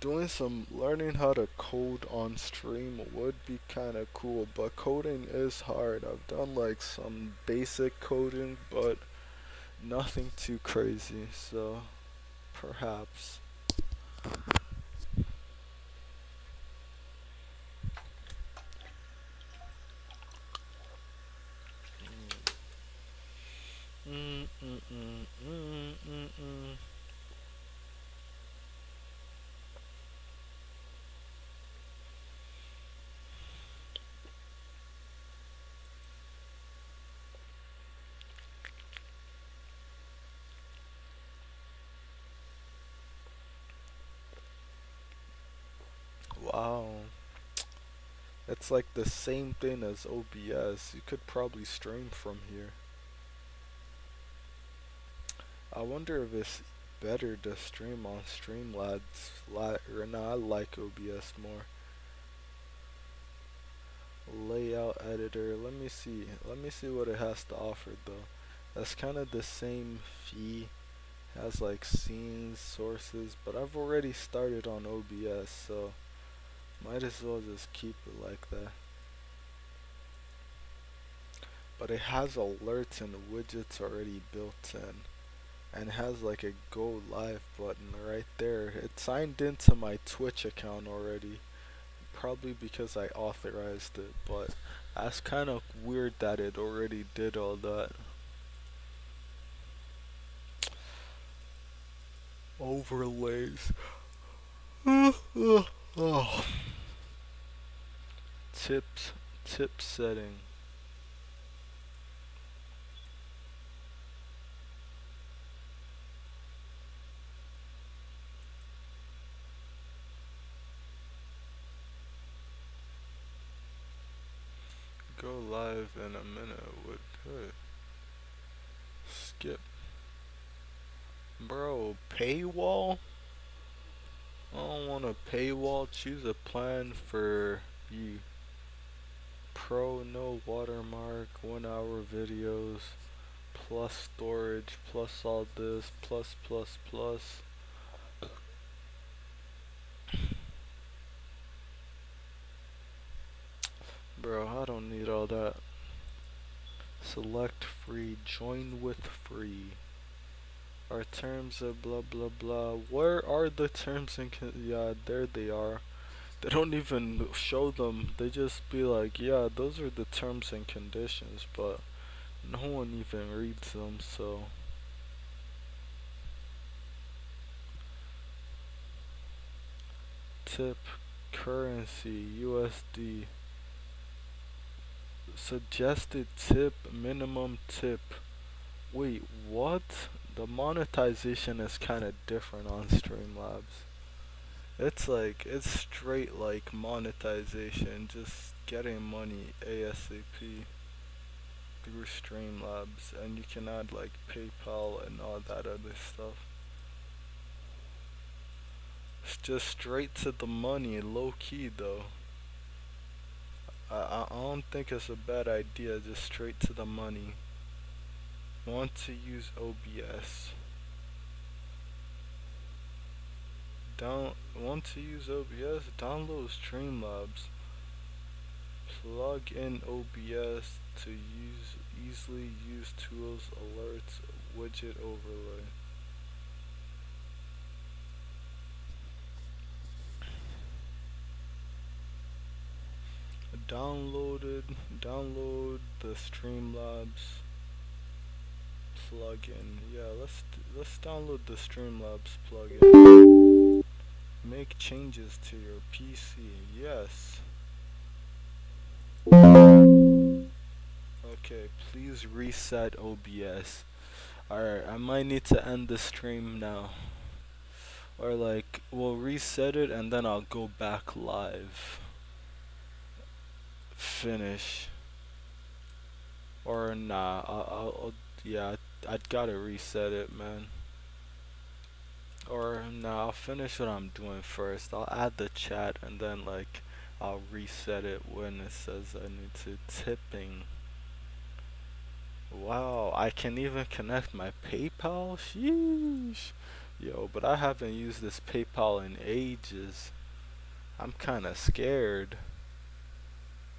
Doing some learning how to code on stream would be kind of cool, but coding is hard. I've done like some basic coding, but nothing too crazy, so perhaps. Wow. It's like the same thing as OBS. You could probably stream from here. I wonder if it's better to stream on Streamlabs. Or nah, I like OBS more. Layout editor. Let me see. Let me see what it has to offer though. That's kind of the same fee. Has like scenes, sources, but I've already started on OBS, so might as well just keep it like that. But it has alerts and widgets already built in, and it has like a go live button right there. It signed into my Twitch account already, probably because I authorized it, but that's kind of weird that it already did all that. Overlays. Oh. Tip setting. Go live in a minute would good. Skip. Bro, paywall? I don't want a paywall. Choose a plan for you. Pro, no watermark, 1 hour videos, plus storage, plus all this, plus. Bro, I don't need all that. Select free, join with free. Our terms of blah blah blah. Where are the terms and yeah, there they are. They don't even show them. They just be like, yeah, those are the terms and conditions, but no one even reads them, so. Tip, currency, USD. Suggested tip, minimum tip. Wait, what? The monetization is kind of different on Streamlabs. It's like, it's straight like monetization, just getting money ASAP through Streamlabs, and you can add like PayPal and all that other stuff. It's just straight to the money, low key though. I don't think it's a bad idea, just straight to the money. Want to use OBS. Want to use OBS? Download Streamlabs. Plug in OBS to easily use tools, alerts, widget overlay. Download the Streamlabs plugin. Yeah, let's download the Streamlabs plugin. Make changes to your PC. Yes. Okay, please reset OBS. Alright, I might need to end the stream now. Or like, we'll reset it and then I'll go back live. Finish. Or nah, yeah, I'd gotta reset it, man. Or nah, I'll finish what I'm doing first. I'll add the chat and then like I'll reset it when it says I need to. Tipping. Wow, I can even connect my PayPal? Sheesh. Yo, but I haven't used this PayPal in ages. I'm kinda scared.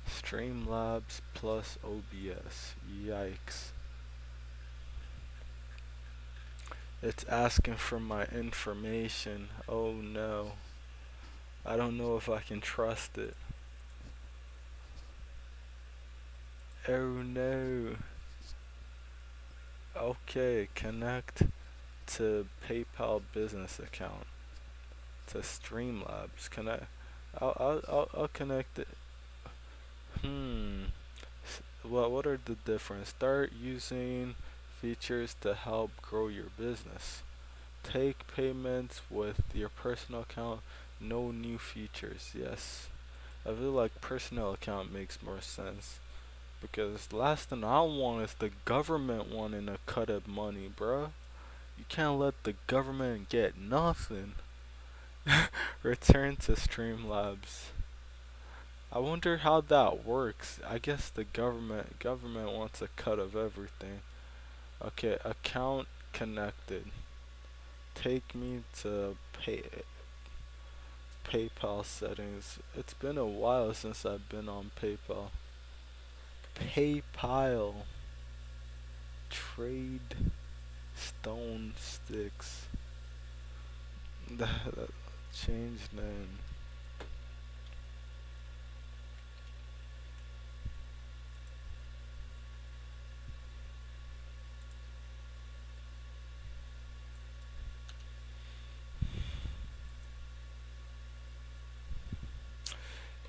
Streamlabs plus OBS. Yikes. It's asking for my information. Oh no. I don't know if I can trust it. Oh no. Okay, connect to PayPal business account. To Streamlabs. I'll connect it. What are the difference? Start using features to help grow your business. Take payments with your personal account. No new features. Yes. I feel like personal account makes more sense. Because the last thing I want is the government wanting a cut of money, bruh. You can't let the government get nothing. Return to Streamlabs. I wonder how that works. I guess the government wants a cut of everything. Okay, account connected. Take me to PayPal settings. It's been a while since I've been on PayPal. PayPal. Trade stone sticks. That change name.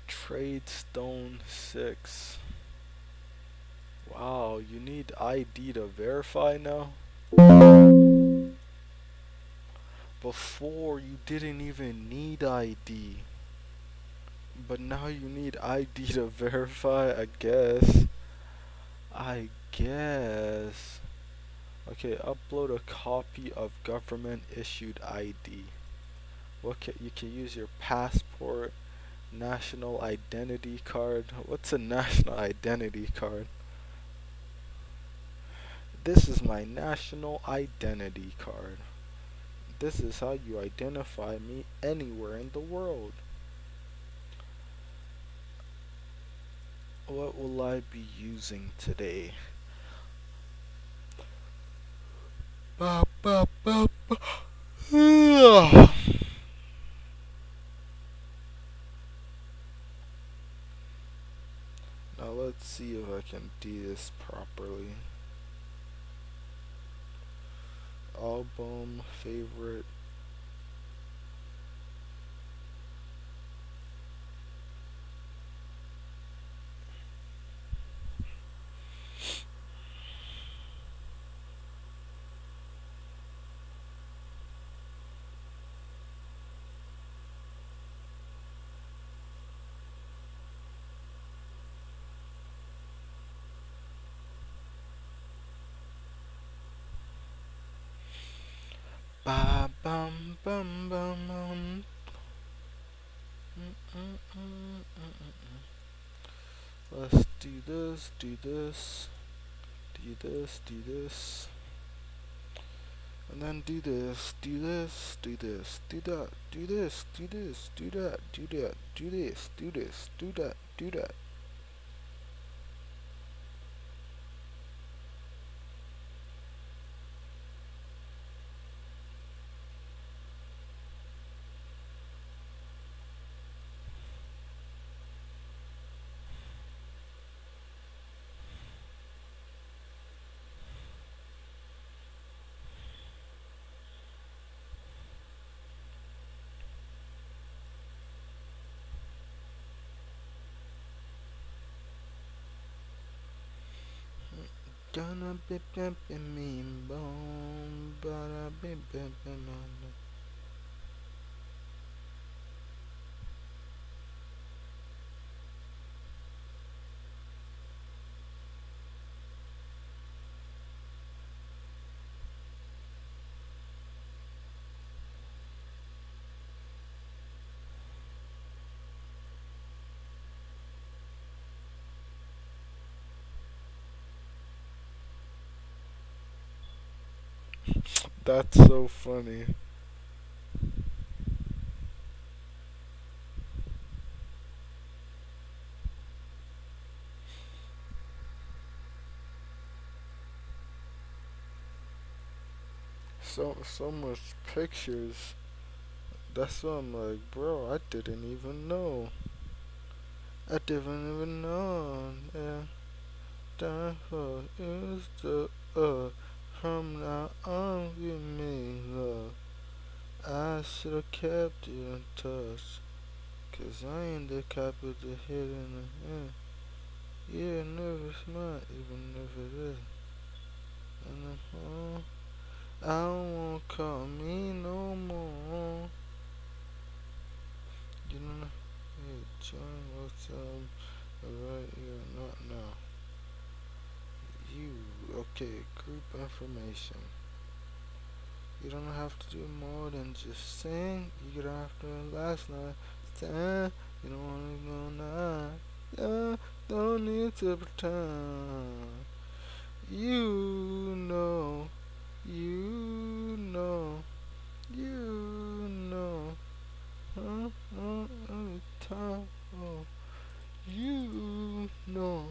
Trade stone 6. Wow, you need ID to verify now? Before you didn't even need ID. But now you need ID to verify, I guess. I guess. Okay, upload a copy of government issued ID. You can use your passport, national identity card. What's a national identity card? This is my national identity card. This is how you identify me anywhere in the world. What will I be using today? Ba, ba, ba, ba. Now let's see if I can do this properly. Album, favorite. Ba bum bum bum bum. Let's do this, do this, do this, do this, and then do this, do this, do this, do that, do this, do this, do that, do that, do this, do this, do that, do that. Gonna be pimpin' me bone, but I be pimpin' my. That's so funny. So much pictures. That's why I'm like, bro, I didn't even know. I didn't even know. Yeah. Time for is the from now on we made love. I should've kept you in touch. Cause I ain't the cop with the head in the hand. Yeah, never smart, even if it is. And I don't want to call me no more. You know, hey, John, what's Okay, group information. You don't have to do more than just sing. You don't have to last night. Stand. You don't want to go now. Don't need to pretend. You know. You know. You know. Every time. Oh. You know.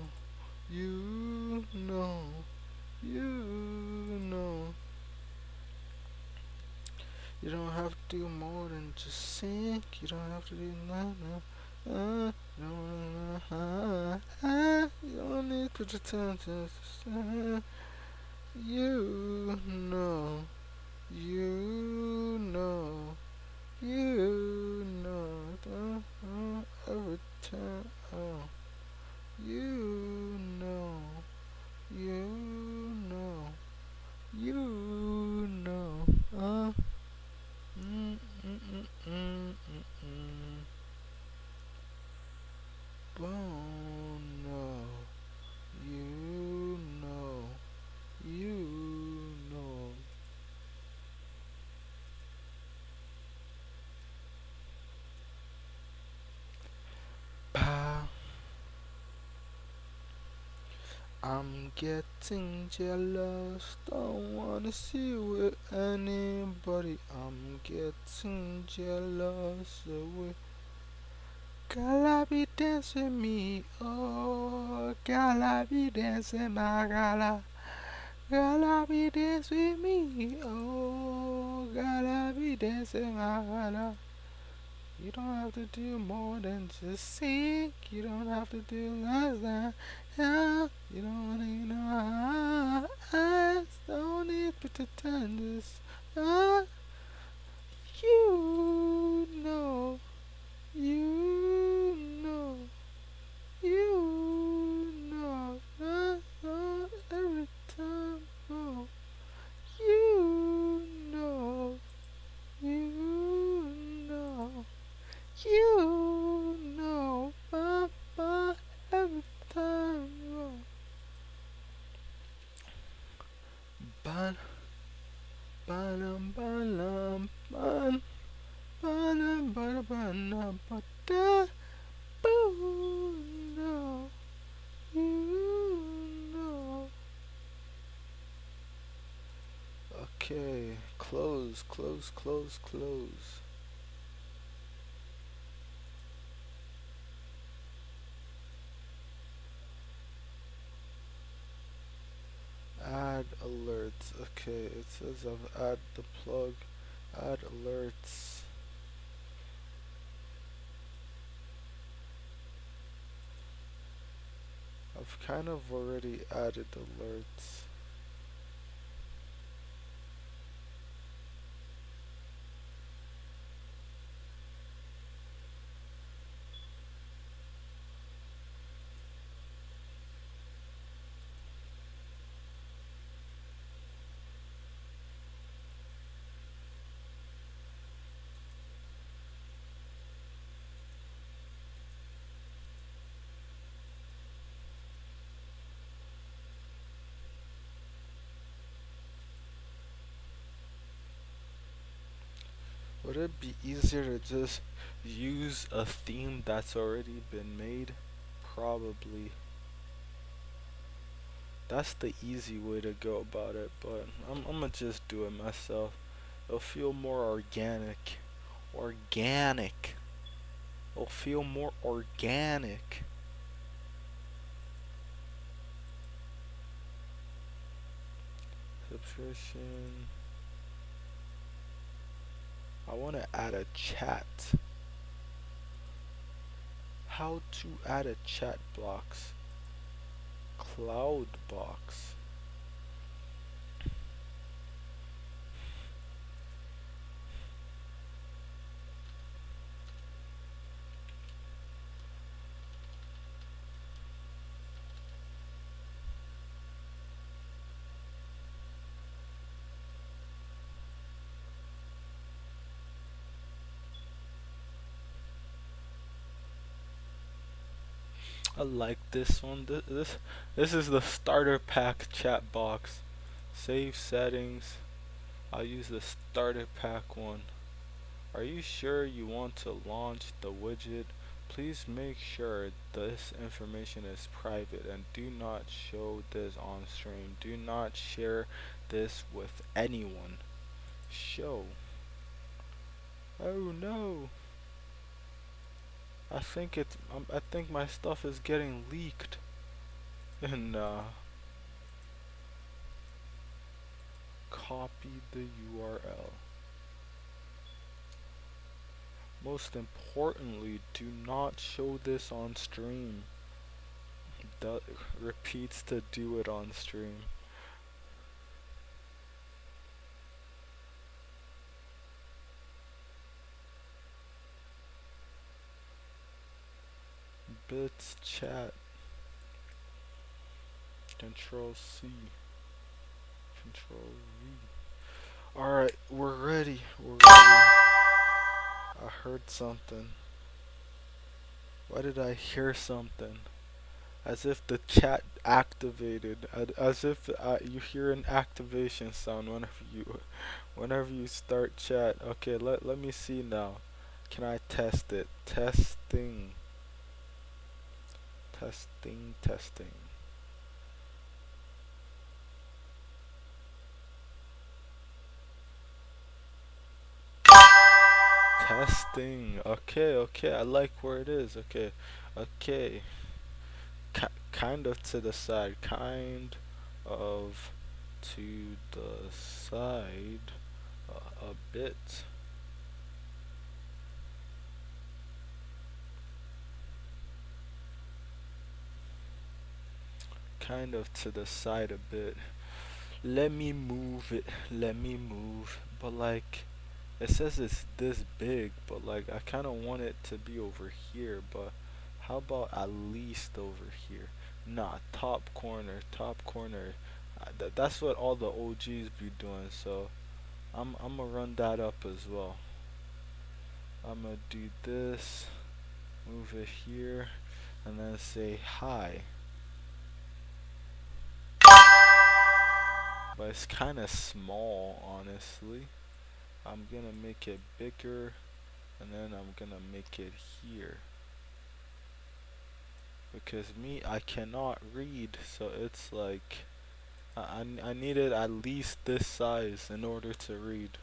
You know. You know. You don't have to do more than just sing. You don't have to do nothing. You don't need to pretend to sing. You know. You know. You know. Every time. Oh. You know. You know. You know. Mm, mm, mm, mm, mm, mm. Bono. You know. You know. Bah. I'm getting jealous. Don't wanna see you with anybody. I'm getting jealous. Gala be dancing me, oh, gala be dancing my gala. Gala be dancing with me, oh, gala be dancing my gala. You don't have to do more than just sing. You don't have to do less than yeah. You don't need no eyes. Don't need to pretend this. You know. You know. You know. Every time. Oh. You know. You know. You know, Papa, every time. Ban, banam, banam, ban, banam, banam, banam, bada, boo, no, you know. Okay, close, close, close, close. Add alerts. Okay, it says I've added the plug. Add alerts. I've kind of already added alerts. Would it be easier to just use a theme that's already been made? Probably. That's the easy way to go about it, but I'm gonna just do it myself. It'll feel more organic. Organic. It'll feel more organic. Subscription. I want to add a chat. How to add a chat box. Cloud box. I like this one. This is the starter pack chat box. Save settings. I'll use the starter pack one. Are you sure you want to launch the widget? Please make sure this information is private and do not show this on stream. Do not share this with anyone. Show. Oh no. I think my stuff is getting leaked. And copy the URL. Most importantly, do not show this on stream. That repeats to do it on stream. Bits chat. Control C. Control V. Alright, we're ready. We're ready. I heard something. Why did I hear something? As if the chat activated. As if you hear an activation sound whenever you start chat. Okay, let me see now. Can I test it? Testing. Testing, testing. Testing. Okay, I like where it is. Okay. Kind of to the side. Kind of to the side a bit. Kind of to the side a bit. Let me move it. But like, it says it's this big, but like I kind of want it to be over here, but how about at least over here? Nah, top corner. That's what all the OGs be doing, so I'm gonna run that up as well. I'm gonna do this, move it here, and then say hi. But it's kind of small, honestly. I'm gonna make it bigger, and then I'm gonna make it here. Because I cannot read, so it's like I needed at least this size in order to read.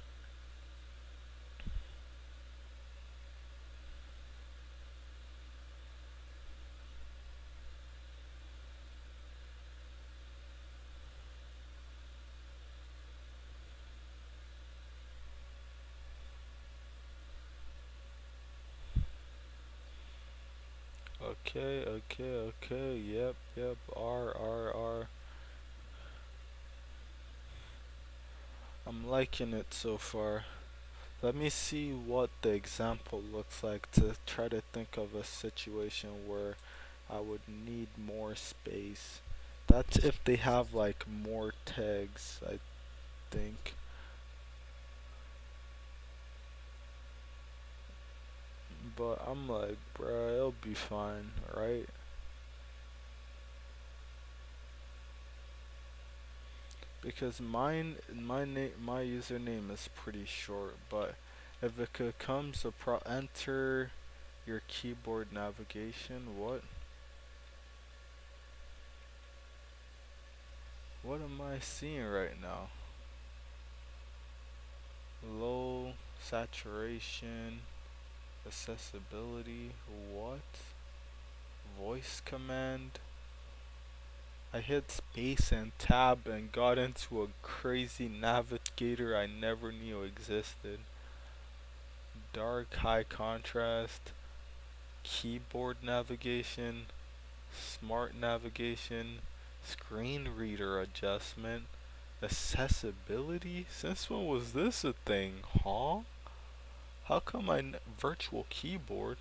Okay, yep, R. I'm liking it so far. Let me see what the example looks like to try to think of a situation where I would need more space. That's if they have like more tags, I think. But I'm like, bruh, it'll be fine, right? Because my username is pretty short, but if it becomes enter your keyboard navigation, what am I seeing right now? Low saturation, accessibility, what? Voice command. I hit space and tab and got into a crazy navigator I never knew existed. Dark high contrast, keyboard navigation, smart navigation, screen reader adjustment, accessibility. Since when was this a thing, huh? How come virtual keyboard?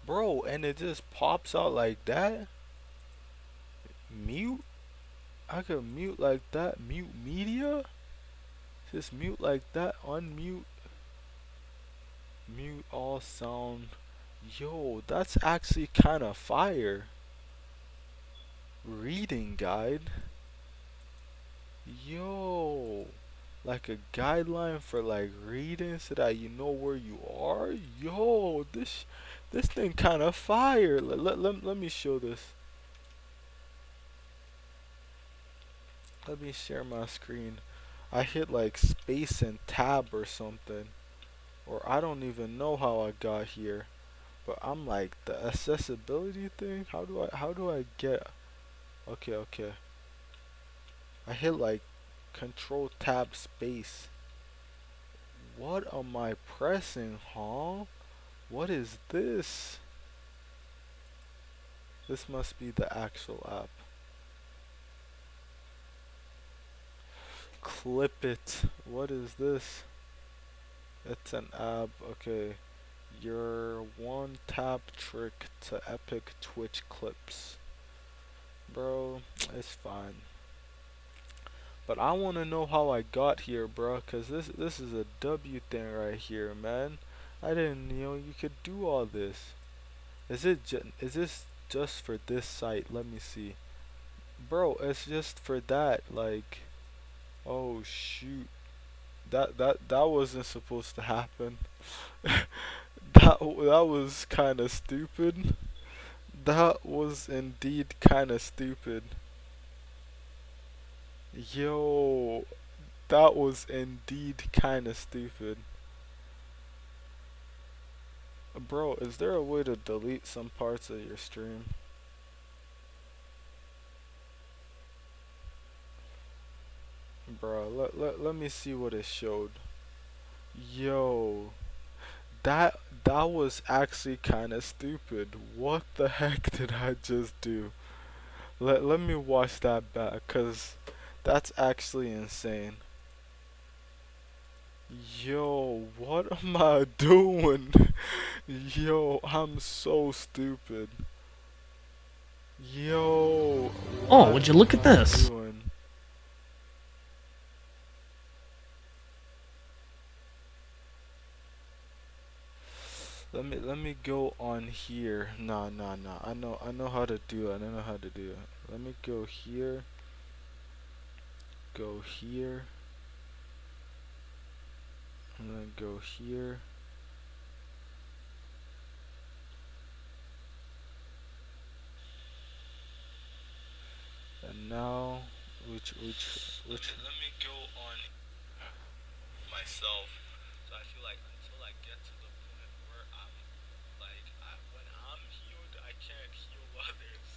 Bro, and it just pops out like that? Mute? I could mute like that. Mute media? Just mute like that. Unmute. Mute all sound Yo, that's actually kind of fire. Reading guide. Yo, like a guideline for like reading so that you know where you are. Yo, this thing kind of fire. Let me show this. Let me share my screen. I hit like space and tab or something, or I don't even know how I got here. But I'm like the accessibility thing. How do I get? Okay. I hit like control tab space. What am I pressing, huh? What is this? This must be the actual app. Clip it. What is this? It's an app. Okay. Your one tap trick to epic Twitch clips. Bro, it's fine. But I want to know how I got here, bro, cause this is a W thing right here, man. I didn't know you could do all this. Is this just for this site? Let me see. Bro, it's just for that. Like, oh shoot. That wasn't supposed to happen. That was kind of stupid. That was indeed kind of stupid. Yo, that was indeed kind of stupid. Bro, is there a way to delete some parts of your stream? Bro, let me see what it showed. Yo, that was actually kind of stupid. What the heck did I just do? Let me watch that back, cause that's actually insane. Yo, what am I doing? Yo, I'm so stupid. Yo, Oh, what would you look am at I this? doing? Let me go on here. Nah. I know how to do it. I know how to do it. Let me go here. Go here. And then go here. And now, which? Let me go on myself. So I feel like until I get to the point where I'm like, when I'm healed, I can't heal others.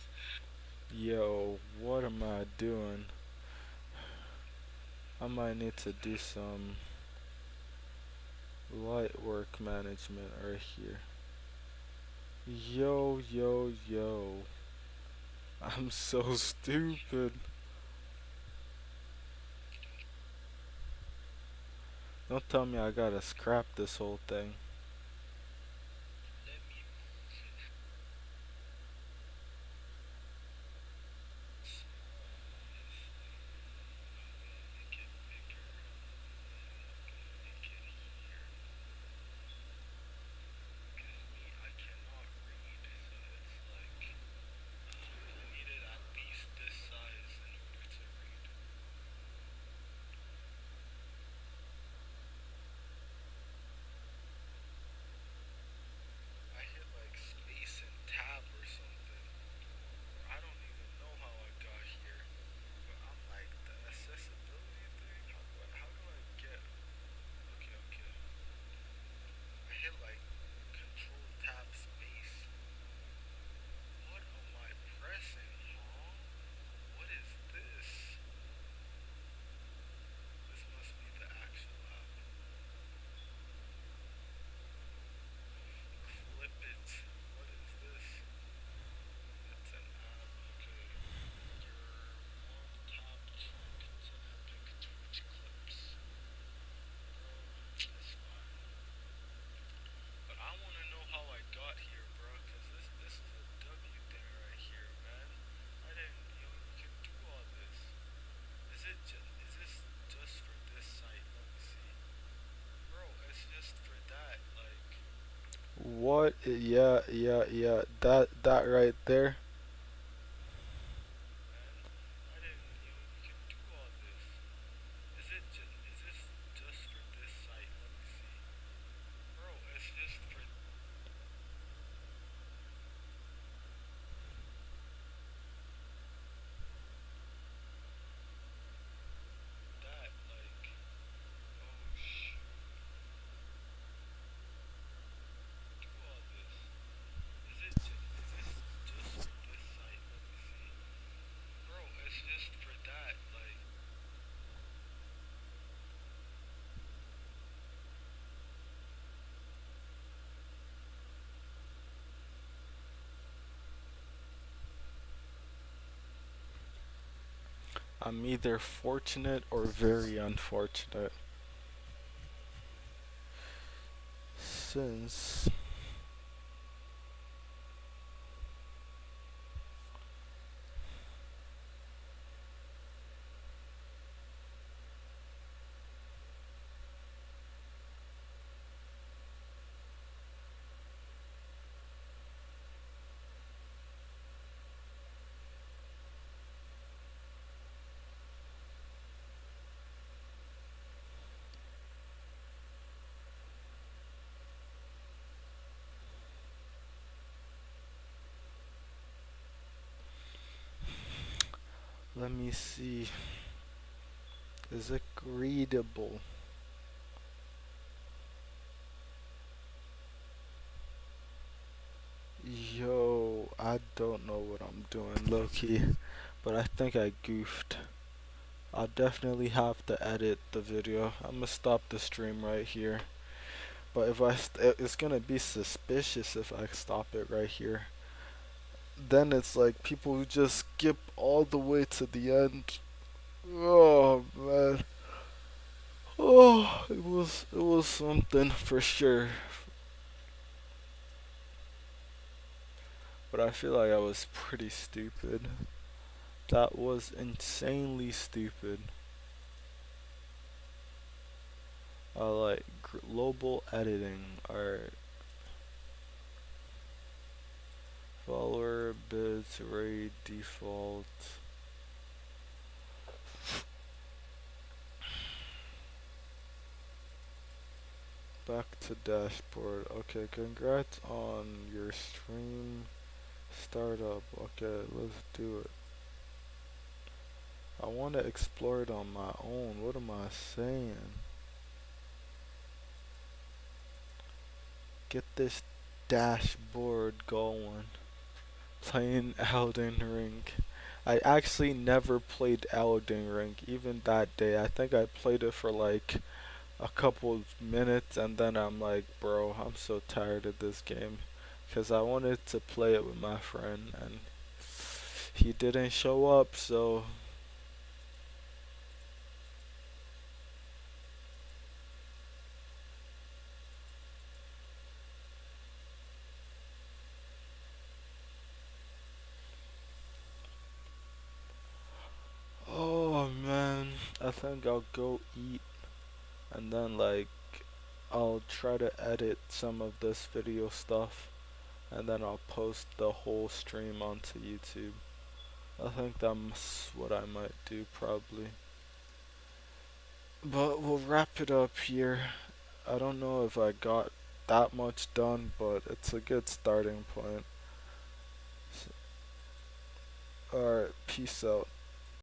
Yo, what am I doing? I might need to do some light work management right here. Yo. I'm so stupid. Don't tell me I gotta scrap this whole thing. What? Yeah, yeah, yeah. That right there. I'm either fortunate or very unfortunate. Since let me see. Is it readable? Yo, I don't know what I'm doing, low-key, but I think I goofed. I'll definitely have to edit the video. I'm gonna stop the stream right here. But if it's gonna be suspicious if I stop it right here. Then it's like people who just skip all the way to the end. Oh man. Oh, it was something for sure. But I feel like I was pretty stupid. That was insanely stupid. I like global editing. Alright. Follower bits rate default. Back to dashboard. Okay, congrats on your stream startup. Okay, let's do it. I want to explore it on my own. What am I saying? Get this dashboard going. Playing Elden Ring. I actually never played Elden Ring, even that day. I think I played it for like a couple minutes and then I'm like, bro, I'm so tired of this game. Because I wanted to play it with my friend and he didn't show up, so oh man, I think I'll go eat and then like I'll try to edit some of this video stuff and then I'll post the whole stream onto YouTube. I think that's what I might do probably. But we'll wrap it up here. I don't know if I got that much done, but it's a good starting point. Alright, peace out.